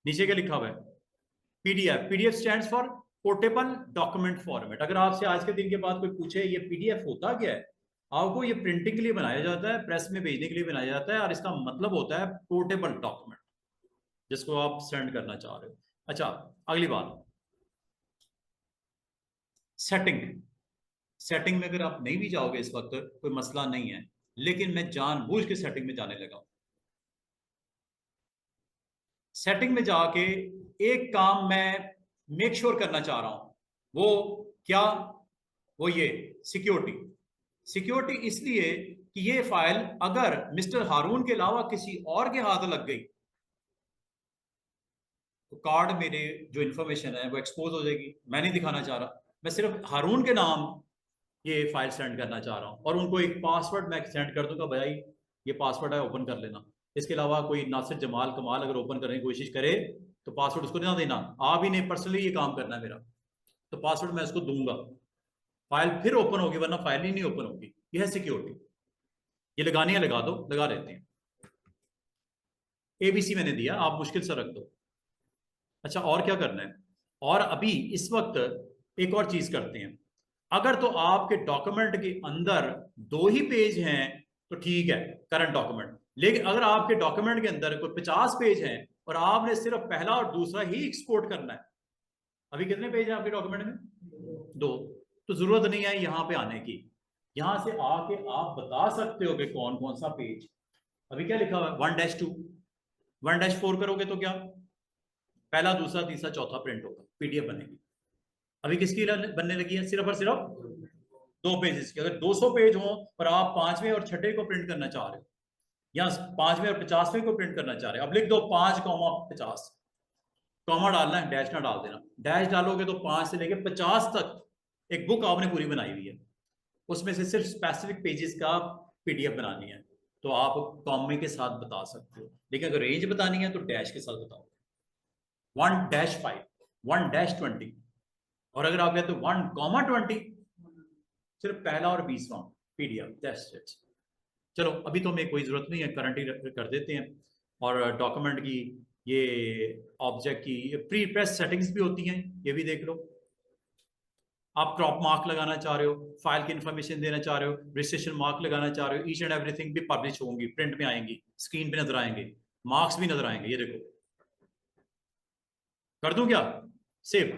नीचे क्या लिखा हुआ है? PDF. PDF stands for portable document format. अगर आपसे आज के दिन के बाद कोई पूछे ये पीडीएफ होता क्या है, आपको ये प्रिंटिंग के लिए बनाया जाता है, प्रेस में भेजने के लिए बनाया जाता है, और इसका मतलब होता है पोर्टेबल डॉक्यूमेंट, जिसको आप सेंड करना चाह रहे हो। अच्छा, अगली बात, सेटिंग। सेटिंग में अगर आप नहीं भी जाओगे इस वक्त कोई मसला नहीं है, लेकिन मैं जानबूझ के सेटिंग में जाने लगा हूं। सेटिंग में जाके एक काम मैं मेक श्योर करना चाह रहा हूं, वो क्या, वो ये सिक्योरिटी। सिक्योरिटी इसलिए कि ये फाइल अगर मिस्टर हारून के अलावा किसी और के हाथ लग गई तो कार्ड मेरे जो इंफॉर्मेशन है वो एक्सपोज हो जाएगी। मैं नहीं दिखाना चाह रहा, मैं सिर्फ हारून के नाम ये फाइल सेंड करना चाह रहा हूं, और उनको एक पासवर्ड मैं सेंड कर दूंगा, भाई ये पासवर्ड है, ओपन कर लेना। इसके अलावा कोई नासिर जमाल कमाल अगर ओपन करने की कोशिश करे तो पासवर्ड उसको ना देना, आप ही ने पर्सनली ये काम करना है मेरा, तो पासवर्ड मैं उसको दूंगा, फाइल फिर ओपन होगी, वरना फाइल ही नहीं ओपन होगी। यह है सिक्योरिटी। ये लगानी है लगा दो, लगा लेते हैं। एबीसी मैंने दिया, आप मुश्किल से रख दो। अच्छा, और क्या करना है, और अभी इस वक्त एक और चीज करते हैं। अगर तो आपके डॉक्यूमेंट के अंदर दो ही पेज हैं तो ठीक है, करंट डॉक्यूमेंट। लेकिन अगर आपके डॉक्यूमेंट के अंदर कोई 50 पेज हैं और आपने सिर्फ पहला और दूसरा ही एक्सपोर्ट करना है, अभी कितने पेज हैं आपके डॉक्यूमेंट में? दो। तो जरूरत नहीं है यहां पे आने की, यहां से आके आप बता सकते हो कि कौन कौन सा पेज। अभी क्या लिखा हुआ है, 1-2, 1-4 करोगे तो क्या, पहला दूसरा तीसरा चौथा प्रिंट होगा, पीडीएफ बनेगी। अभी किसकी बनने लगी है, सिर्फ और सिर्फ दो पेजेस की। अगर 200 पेज हो और आप पांचवें और छठे को प्रिंट करना चाह रहे हो, या पांचवें और 50वें को प्रिंट करना चाह रहे हो, अब लिख दो 5,50, कॉमा डालना है, डैश ना डाल देना। डैश डालोगे तो 5 से लेके 50 तक एक बुक आपने पूरी बनाई हुई है, उसमें से सिर्फ स्पेसिफिक पेजेस का पीडीएफ बनानी है, तो आप कॉमे के साथ बता सकते हो। लेकिन अगर रेंज बतानी है तो डैश के साथ बताओ, 1-5, 1-20। और अगर आप कहते हो 1,20, सिर्फ पहला और 20वां पीडीएफ, दैट्स इट। चलो, अभी तो हमें कोई जरूरत नहीं है, करंट ही कर देते हैं। और डॉक्यूमेंट की ये ऑब्जेक्ट की प्री प्रेस सेटिंग्स भी होती हैं, ये भी देख लो। आप क्रॉप मार्क लगाना चाह रहे हो, फाइल की इंफॉर्मेशन देना चाह रहे हो, रजिस्ट्रेशन मार्क लगाना चाह रहे हो, ईच एंड एवरीथिंग भी पब्लिश होंगी, प्रिंट में आएंगी, स्क्रीन पे नजर आएंगे, मार्क्स भी नजर आएंगे। ये देखो, कर दूं क्या, सेव,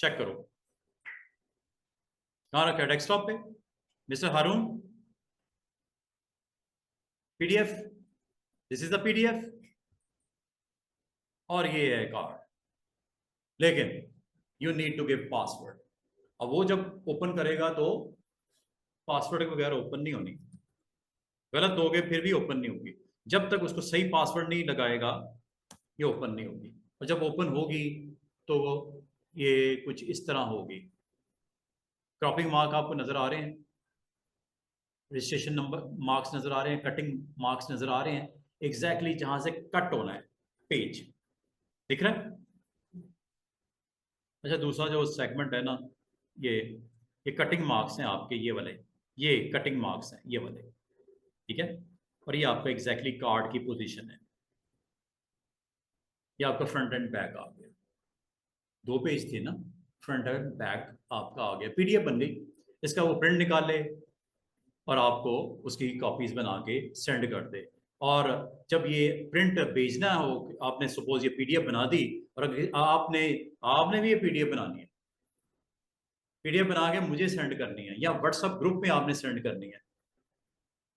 चेक करो। कहां रखा है, डेस्कटॉप पे, mister Haroon, PDF, this is the PDF, और ये है कार्ड। लेकिन you need to give password. अब वो जब ओपन करेगा तो पासवर्ड के बगैर ओपन नहीं होनी, गलत दोगे फिर भी ओपन नहीं होगी। जब तक उसको सही पासवर्ड नहीं लगाएगा ये ओपन नहीं होगी, और जब ओपन होगी तो ये कुछ इस तरह होगी। क्रॉपिंग मार्क आपको नजर आ रहे हैं, रजिस्ट्रेशन नंबर मार्क्स नजर आ रहे हैं, कटिंग मार्क्स नजर आ रहे हैं, एग्जैक्टली जहां से कट होना है पेज, दिख रहा है। अच्छा, दूसरा जो सेगमेंट है ना, ये कटिंग मार्क्स हैं आपके, ये वाले, ये कटिंग मार्क्स हैं ये वाले, ठीक है। और ये आपका एग्जैक्टली कार्ड की पोजीशन है, ये आपका फ्रंट एंड बैक आ गया। दो पेज थे ना, फ्रंट एंड बैक आपका आ गया, पीडीएफ बन गई। इसका वो प्रिंट निकाल ले और आपको उसकी कॉपीज बना के सेंड कर दे। और जब ये प्रिंट भेजना हो, आपने सपोज ये पीडीएफ बना दी, और अगर आपने आपने भी ये पीडीएफ बनानी है, पीडीएफ बना के मुझे सेंड करनी है, या व्हाट्सएप ग्रुप में आपने सेंड करनी है,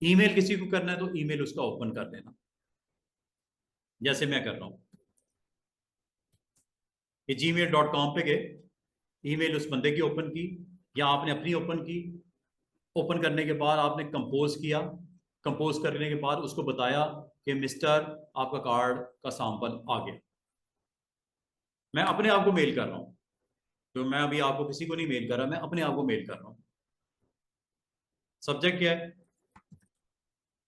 ईमेल किसी को करना है तो ईमेल उसका ओपन कर देना, जैसे मैं कर रहा हूं। ये gmail.com पे गए, ईमेल उस बंदे की ओपन की या आपने अपनी ओपन की, ओपन करने के बाद आपने कंपोज किया, कंपोज करने के बाद उसको बताया कि मिस्टर आपका कार्ड का सैंपल आ गया। मैं अपने आप को मेल कर रहा हूं, तो मैं अभी आपको किसी को नहीं मेल कर रहा, मैं अपने आप को मेल कर रहा हूं। सब्जेक्ट क्या है,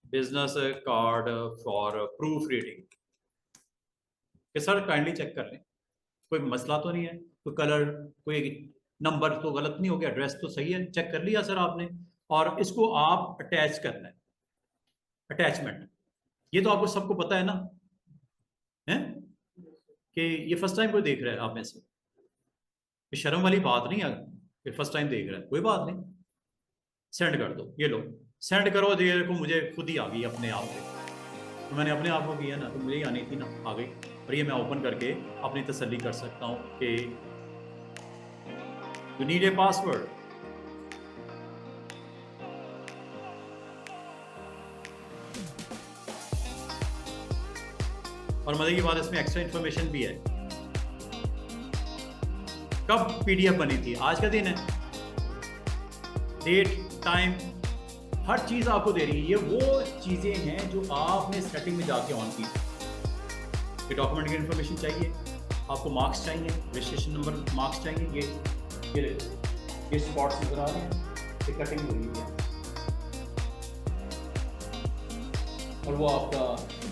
business card for proof reading. कि सर काइंडली चेक कर लें, कोई मसला तो नहीं है, कोई कलर, कोई नंबर तो गलत नहीं हो गया, एड्रेस तो सही है, चेक कर लिया सर आपने। और इसको आप अटैच करना है, अटैचमेंट। ये तो आपको सबको पता है ना, है कि ये फर्स्ट टाइम कोई देख रहा है आप में से? ये शर्म वाली बात नहीं है कि फर्स्ट टाइम देख रहा है, कोई बात नहीं, सेंड कर दो। ये लो सेंड करो, ये देखो मुझे खुद ही आ गई अपने आप से। तो मैंने अपने आप को किया ना, तो मुझे ही आनी थी ना, आ गई। और ये मैं ओपन करके अपनी तसल्ली कर सकता हूँ कि यू नीड ए पासवर्ड। और मजे की बात इसमें एक्स्ट्रा इन्फॉर्मेशन भी है। कब पीडीएफ बनी थी, आज का दिन है, डेट टाइम हर चीज आपको दे रही है। ये वो चीजें हैं जो आपने सेटिंग में जाके ऑन की। ये डॉक्यूमेंट की इन्फॉर्मेशन चाहिए आपको, मार्क्स चाहिए, रजिस्ट्रेशन नंबर, मार्क्स चाहिए। ये स्पॉट्स नजर आ रहे हैं, ये कटिंग हो रही है। और वो आपका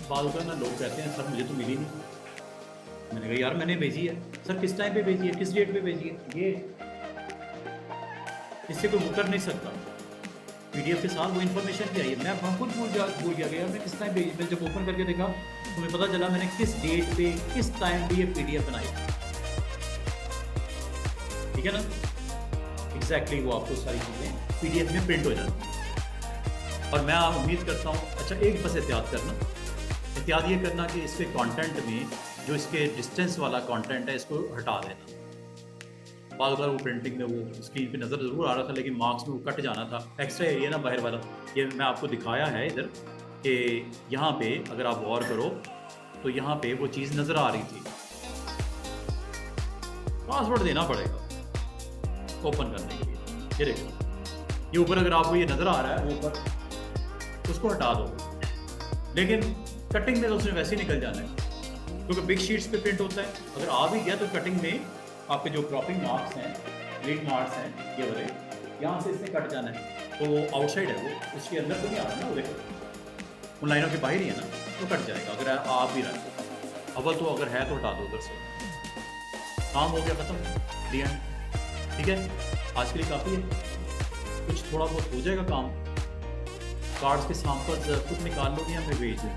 बाल का ना, लोग कहते हैं सर मुझे तो मिली नहीं। मैंने कहा यार मैंने भेजी है। सर किस टाइम पे भेजी है, किस डेट पे भेजी है? ये इससे कोई मुकर नहीं सकता। पीडीएफ के साथ वो इन्फॉर्मेशन भी आई है। मैं खुद भूल गया यार मैं किस टाइम भेजी। मैं जब ओपन करके देखा तो मुझे पता चला मैंने किस डेट पे किस टाइम पे ये पीडीएफ बनाई। ठीक है ना, एग्जैक्टली वो आपको सारी चीज़ें पीडीएफ में प्रिंट हो जाती है। और मैं उम्मीद करता हूँ, अच्छा एक बस एहतियात करना, एहतियात ये करना कि इसके कंटेंट में जो इसके डिस्टेंस वाला कंटेंट है इसको हटा देना। बार बार वो प्रिंटिंग में वो स्क्रीन पे नज़र ज़रूर आ रहा था, लेकिन मार्क्स में वो कट जाना था। एक्स्ट्रा एरिया ना बाहर वाला, ये मैं आपको दिखाया है इधर कि यहाँ पे अगर आप गौर करो तो यहाँ पे वो चीज़ नज़र आ रही थी। पासवर्ड देना पड़ेगा ओपन करने के लिए। ये देखो, ये ऊपर अगर आपको ये नज़र आ रहा है, वो ऊपर, उसको हटा दो। लेकिन कटिंग में तो उसने वैसे ही निकल जाना है, क्योंकि बिग शीट्स पे प्रिंट होता है। अगर आ भी गया तो कटिंग में आपके जो क्रॉपिंग मार्क्स हैं, लीड मार्क्स हैं, ये वाले, यहाँ से इसने कट जाना है। तो वो आउटसाइड है, वो उसके अंदर तो नहीं आ रहा ना, वो देखो उन लाइनों के बाहर ही है ना, तो कट जाएगा। अगर आ भी रहा है अव्वल तो, अगर है तो हटा दो उधर से। काम हो गया, खत्म, दी एंड। ठीक है, आज के लिए काफ़ी है, कुछ थोड़ा बहुत हो जाएगा काम। कार्ड्स के सैंपल्स खुद निकाल लोगे या फिर भेज दूँ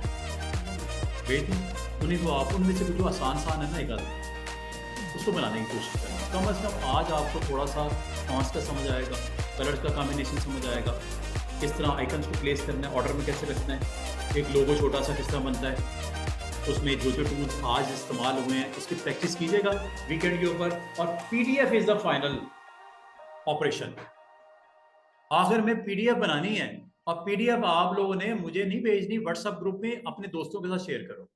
उन्हीं को। आप उनमें से जो आसान है ना, एक आदमी उसको बनाने की कोशिश करें। कम अज़ कम आज आपको थोड़ा सा फॉन्ट्स का समझ आएगा, कलर्स का कॉम्बिनेशन समझ आएगा, किस तरह आइकन्स को प्लेस करना है, ऑर्डर में कैसे रखना है, एक लोगो छोटा सा किस तरह बनता है, उसमें जो जो टूल्स आज इस्तेमाल हुए हैं उसकी प्रैक्टिस कीजिएगा वीकेंड के ऊपर। और PDF is the final operation. आखिर में पीडीएफ बनानी है, और पीडीएफ आप लोगों ने मुझे नहीं भेजनी, व्हाट्सएप ग्रुप में अपने दोस्तों के साथ शेयर करो।